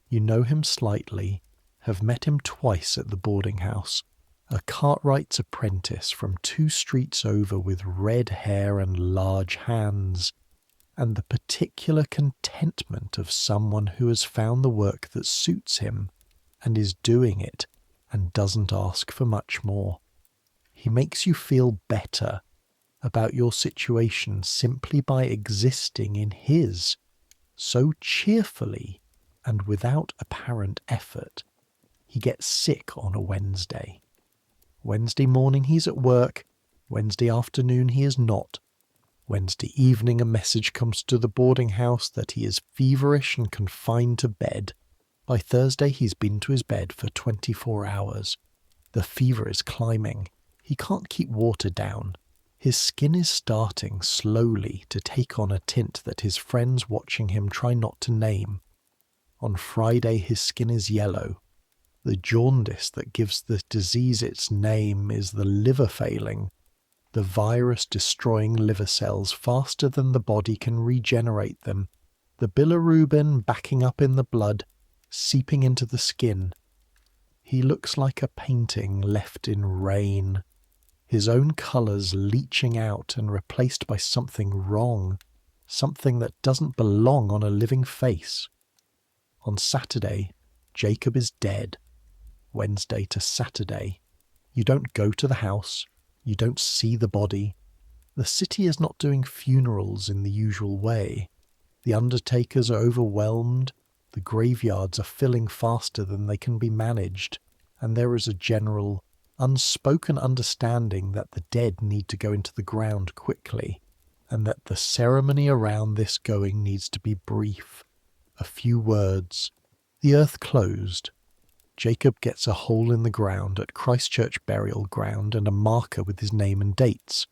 S1: You know him slightly, have met him twice at the boarding house. A cartwright's apprentice from 2 streets over with red hair and large hands, and the particular contentment of someone who has found the work that suits him, and is doing it, and doesn't ask for much more. He makes you feel better about your situation simply by existing in his, so cheerfully and without apparent effort He gets sick on a Wednesday. Wednesday morning he's at work. Wednesday afternoon he is not. Wednesday evening a message comes to the boarding house that he is feverish and confined to bed. By Thursday he's been to his bed for 24 hours. The fever is climbing. He can't keep water down. His skin is starting slowly to take on a tint that his friends watching him try not to name. On Friday his skin is yellow. The jaundice that gives the disease its name is the liver failing, the virus destroying liver cells faster than the body can regenerate them, the bilirubin backing up in the blood, seeping into the skin. He looks like a painting left in rain, his own colours leaching out and replaced by something wrong, something that doesn't belong on a living face. On Saturday, Jacob is dead. Wednesday to Saturday. You don't go to the house. You don't see the body. The city is not doing funerals in the usual way. The undertakers are overwhelmed. The graveyards are filling faster than they can be managed. And there is a general, unspoken understanding that the dead need to go into the ground quickly, and that the ceremony around this going needs to be brief. A few words. The earth closed. Jacob gets a hole in the ground at Christchurch Burial Ground and a marker with his name and dates.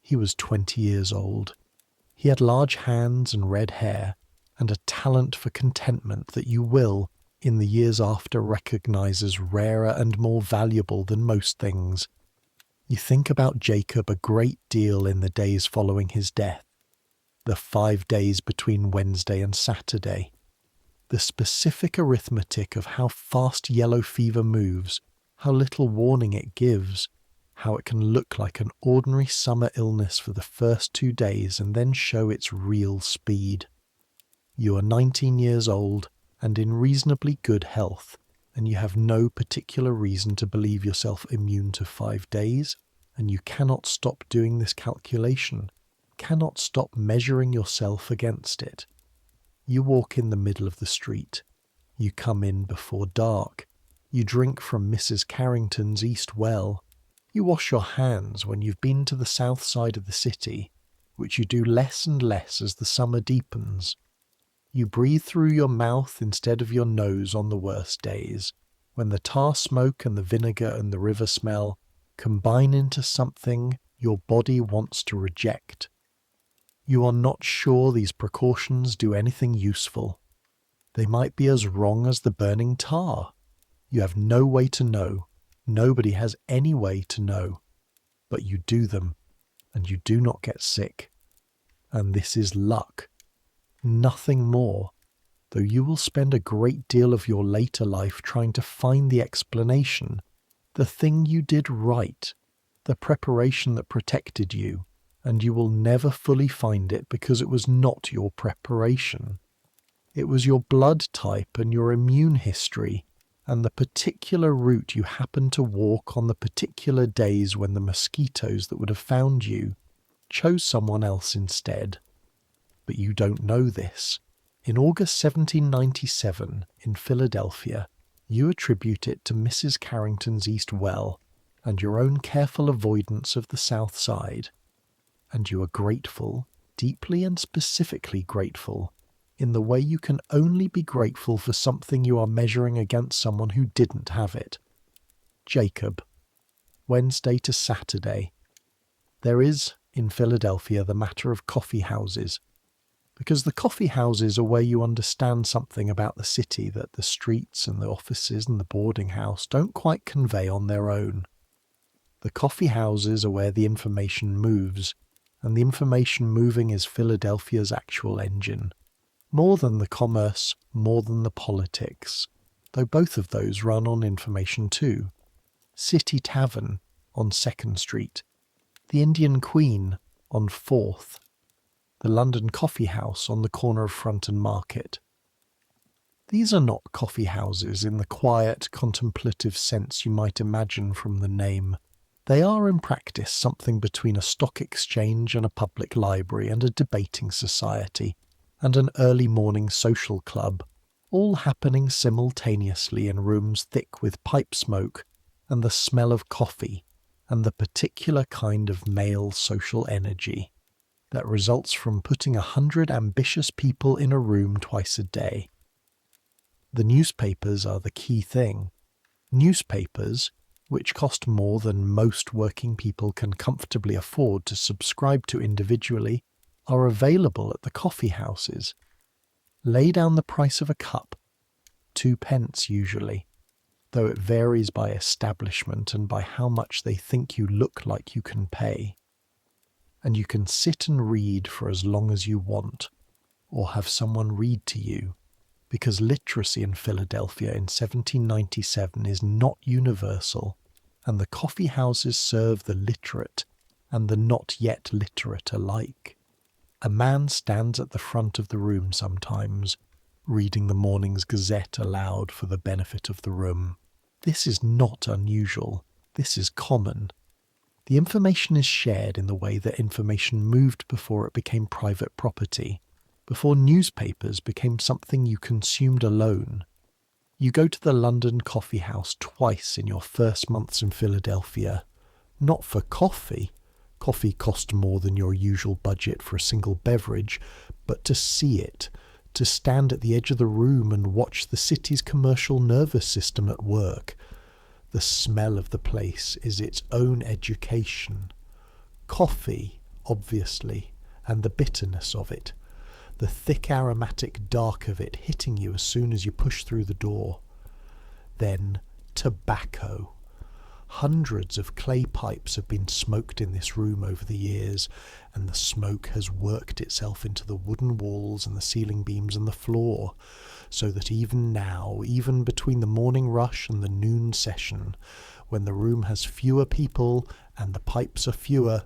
S1: He was 20 years old. He had large hands and red hair, and a talent for contentment that you will, in the years after, recognize as rarer and more valuable than most things. You think about Jacob a great deal in the days following his death, the 5 days between Wednesday and Saturday. The specific arithmetic of how fast yellow fever moves, how little warning it gives, how it can look like an ordinary summer illness for the first 2 days and then show its real speed. You are 19 years old and in reasonably good health, and you have no particular reason to believe yourself immune to 5 days, and you cannot stop doing this calculation, cannot stop measuring yourself against it. You walk in the middle of the street. You come in before dark. You drink from Mrs. Carrington's east well. You wash your hands when you've been to the south side of the city, which you do less and less as the summer deepens. You breathe through your mouth instead of your nose on the worst days, when the tar smoke and the vinegar and the river smell combine into something your body wants to reject. You are not sure these precautions do anything useful. They might be as wrong as the burning tar. You have no way to know. Nobody has any way to know. But you do them, and you do not get sick. And this is luck. Nothing more, though you will spend a great deal of your later life trying to find the explanation, the thing you did right, the preparation that protected you, and you will never fully find it because it was not your preparation. It was your blood type and your immune history, and the particular route you happened to walk on the particular days when the mosquitoes that would have found you chose someone else instead. But you don't know this. In August 1797, in Philadelphia, you attribute it to Mrs. Carrington's east well and your own careful avoidance of the south side. And you are grateful, deeply and specifically grateful, in the way you can only be grateful for something you are measuring against someone who didn't have it. Jacob. Wednesday to Saturday. There is, in Philadelphia, the matter of coffee houses, because the coffee houses are where you understand something about the city that the streets and the offices and the boarding house don't quite convey on their own. The coffee houses are where the information moves, and the information moving is Philadelphia's actual engine. More than the commerce, more than the politics, though both of those run on information too. City Tavern on 2nd Street, the Indian Queen on 4th, the London Coffee House on the corner of Front and Market. These are not coffee houses in the quiet, contemplative sense you might imagine from the name. They are in practice something between a stock exchange and a public library and a debating society, and an early morning social club. all happening simultaneously in rooms thick with pipe smoke and the smell of coffee and the particular kind of male social energy that results from putting 100 ambitious people in a room twice a day. The newspapers are the key thing. Newspapers, which cost more than most working people can comfortably afford to subscribe to individually, are available at the coffee houses. Lay down the price of a cup, 2 pence usually, though it varies by establishment and by how much they think you look like you can pay. And you can sit and read for as long as you want, or have someone read to you, because literacy in Philadelphia in 1797 is not universal, and the coffee houses serve the literate and the not yet literate alike. A man stands at the front of the room sometimes, reading the morning's Gazette aloud for the benefit of the room. This is not unusual. This is common. The information is shared in the way that information moved before it became private property, before newspapers became something you consumed alone. You go to the London coffee house twice in your first months in Philadelphia, not for coffee. Coffee cost more than your usual budget for a single beverage, but to see it, to stand at the edge of the room and watch the city's commercial nervous system at work. The smell of the place is its own education. Coffee, obviously, and the bitterness of it. The thick aromatic dark of it hitting you as soon as you push through the door. Then tobacco. Hundreds of clay pipes have been smoked in this room over the years, and the smoke has worked itself into the wooden walls and the ceiling beams and the floor, so that even now, even between the morning rush and the noon session, when the room has fewer people and the pipes are fewer,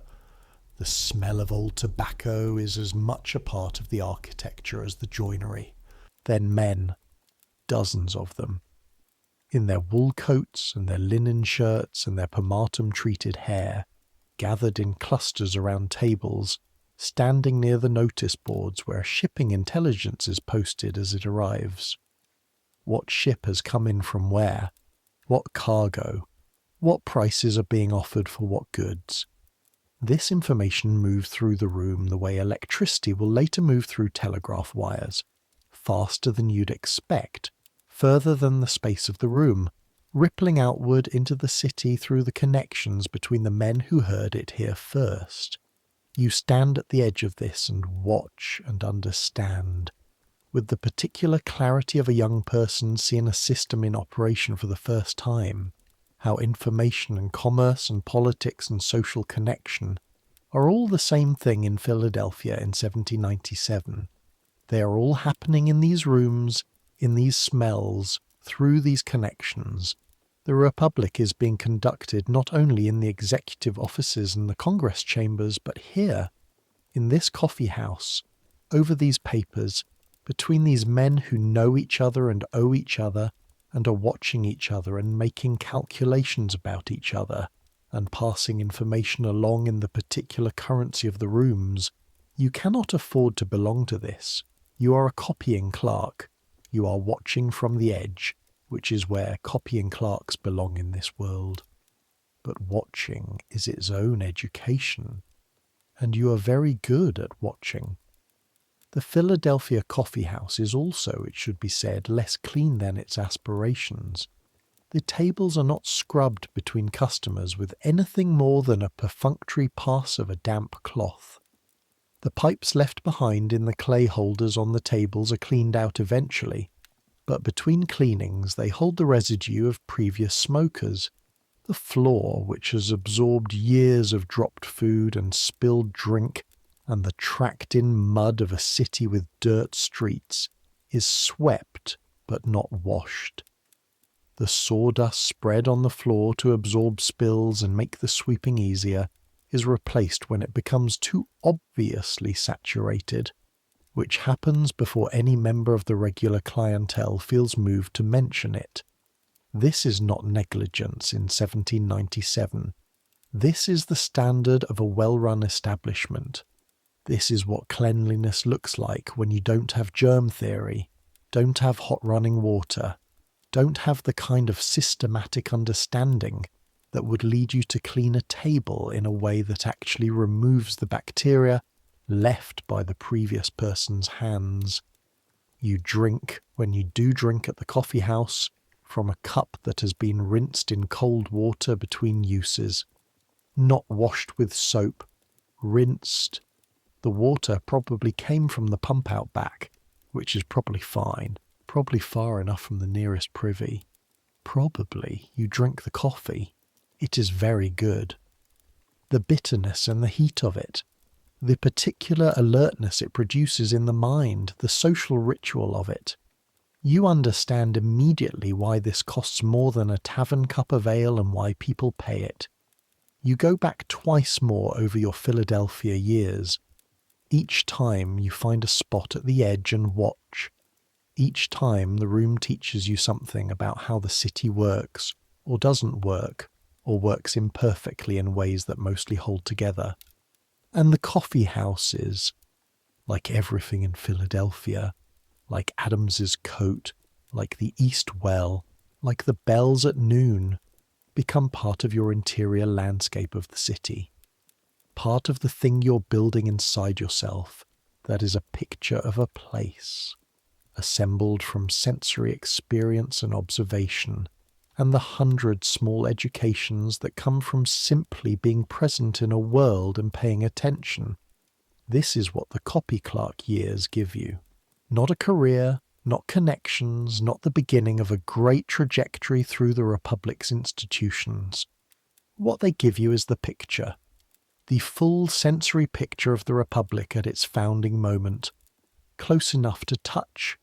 S1: the smell of old tobacco is as much a part of the architecture as the joinery. Then men, dozens of them, in their wool coats and their linen shirts and their pomatum-treated hair, gathered in clusters around tables, standing near the notice boards where shipping intelligence is posted as it arrives. What ship has come in from where? What cargo? What prices are being offered for what goods? This information moves through the room the way electricity will later move through telegraph wires, faster than you'd expect, further than the space of the room, rippling outward into the city through the connections between the men who heard it here first. You stand at the edge of this and watch and understand, with the particular clarity of a young person seeing a system in operation for the first time, how information and commerce and politics and social connection are all the same thing in Philadelphia in 1797. They are all happening in these rooms, in these smells, through these connections. The Republic is being conducted not only in the executive offices and the Congress chambers, but here, in this coffee house, over these papers, between these men who know each other and owe each other, and are watching each other and making calculations about each other, and passing information along in the particular currency of the rooms. You cannot afford to belong to this. You are a copying clerk. You are watching from the edge, which is where copying clerks belong in this world. But watching is its own education, and you are very good at watching. The Philadelphia coffee house is also, it should be said, less clean than its aspirations. The tables are not scrubbed between customers with anything more than a perfunctory pass of a damp cloth. The pipes left behind in the clay holders on the tables are cleaned out eventually, but between cleanings they hold the residue of previous smokers. The floor, which has absorbed years of dropped food and spilled drink, and the tracked-in mud of a city with dirt streets, is swept but not washed. The sawdust spread on the floor to absorb spills and make the sweeping easier is replaced when it becomes too obviously saturated, which happens before any member of the regular clientele feels moved to mention it. This is not negligence in 1797. This is the standard of a well-run establishment. This is what cleanliness looks like when you don't have germ theory. don't have hot running water, don't have the kind of systematic understanding that would lead you to clean a table in a way that actually removes the bacteria left by the previous person's hands. You drink, when you do drink at the coffee house, from a cup that has been rinsed in cold water between uses, not washed with soap, rinsed. The water probably came from the pump out back, which is probably fine, probably far enough from the nearest privy. Probably you drink the coffee. It is very good. The bitterness and the heat of it, the particular alertness it produces in the mind, the social ritual of it. You understand immediately why this costs more than a tavern cup of ale and why people pay it. You go back twice more over your Philadelphia years. Each time you find a spot at the edge and watch. Each time the room teaches you something about how the city works, or doesn't work, or works imperfectly in ways that mostly hold together. And the coffee houses, like everything in Philadelphia, like Adams's coat, like the East Well, like the bells at noon, become part of your interior landscape of the city. Part of the thing you're building inside yourself that is a picture of a place, assembled from sensory experience and observation, and the 100 small educations that come from simply being present in a world and paying attention. This is what the copy clerk years give you. Not a career, not connections, not the beginning of a great trajectory through the Republic's institutions. What they give you is the picture, the full sensory picture of the Republic at its founding moment, close enough to touch,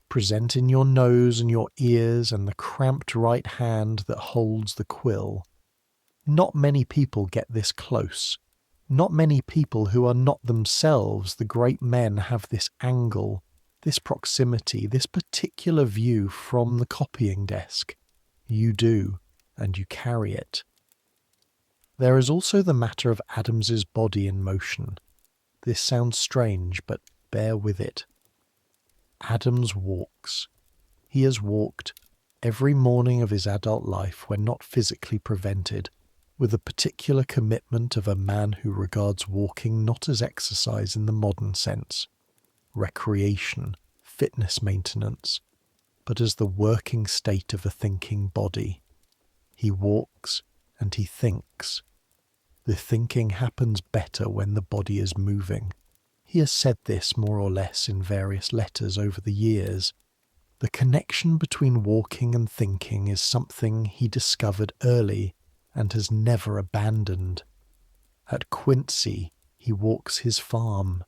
S1: present in your nose and your ears and the cramped right hand that holds the quill. Not many people get this close. Not many people who are not themselves the great men have this angle, this proximity, this particular view from the copying desk. You do, and you carry it. There is also the matter of Adams's body in motion. This sounds strange, but bear with it. Adams walks. He has walked every morning of his adult life when not physically prevented, with a particular commitment of a man who regards walking not as exercise in the modern sense, recreation, fitness maintenance, but as the working state of a thinking body. He walks and he thinks. The thinking happens better when the body is moving. He has said this more or less in various letters over the years. The connection between walking and thinking is something he discovered early and has never abandoned. At Quincy, he walks his farm,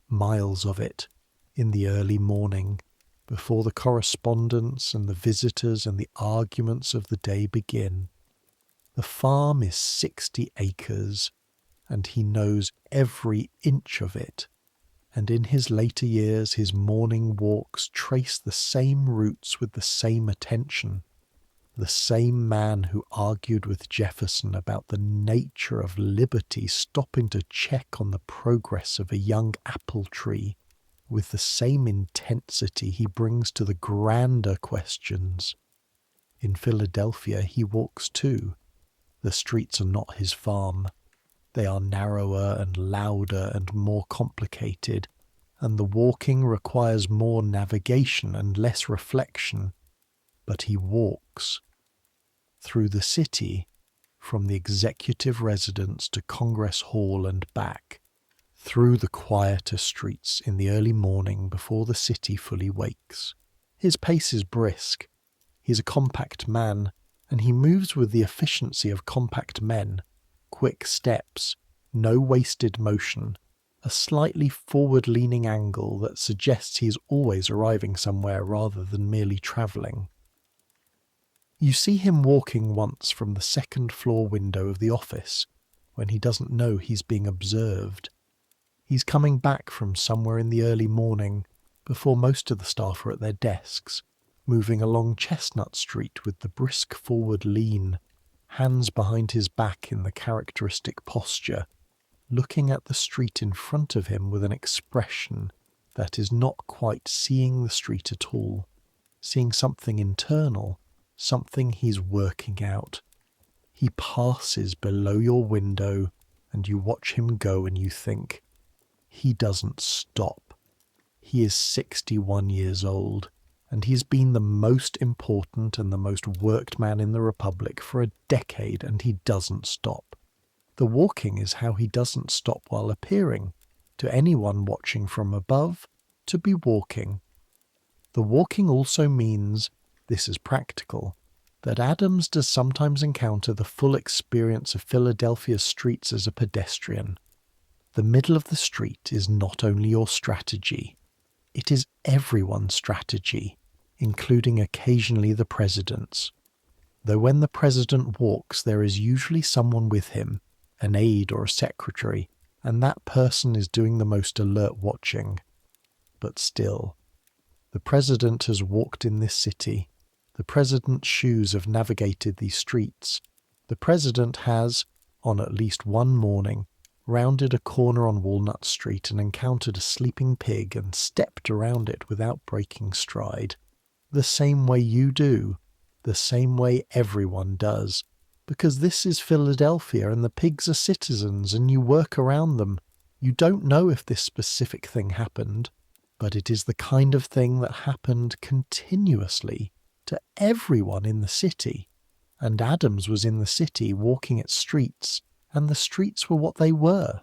S1: miles of it, in the early morning, before the correspondence and the visitors and the arguments of the day begin. The farm is 60 acres, and he knows every inch of it, and in his later years his morning walks trace the same routes with the same attention. The same man who argued with Jefferson about the nature of liberty stopping to check on the progress of a young apple tree, with the same intensity he brings to the grander questions. In Philadelphia he walks too. The streets are not his farm. They are narrower and louder and more complicated, and the walking requires more navigation and less reflection. But he walks. Through the city, from the executive residence to Congress Hall and back, through the quieter streets in the early morning before the city fully wakes. His pace is brisk. He is a compact man, and he moves with the efficiency of compact men. Quick steps, no wasted motion, a slightly forward-leaning angle that suggests he is always arriving somewhere rather than merely travelling. You see him walking once from the second-floor window of the office, when he doesn't know he's being observed. He's coming back from somewhere in the early morning, before most of the staff are at their desks, moving along Chestnut Street with the brisk forward lean, hands behind his back in the characteristic posture, looking at the street in front of him with an expression, that is not quite seeing the street at all, seeing something internal, something he's working out. He passes below your window and you watch him go and you think, he doesn't stop. He is 61 years old and he's been the most important and the most worked man in the Republic for a decade and he doesn't stop. The walking is how he doesn't stop while appearing, to anyone watching from above, to be walking. The walking also means, this is practical, that Adams does sometimes encounter the full experience of Philadelphia's streets as a pedestrian. The middle of the street is not only your strategy, it is everyone's strategy, including occasionally the president's. Though when the president walks there is usually someone with him, an aide or a secretary, and that person is doing the most alert watching. But still, the president has walked in this city. The president's shoes have navigated these streets. The president has, on at least one morning, rounded a corner on Walnut Street and encountered a sleeping pig and stepped around it without breaking stride. The same way you do, the same way everyone does, because this is Philadelphia and the pigs are citizens and you work around them. You don't know if this specific thing happened, but it is the kind of thing that happened continuously to everyone in the city. And Adams was in the city walking its streets, and the streets were what they were.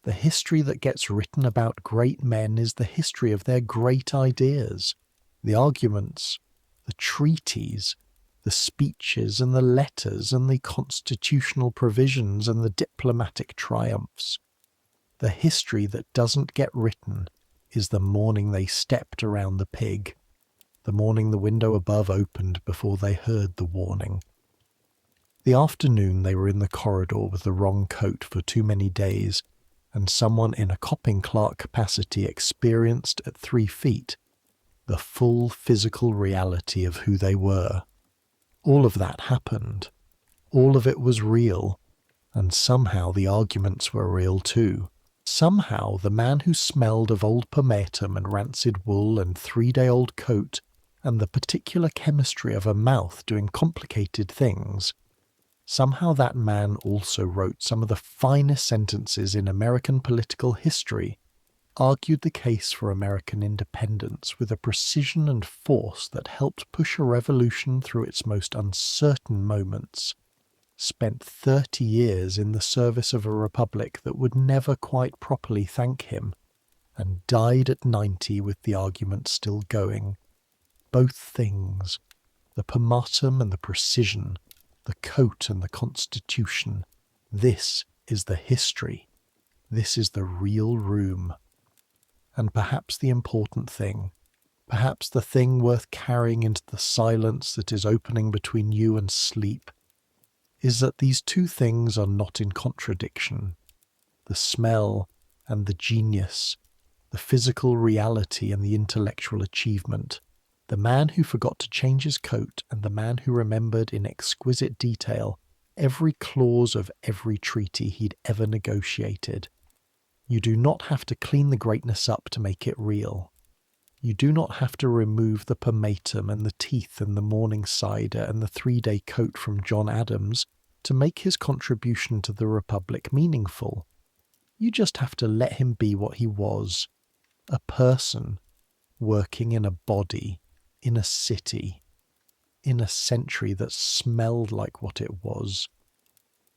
S1: The history that gets written about great men is the history of their great ideas, the arguments, the treaties, the speeches and the letters and the constitutional provisions and the diplomatic triumphs. The history that doesn't get written is the morning they stepped around the pig, the morning the window above opened before they heard the warning. The afternoon they were in the corridor with the wrong coat for too many days, and someone in a copping clerk capacity experienced at 3 feet the full physical reality of who they were. All of that happened. All of it was real, and somehow the arguments were real too. Somehow the man who smelled of old pomatum and rancid wool and 3-day-old coat and the particular chemistry of a mouth doing complicated things, somehow that man also wrote some of the finest sentences in American political history, argued the case for American independence with a precision and force that helped push a revolution through its most uncertain moments, spent 30 years in the service of a republic that would never quite properly thank him, and died at 90 with the argument still going. Both things, the pomatum and the precision, the coat and the constitution, this is the history. This is the real room. And perhaps the important thing, perhaps the thing worth carrying into the silence that is opening between you and sleep, is that these two things are not in contradiction. The smell and the genius, the physical reality and the intellectual achievement, the man who forgot to change his coat and the man who remembered in exquisite detail every clause of every treaty he'd ever negotiated. You do not have to clean the greatness up to make it real. You do not have to remove the pomatum and the teeth and the morning cider and the 3-day coat from John Adams to make his contribution to the Republic meaningful. You just have to let him be what he was, a person working in a body, in a city, in a century that smelled like what it was.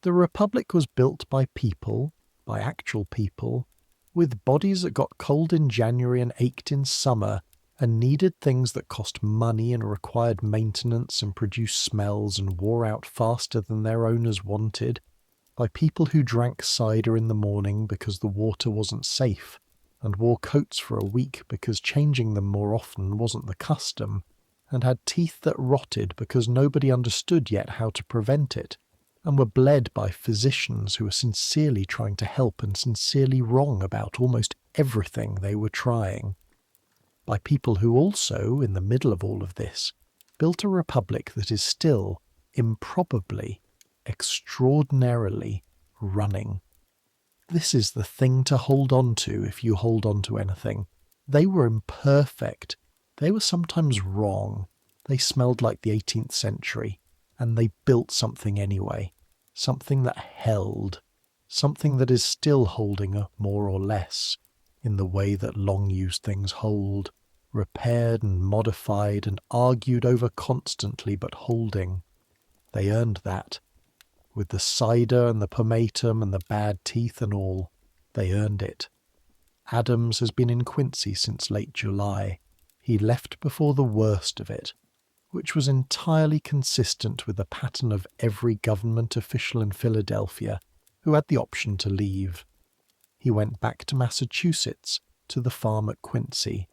S1: The Republic was built by people, by actual people, with bodies that got cold in January and ached in summer and needed things that cost money and required maintenance and produced smells and wore out faster than their owners wanted, by people who drank cider in the morning because the water wasn't safe and wore coats for a week because changing them more often wasn't the custom, and had teeth that rotted because nobody understood yet how to prevent it, and were bled by physicians who were sincerely trying to help and sincerely wrong about almost everything they were trying. By people who also, in the middle of all of this, built a republic that is still, improbably, extraordinarily running. This is the thing to hold on to if you hold on to anything. They were imperfect. They were sometimes wrong. They smelled like the 18th century, and they built something anyway. Something that held. Something that is still holding more or less, in the way that long-used things hold, repaired and modified and argued over constantly but holding. They earned that. With the cider and the pomatum and the bad teeth and all, they earned it. Adams has been in Quincy since late July. He left before the worst of it, which was entirely consistent with the pattern of every government official in Philadelphia who had the option to leave. He went back to Massachusetts, to the farm at Quincy,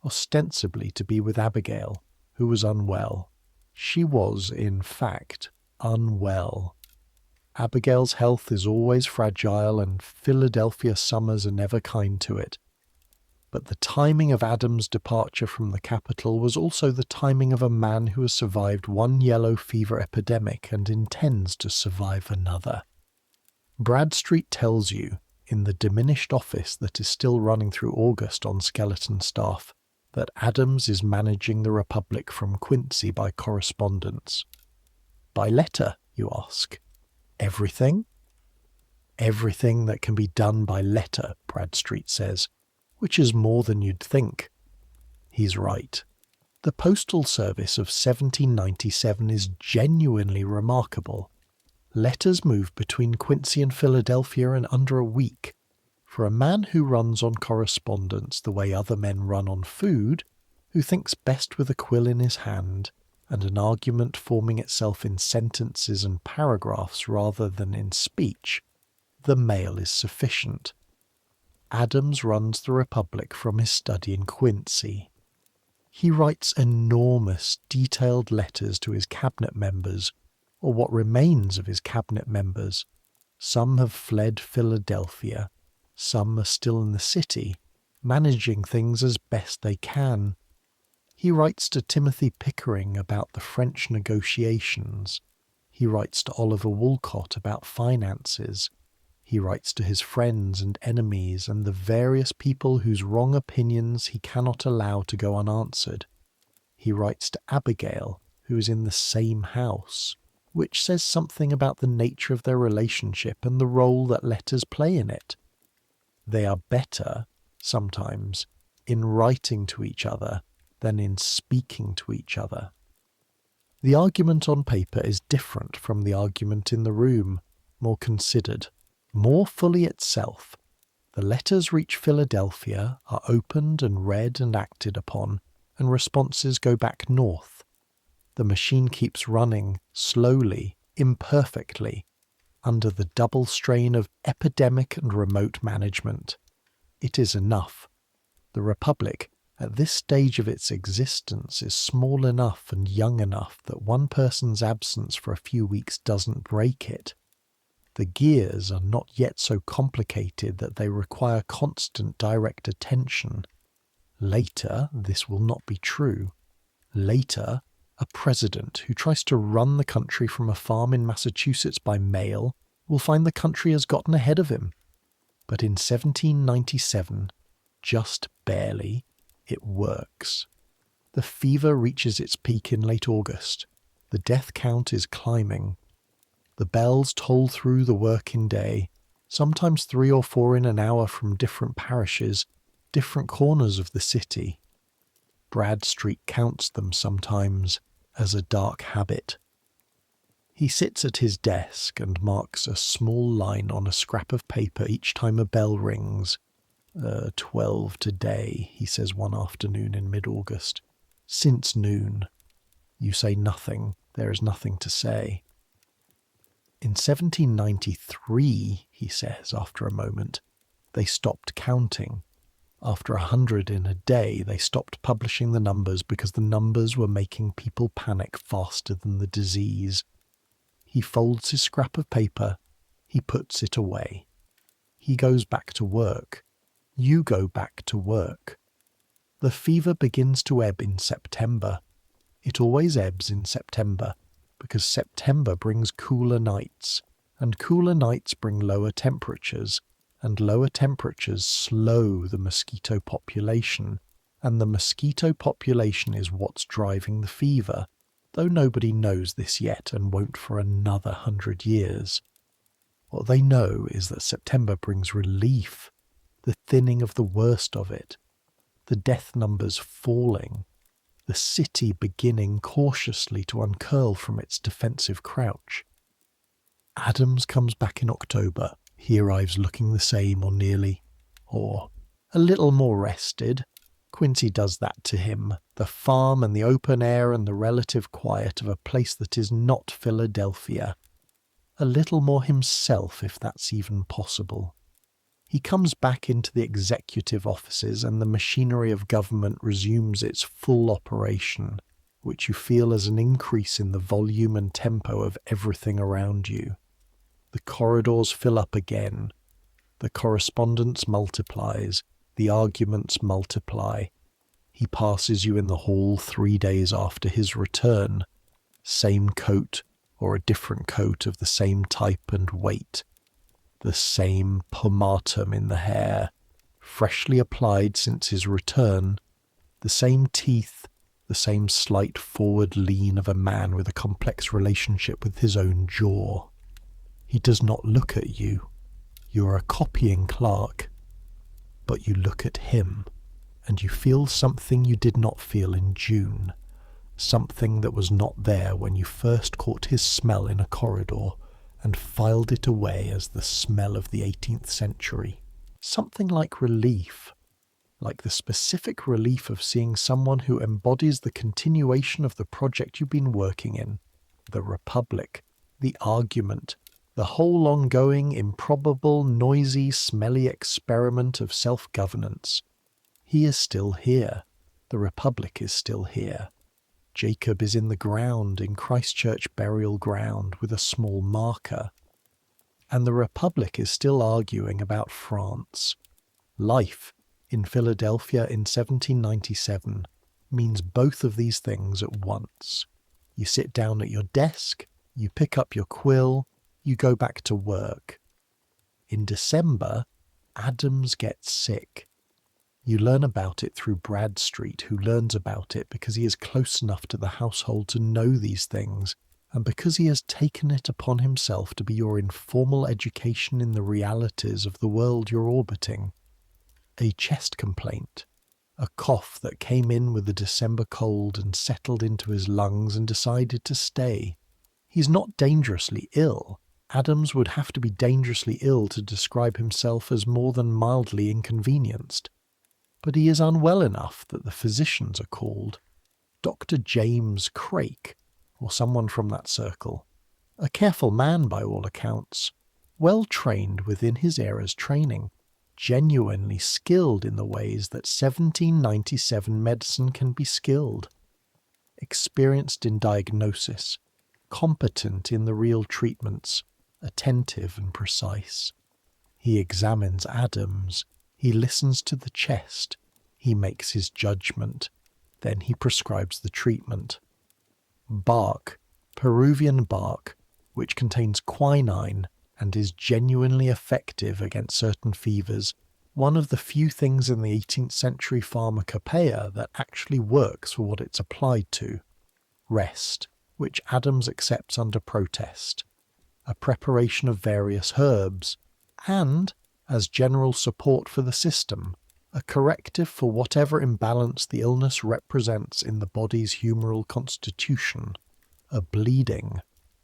S1: ostensibly to be with Abigail, who was unwell. She was, in fact, unwell. Abigail's health is always fragile, and Philadelphia summers are never kind to it. But the timing of Adams' departure from the capital was also the timing of a man who has survived one yellow fever epidemic and intends to survive another. Bradstreet tells you, in the diminished office that is still running through August on skeleton staff, that Adams is managing the Republic from Quincy by correspondence. By letter, you ask. Everything? Everything that can be done by letter, Bradstreet says, which is more than you'd think. He's right. The postal service of 1797 is genuinely remarkable. Letters move between Quincy and Philadelphia in under a week. For a man who runs on correspondence the way other men run on food, who thinks best with a quill in his hand, and an argument forming itself in sentences and paragraphs rather than in speech, the mail is sufficient. Adams runs the Republic from his study in Quincy. He writes enormous, detailed letters to his cabinet members, or what remains of his cabinet members. Some have fled Philadelphia. Some are still in the city, managing things as best they can. He writes to Timothy Pickering about the French negotiations. He writes to Oliver Wolcott about finances. He writes to his friends and enemies and the various people whose wrong opinions he cannot allow to go unanswered. He writes to Abigail, who is in the same house, which says something about the nature of their relationship and the role that letters play in it. They are better, sometimes, in writing to each other than in speaking to each other. The argument on paper is different from the argument in the room, more considered, more fully itself. The letters reach Philadelphia, are opened and read and acted upon, and responses go back north. The machine keeps running, slowly, imperfectly, under the double strain of epidemic and remote management. It is enough. The Republic, at this stage of its existence, is small enough and young enough that one person's absence for a few weeks doesn't break it. The gears are not yet so complicated that they require constant direct attention. Later, this will not be true. Later, a president who tries to run the country from a farm in Massachusetts by mail will find the country has gotten ahead of him. But in 1797, just barely, it works. The fever reaches its peak in late August. The death count is climbing. The bells toll through the working day, sometimes 3 or 4 in an hour from different parishes, different corners of the city. Bradstreet counts them sometimes as a dark habit. He sits at his desk and marks a small line on a scrap of paper each time a bell rings. 12 today, he says one afternoon in mid-August. Since noon. You say nothing. There is nothing to say. In 1793, he says after a moment, they stopped counting. After 100 in a day, they stopped publishing the numbers because the numbers were making people panic faster than the disease. He folds his scrap of paper. He puts it away. He goes back to work. You go back to work. The fever begins to ebb in September. It always ebbs in September, because September brings cooler nights, and cooler nights bring lower temperatures, and lower temperatures slow the mosquito population, and the mosquito population is what's driving the fever, though nobody knows this yet and won't for another 100 years. What they know is that September brings relief, the thinning of the worst of it, the death numbers falling, the city beginning cautiously to uncurl from its defensive crouch. Adams comes back in October. He arrives looking the same, or nearly, or a little more rested. Quincy does that to him. The farm and the open air and the relative quiet of a place that is not Philadelphia. A little more himself, if that's even possible. He comes back into the executive offices and the machinery of government resumes its full operation, which you feel as an increase in the volume and tempo of everything around you. The corridors fill up again. The correspondence multiplies. The arguments multiply. He passes you in the hall 3 days after his return. Same coat, or a different coat of the same type and weight. The same pomatum in the hair, freshly applied since his return. The same teeth, the same slight forward lean of a man with a complex relationship with his own jaw. He does not look at you. You are a copying clerk. But you look at him, and you feel something you did not feel in June. Something that was not there when you first caught his smell in a corridor and filed it away as the smell of the 18th century. Something like relief. Like the specific relief of seeing someone who embodies the continuation of the project you've been working in. The Republic. The argument. The whole ongoing, improbable, noisy, smelly experiment of self-governance. He is still here. The Republic is still here. Jacob is in the ground, in Christchurch burial ground, with a small marker. And the Republic is still arguing about France. Life, in Philadelphia in 1797, means both of these things at once. You sit down at your desk, you pick up your quill, you go back to work. In December, Adams gets sick. You learn about it through Bradstreet, who learns about it because he is close enough to the household to know these things, and because he has taken it upon himself to be your informal education in the realities of the world you're orbiting. A chest complaint, a cough that came in with the December cold and settled into his lungs and decided to stay. He's not dangerously ill. Adams would have to be dangerously ill to describe himself as more than mildly inconvenienced. But he is unwell enough that the physicians are called. Dr. James Craik, or someone from that circle. A careful man by all accounts. Well trained within his era's training. Genuinely skilled in the ways that 1797 medicine can be skilled. Experienced in diagnosis. Competent in the real treatments. Attentive and precise. He examines Adams. He listens to the chest. He makes his judgment. Then he prescribes the treatment. Bark, Peruvian bark, which contains quinine and is genuinely effective against certain fevers, one of the few things in the 18th century pharmacopoeia that actually works for what it's applied to. Rest, which Adams accepts under protest. A preparation of various herbs, and, as general support for the system, a corrective for whatever imbalance the illness represents in the body's humoral constitution, a bleeding,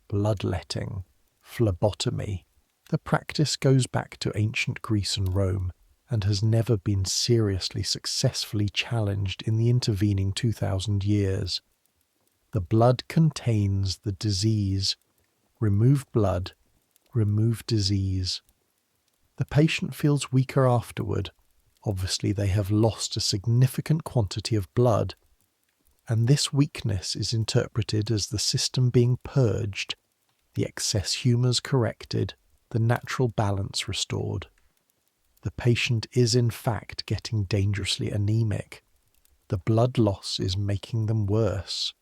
S1: bloodletting, phlebotomy. The practice goes back to ancient Greece and Rome, and has never been seriously successfully challenged in the intervening 2,000 years. The blood contains the disease. Remove blood, remove disease. The patient feels weaker afterward. Obviously they have lost a significant quantity of blood, and this weakness is interpreted as the system being purged, the excess humours corrected, the natural balance restored. The patient is in fact getting dangerously anemic. The blood loss is making them worse.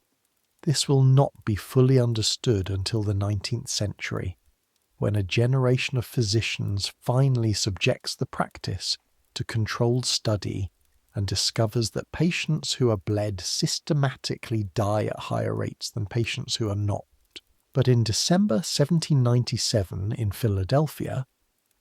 S1: This will not be fully understood until the 19th century. when a generation of physicians finally subjects the practice to controlled study and discovers that patients who are bled systematically die at higher rates than patients who are not. But in December 1797 in Philadelphia,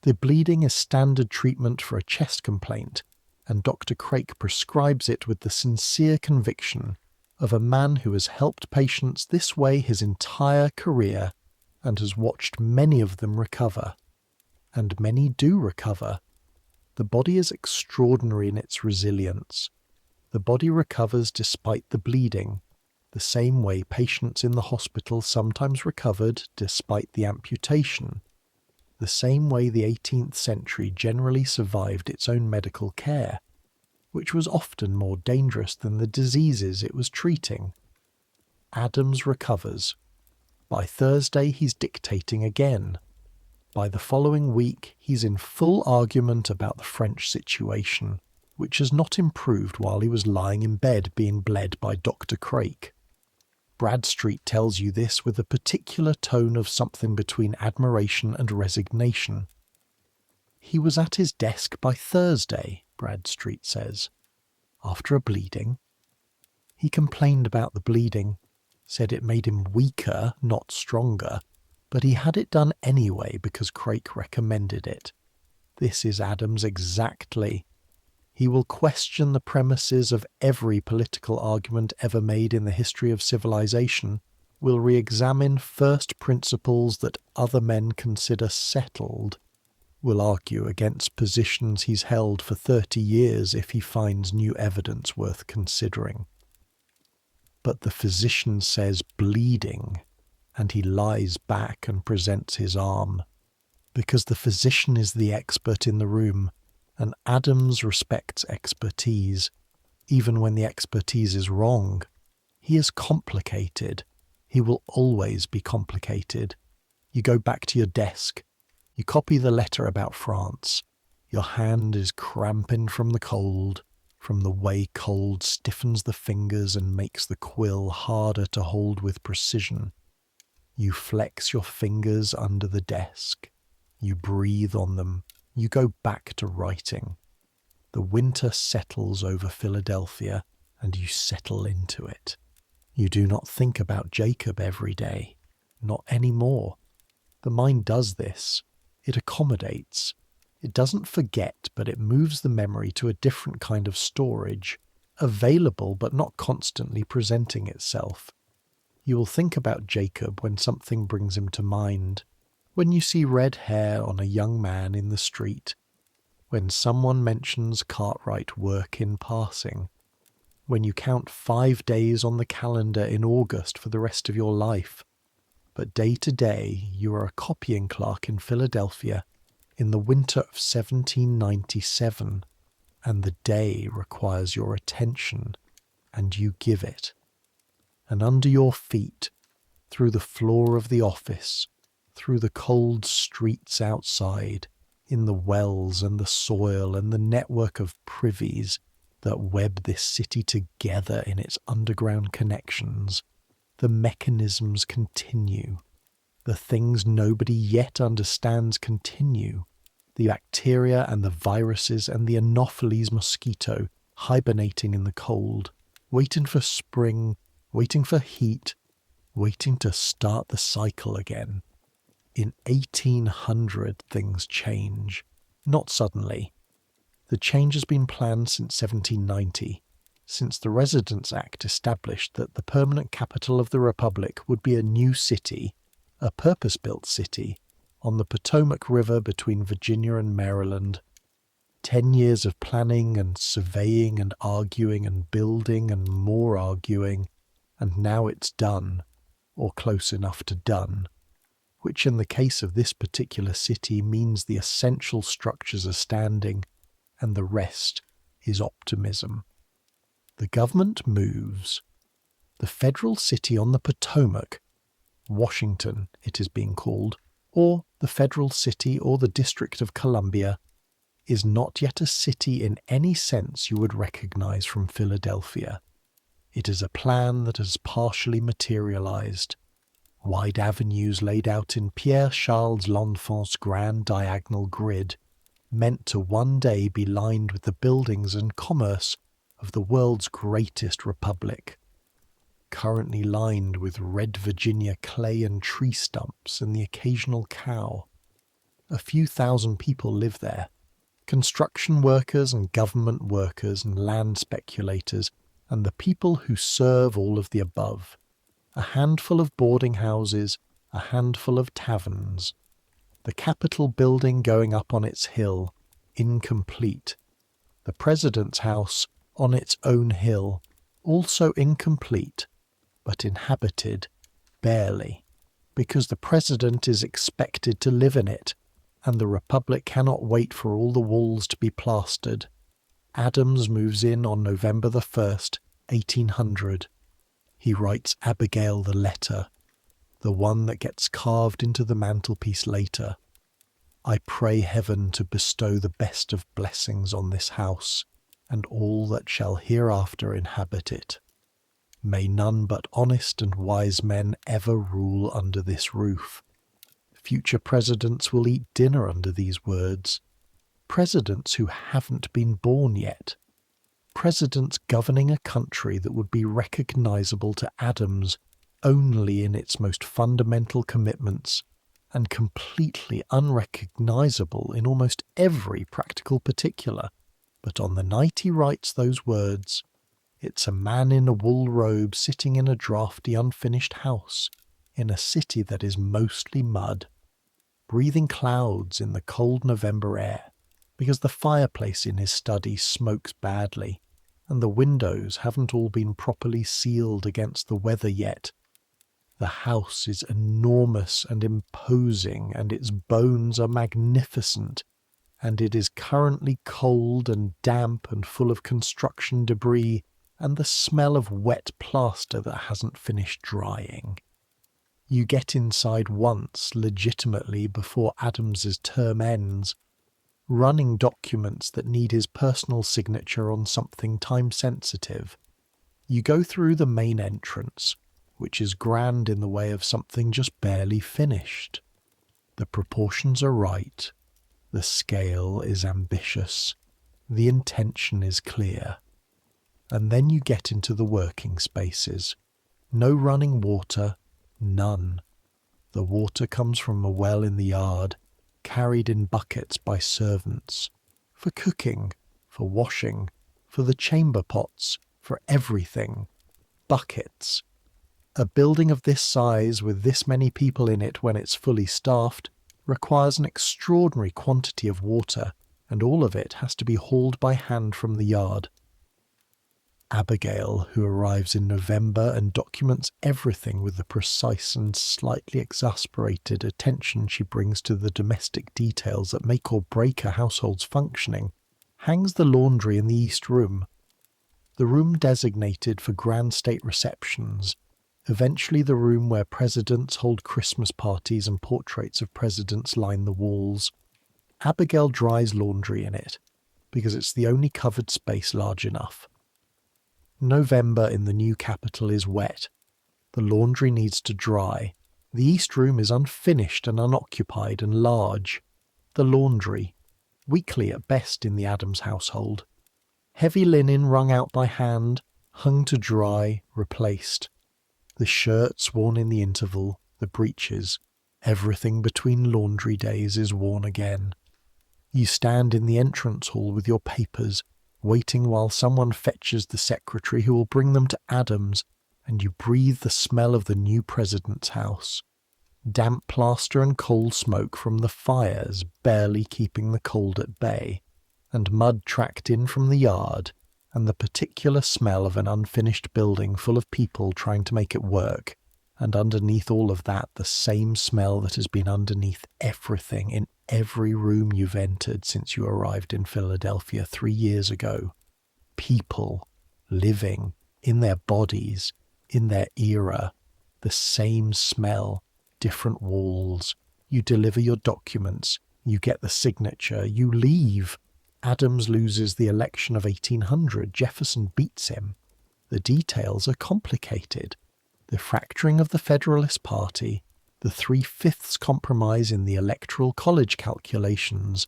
S1: the bleeding is standard treatment for a chest complaint, and Dr. Craik prescribes it with the sincere conviction of a man who has helped patients this way his entire career and has watched many of them recover. And many do recover. The body is extraordinary in its resilience. The body recovers despite the bleeding, the same way patients in the hospital sometimes recovered despite the amputation, the same way the 18th century generally survived its own medical care, which was often more dangerous than the diseases it was treating. Adams recovers. By Thursday he's dictating again. By the following week he's in full argument about the French situation, which has not improved while he was lying in bed being bled by Dr. Craik. Bradstreet tells you this with a particular tone of something between admiration and resignation. He was at his desk by Thursday, Bradstreet says, after a bleeding. He complained about the bleeding, said it made him weaker, not stronger, but he had it done anyway because Craik recommended it. This is Adams exactly. He will question the premises of every political argument ever made in the history of civilization, will re-examine first principles that other men consider settled, will argue against positions he's held for 30 years if he finds new evidence worth considering. But the physician says bleeding, and he lies back and presents his arm, because the physician is the expert in the room, and Adams respects expertise, even when the expertise is wrong. He is complicated. He will always be complicated. You go back to your desk. You copy the letter about France. Your hand is cramping from the cold, from the way cold stiffens the fingers and makes the quill harder to hold with precision. You flex your fingers under the desk. You breathe on them. You go back to writing. The winter settles over Philadelphia, and you settle into it. You do not think about Jacob every day. Not anymore. The mind does this. It accommodates. It doesn't forget, but it moves the memory to a different kind of storage, available but not constantly presenting itself. You will think about Jacob when something brings him to mind, when you see red hair on a young man in the street, when someone mentions Cartwright work in passing, when you count 5 days on the calendar in August for the rest of your life. But day to day you are a copying clerk in Philadelphia in the winter of 1797, and the day requires your attention, and you give it. And under your feet, through the floor of the office, through the cold streets outside, in the wells and the soil and the network of privies that web this city together in its underground connections, the mechanisms continue. The things nobody yet understands continue. The bacteria and the viruses and the Anopheles mosquito hibernating in the cold, waiting for spring, waiting for heat, waiting to start the cycle again. In 1800 things change. Not suddenly. The change has been planned since 1790, since the Residence Act established that the permanent capital of the Republic would be a new city, a purpose-built city, on the Potomac River between Virginia and Maryland. 10 years of planning and surveying and arguing and building and more arguing, and now it's done, or close enough to done, which in the case of this particular city means the essential structures are standing, and the rest is optimism. The government moves. The federal city on the Potomac, Washington it is being called, or the federal city or the District of Columbia, is not yet a city in any sense you would recognize from Philadelphia. It is a plan that has partially materialized. wide avenues laid out in Pierre Charles l'Enfant's grand diagonal grid, meant to one day be lined with the buildings and commerce of the world's greatest republic, currently lined with red Virginia clay and tree stumps and the occasional cow. A few thousand people live there, construction workers and government workers and land speculators and the people who serve all of the above. A handful of boarding houses, a handful of taverns. The Capitol building going up on its hill, incomplete. The President's house on its own hill, also incomplete, but inhabited, barely, because the President is expected to live in it, and the Republic cannot wait for all the walls to be plastered. Adams moves in on November the 1st, 1800. He writes Abigail the letter, the one that gets carved into the mantelpiece later. I pray heaven to bestow the best of blessings on this house, and all that shall hereafter inhabit it. May none but honest and wise men ever rule under this roof. Future presidents will eat dinner under these words. Presidents who haven't been born yet. Presidents governing a country that would be recognizable to Adams only in its most fundamental commitments, and completely unrecognizable in almost every practical particular. But on the night he writes those words, it's a man in a wool robe sitting in a draughty unfinished house, in a city that is mostly mud, breathing clouds in the cold November air, because the fireplace in his study smokes badly, and the windows haven't all been properly sealed against the weather yet. The house is enormous and imposing, and its bones are magnificent, and it is currently cold and damp and full of construction debris and the smell of wet plaster that hasn't finished drying. You get inside once, legitimately, before Adams's term ends, running documents that need his personal signature on something time-sensitive. You go through the main entrance, which is grand in the way of something just barely finished. The proportions are right. The scale is ambitious. The intention is clear. And then you get into the working spaces. No running water, none. The water comes from a well in the yard, carried in buckets by servants, for cooking, for washing, for the chamber pots, for everything. Buckets. A building of this size with this many people in it when it's fully staffed requires an extraordinary quantity of water, and all of it has to be hauled by hand from the yard. Abigail, who arrives in November and documents everything with the precise and slightly exasperated attention she brings to the domestic details that make or break a household's functioning, hangs the laundry in the East Room, the room designated for grand state receptions, eventually the room where presidents hold Christmas parties and portraits of presidents line the walls. Abigail dries laundry in it, because it's the only covered space large enough. November in the new capital is wet. The laundry needs to dry. The East Room is unfinished and unoccupied and large. The laundry, weekly at best in the Adams household. Heavy linen wrung out by hand, hung to dry, replaced. The shirts worn in the interval, the breeches, everything between laundry days is worn again. You stand in the entrance hall with your papers, waiting while someone fetches the secretary who will bring them to Adams, and you breathe the smell of the new president's house. Damp plaster and coal smoke from the fires barely keeping the cold at bay, and mud tracked in from the yard, and the particular smell of an unfinished building full of people trying to make it work, and underneath all of that the same smell that has been underneath everything in every room you've entered since you arrived in Philadelphia 3 years ago. People, living, in their bodies, in their era, the same smell, different walls. You deliver your documents, you get the signature, you leave. Adams loses the election of 1800, Jefferson beats him. The details are complicated. the fracturing of the Federalist Party, the 3/5 compromise in the Electoral College calculations,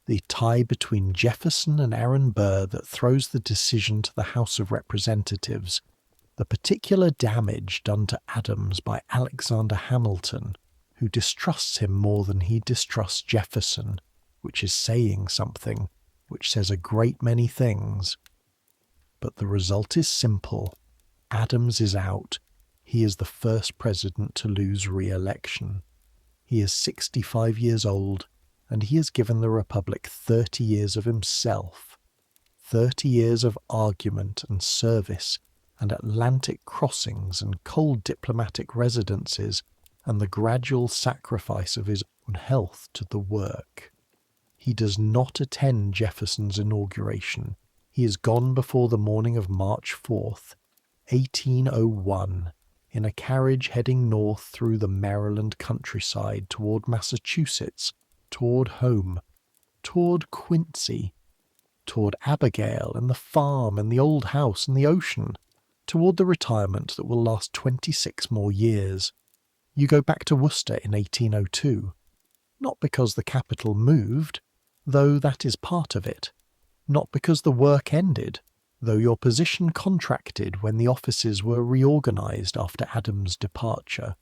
S1: the tie between Jefferson and Aaron Burr that throws the decision to the House of Representatives, the particular damage done to Adams by Alexander Hamilton, who distrusts him more than he distrusts Jefferson, which is saying something, which says a great many things. But the result is simple. Adams is out. He is the first president to lose re-election. He is 65 years old, and he has given the Republic 30 years of himself. 30 years of argument and service and Atlantic crossings and cold diplomatic residences and the gradual sacrifice of his own health to the work. He does not attend Jefferson's inauguration. He is gone before the morning of March 4th, 1801, in a carriage heading north through the Maryland countryside toward Massachusetts, toward home, toward Quincy, toward Abigail and the farm and the old house and the ocean, toward the retirement that will last 26 more years. You go back to Worcester in 1802, not because the capital moved, though that is part of it, not because the work ended, though your position contracted when the offices were reorganized after Adams' departure.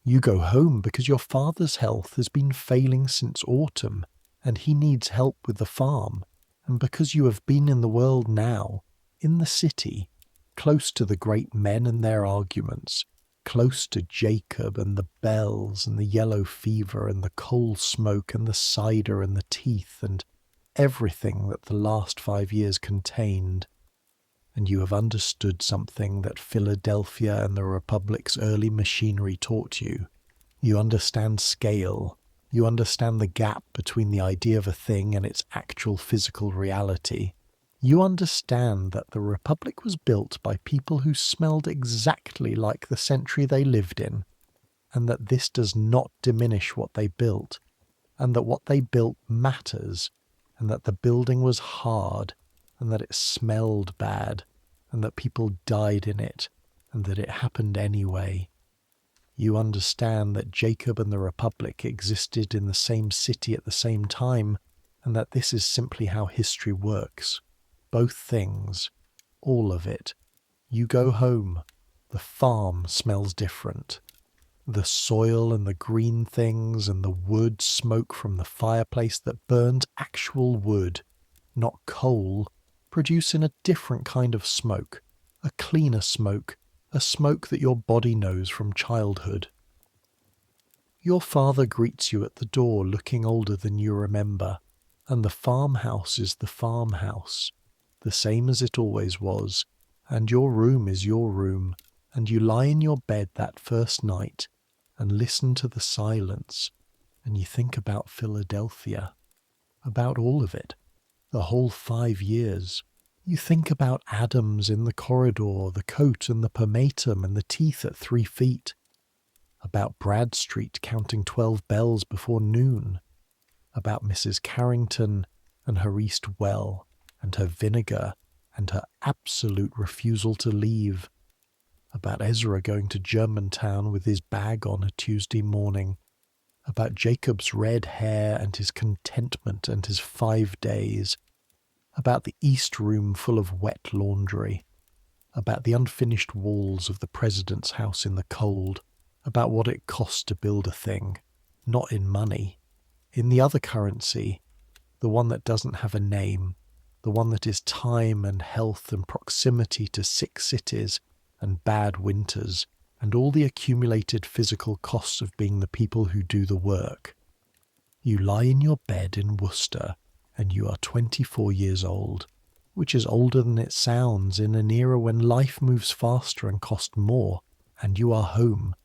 S1: You go home because your father's health has been failing since autumn, and he needs help with the farm, and because you have been in the world now, in the city, close to the great men and their arguments, close to Jacob and the bells and the yellow fever and the coal smoke and the cider and the teeth and everything that the last 5 years contained, and you have understood something that Philadelphia and the Republic's early machinery taught you. You understand scale. You understand the gap between the idea of a thing and its actual physical reality. You understand that the Republic was built by people who smelled exactly like the century they lived in, and that this does not diminish what they built, and that what they built matters, and that the building was hard, and that it smelled bad, and that people died in it, and that it happened anyway. You understand that Jacob and the Republic existed in the same city at the same time, and that this is simply how history works. Both things, all of it. You go home. The farm smells different. The soil and the green things and the wood smoke from the fireplace that burns actual wood, not coal, produce in a different kind of smoke, a cleaner smoke, a smoke that your body knows from childhood. Your father greets you at the door looking older than you remember, and the farmhouse is the farmhouse, the same as it always was, and your room is your room, and you lie in your bed that first night and listen to the silence, and you think about Philadelphia, about all of it, the whole 5 years. You think about Adams in the corridor, the coat and the pomatum and the teeth at 3 feet, about Bradstreet counting 12 bells before noon, about Mrs. Carrington and her east well, and her vinegar, and her absolute refusal to leave, about Ezra going to Germantown with his bag on a Tuesday morning, about Jacob's red hair and his contentment and his 5 days, about the East Room full of wet laundry, about the unfinished walls of the president's house in the cold, about what it costs to build a thing, not in money, in the other currency, the one that doesn't have a name, the one that is time and health and proximity to sick cities and bad winters and all the accumulated physical costs of being the people who do the work. You lie in your bed in Worcester and you are 24 years old, which is older than it sounds in an era when life moves faster and costs more, and you are home.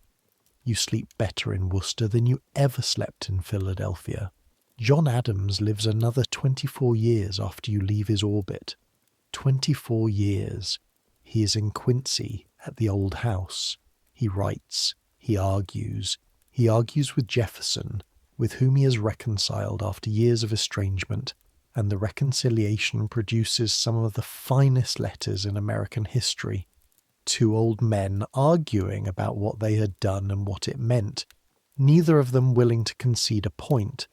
S1: You sleep better in Worcester than you ever slept in Philadelphia. John Adams lives another 24 years after you leave his orbit. 24 years. He is in Quincy at the old house. He writes. He argues. He argues with Jefferson, with whom he has reconciled after years of estrangement, and the reconciliation produces some of the finest letters in American history. two old men arguing about what they had done and what it meant, neither of them willing to concede a point,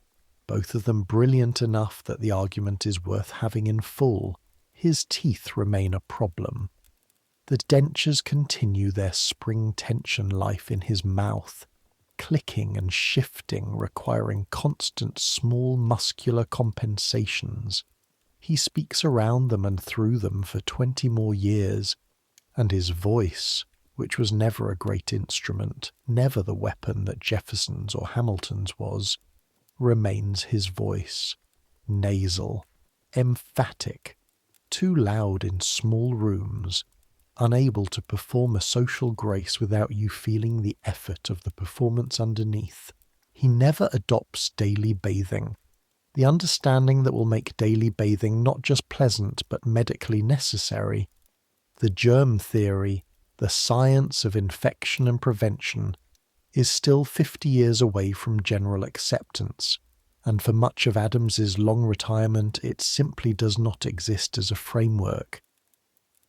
S1: both of them brilliant enough that the argument is worth having in full. His teeth remain a problem. The dentures continue their spring tension life in his mouth, clicking and shifting, requiring constant small muscular compensations. He speaks around them and through them for 20 more years, and his voice, which was never a great instrument, never the weapon that Jefferson's or Hamilton's was, remains his voice, nasal, emphatic, too loud in small rooms, unable to perform a social grace without you feeling the effort of the performance underneath. He never adopts daily bathing, the understanding that will make daily bathing not just pleasant but medically necessary. The germ theory, the science of infection and prevention, is still 50 years away from general acceptance, and for much of Adams's long retirement it simply does not exist as a framework.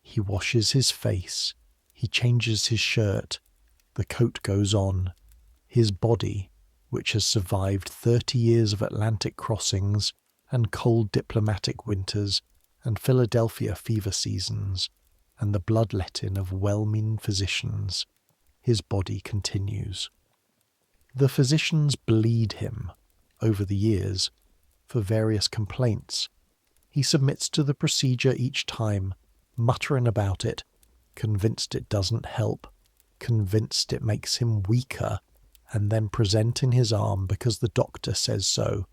S1: He washes his face, he changes his shirt, the coat goes on. His body, which has survived 30 years of Atlantic crossings and cold diplomatic winters and Philadelphia fever seasons and the bloodletting of well-meaning physicians, his body continues. The physicians bleed him, over the years, for various complaints. He submits to the procedure each time, muttering about it, convinced it doesn't help, convinced it makes him weaker, and then presenting his arm because the doctor says so,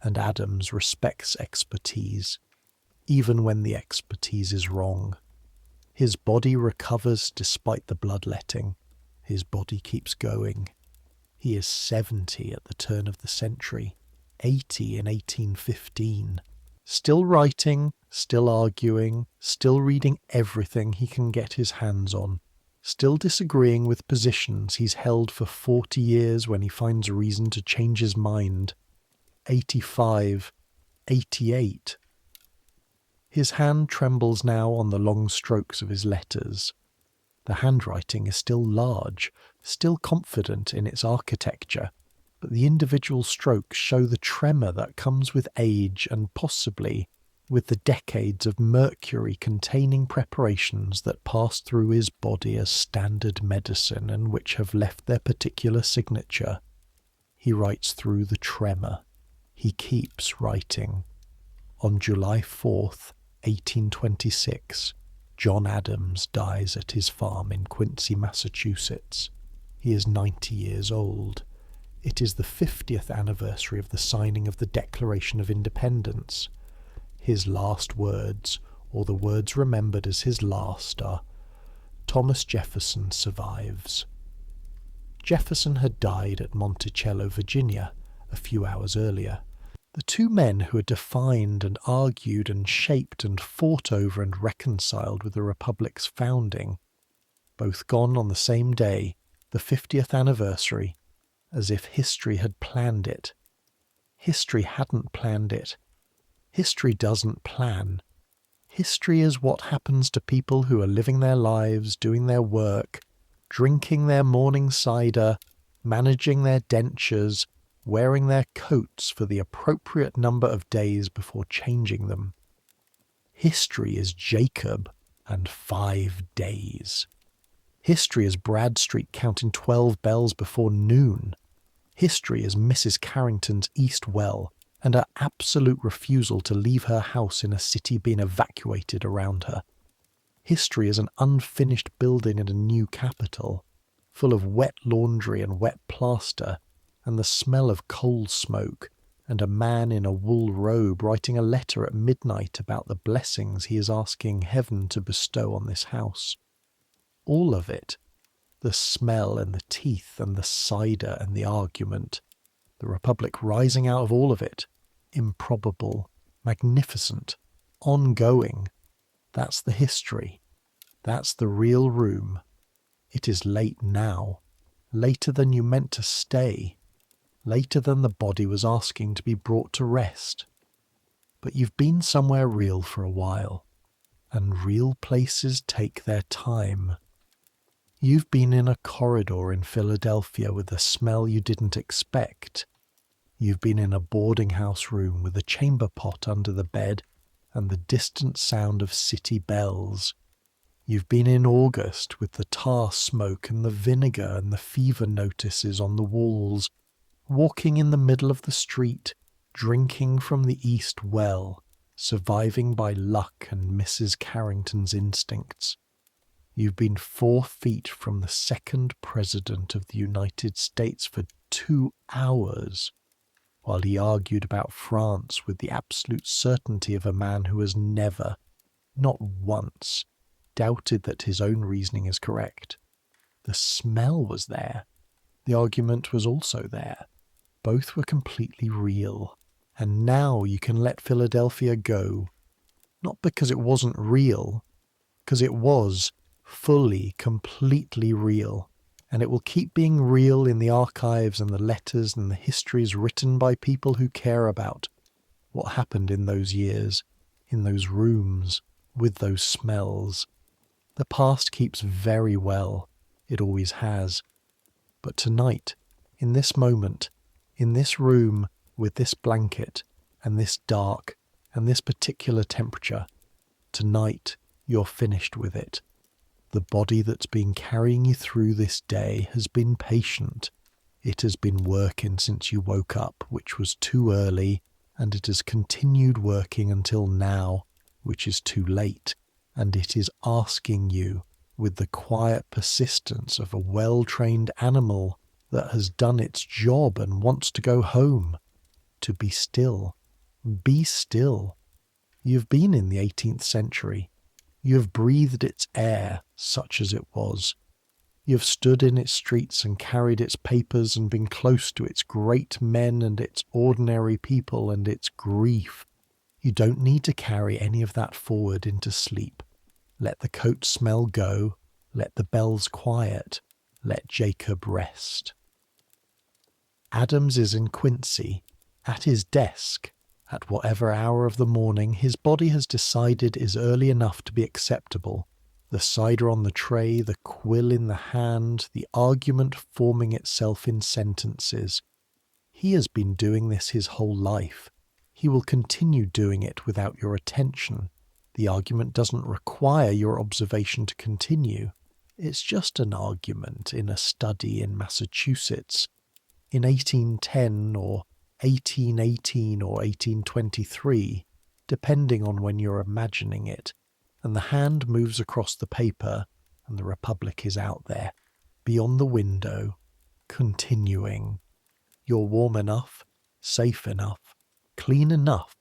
S1: and Adams respects expertise, even when the expertise is wrong. His body recovers despite the bloodletting. His body keeps going. He is 70 at the turn of the century, 80 in 1815, still writing, still arguing, still reading everything he can get his hands on, still disagreeing with positions he's held for 40 years when he finds reason to change his mind. 85, 88. His hand trembles now on the long strokes of his letters. The handwriting is still large, still confident in its architecture, but the individual strokes show the tremor that comes with age and possibly with the decades of mercury-containing preparations that pass through his body as standard medicine and which have left their particular signature. He writes through the tremor. He keeps writing. On July 4th, 1826, John Adams dies at his farm in Quincy, Massachusetts. He is 90 years old. It is the 50th anniversary of the signing of the Declaration of Independence. His last words, or the words remembered as his last, are, "Thomas Jefferson survives." Jefferson had died at Monticello, Virginia, a few hours earlier. The two men who had defined and argued and shaped and fought over and reconciled with the Republic's founding, both gone on the same day, the 50th anniversary, as if history had planned it. History hadn't planned it. History doesn't plan. History is what happens to people who are living their lives, doing their work, drinking their morning cider, managing their dentures, wearing their coats for the appropriate number of days before changing them. History is Jacob and 5 days. History is Bradstreet counting 12 bells before noon. History is Mrs. Carrington's East Well and her absolute refusal to leave her house in a city being evacuated around her. History is an unfinished building in a new capital, full of wet laundry and wet plaster, and the smell of coal smoke, and a man in a wool robe writing a letter at midnight about the blessings he is asking heaven to bestow on this house. All of it, the smell and the teeth and the cider and the argument, the Republic rising out of all of it, improbable, magnificent, ongoing. That's the history. That's the real room. It is late now, later than you meant to stay, later than the body was asking to be brought to rest. But you've been somewhere real for a while, and real places take their time. You've been in a corridor in Philadelphia with a smell you didn't expect. You've been in a boarding house room with a chamber pot under the bed and the distant sound of city bells. You've been in August with the tar smoke and the vinegar and the fever notices on the walls, walking in the middle of the street, drinking from the East well, surviving by luck and Mrs. Carrington's instincts. You've been 4 feet from the second president of the United States for 2 hours, while he argued about France with the absolute certainty of a man who has never, not once, doubted that his own reasoning is correct. The smell was there. The argument was also there. Both were completely real. And now you can let Philadelphia go. Not because it wasn't real, because it was fully, completely real. And it will keep being real in the archives and the letters and the histories written by people who care about what happened in those years, in those rooms, with those smells. The past keeps very well. It always has. But tonight, in this moment, in this room, with this blanket, and this dark, and this particular temperature, tonight you're finished with it. The body that's been carrying you through this day has been patient. It has been working since you woke up, which was too early, and it has continued working until now, which is too late, and it is asking you, with the quiet persistence of a well-trained animal that has done its job and wants to go home, to be still. Be still. You've been in the 18th century. You have breathed its air, such as it was. You have stood in its streets and carried its papers and been close to its great men and its ordinary people and its grief. You don't need to carry any of that forward into sleep. Let the coat smell go. Let the bells quiet. Let Jacob rest. Adams is in Quincy, at his desk, at whatever hour of the morning his body has decided is early enough to be acceptable. The cider on the tray, the quill in the hand, the argument forming itself in sentences. He has been doing this his whole life. He will continue doing it without your attention. The argument doesn't require your observation to continue. It's just an argument in a study in Massachusetts in 1810 or 1818 or 1823, depending on when you're imagining it, and the hand moves across the paper and the Republic is out there, beyond the window, continuing. You're warm enough, safe enough, clean enough,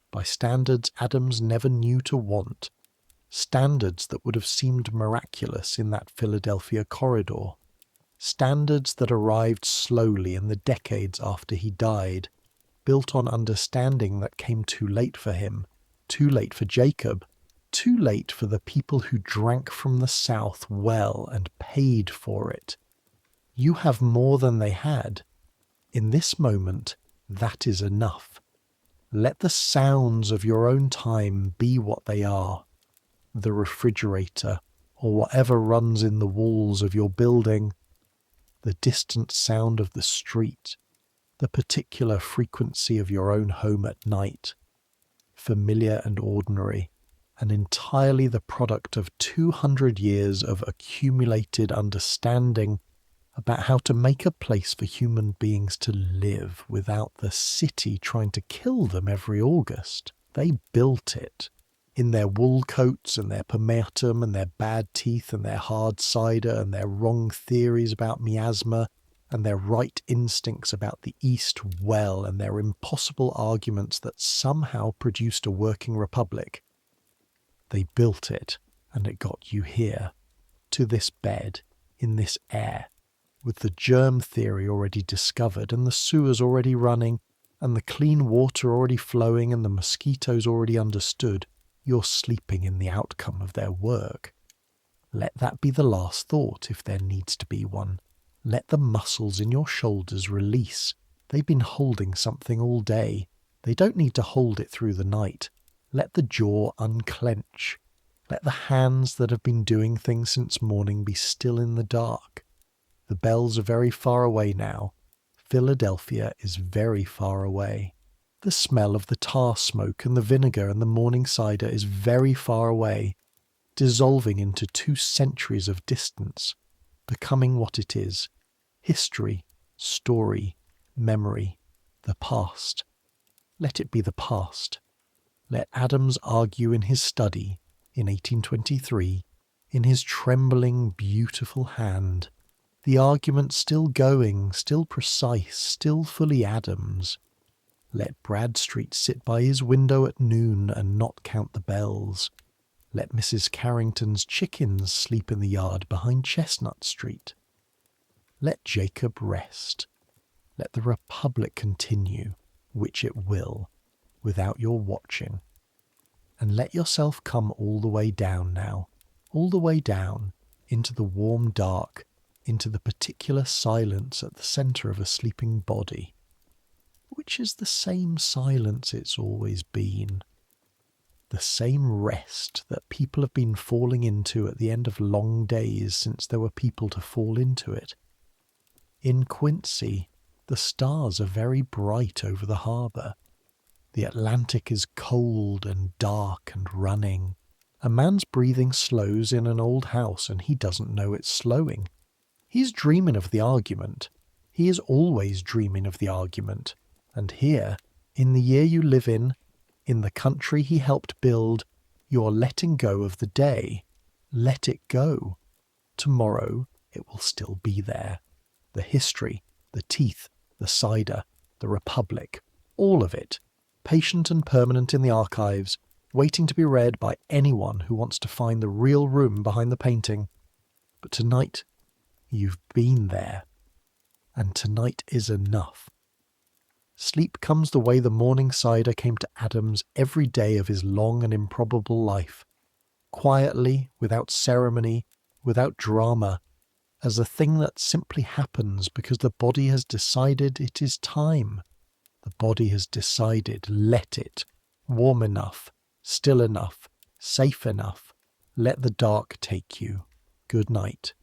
S1: by standards Adams never knew to want, standards that would have seemed miraculous in that Philadelphia corridor, standards that arrived slowly in the decades after he died, built on understanding that came too late for him, too late for Jacob, too late for the people who drank from the South well and paid for it. You have more than they had. In this moment, that is enough. Let the sounds of your own time be what they are. The refrigerator, or whatever runs in the walls of your building, the distant sound of the street, the particular frequency of your own home at night, familiar and ordinary, and entirely the product of 200 years of accumulated understanding about how to make a place for human beings to live without the city trying to kill them every August. They built it. In their wool coats and their pomatum and their bad teeth and their hard cider and their wrong theories about miasma and their right instincts about the East well and their impossible arguments that somehow produced a working republic. They built it, and it got you here, to this bed, in this air, with the germ theory already discovered and the sewers already running and the clean water already flowing and the mosquitoes already understood. You're sleeping in the outcome of their work. Let that be the last thought, if there needs to be one. Let the muscles in your shoulders release. They've been holding something all day. They don't need to hold it through the night. Let the jaw unclench. Let the hands that have been doing things since morning be still in the dark. The bells are very far away now. Philadelphia is very far away. The smell of the tar smoke and the vinegar and the morning cider is very far away, dissolving into 2 centuries of distance, becoming what it is: history, story, memory, the past. Let it be the past. Let Adams argue in his study, in 1823, in his trembling, beautiful hand, the argument still going, still precise, still fully Adams. Let Bradstreet sit by his window at noon and not count the bells. Let Mrs. Carrington's chickens sleep in the yard behind Chestnut Street. Let Jacob rest. Let the Republic continue, which it will, without your watching. And let yourself come all the way down now, all the way down, into the warm dark, into the particular silence at the centre of a sleeping body, which is the same silence it's always been, the same rest that people have been falling into at the end of long days since there were people to fall into it. In Quincy, the stars are very bright over the harbour. The Atlantic is cold and dark and running. A man's breathing slows in an old house and he doesn't know it's slowing. He's dreaming of the argument. He is always dreaming of the argument. And here, in the year you live in the country he helped build, you're letting go of the day. Let it go. Tomorrow it will still be there. The history, the teeth, the cider, the Republic, all of it, patient and permanent in the archives, waiting to be read by anyone who wants to find the real room behind the painting. But tonight, you've been there, and tonight is enough. Sleep comes the way the morning cider came to Adams every day of his long and improbable life, quietly, without ceremony, without drama, as a thing that simply happens because the body has decided it is time. The body has decided, let it, warm enough, still enough, safe enough, let the dark take you. Good night.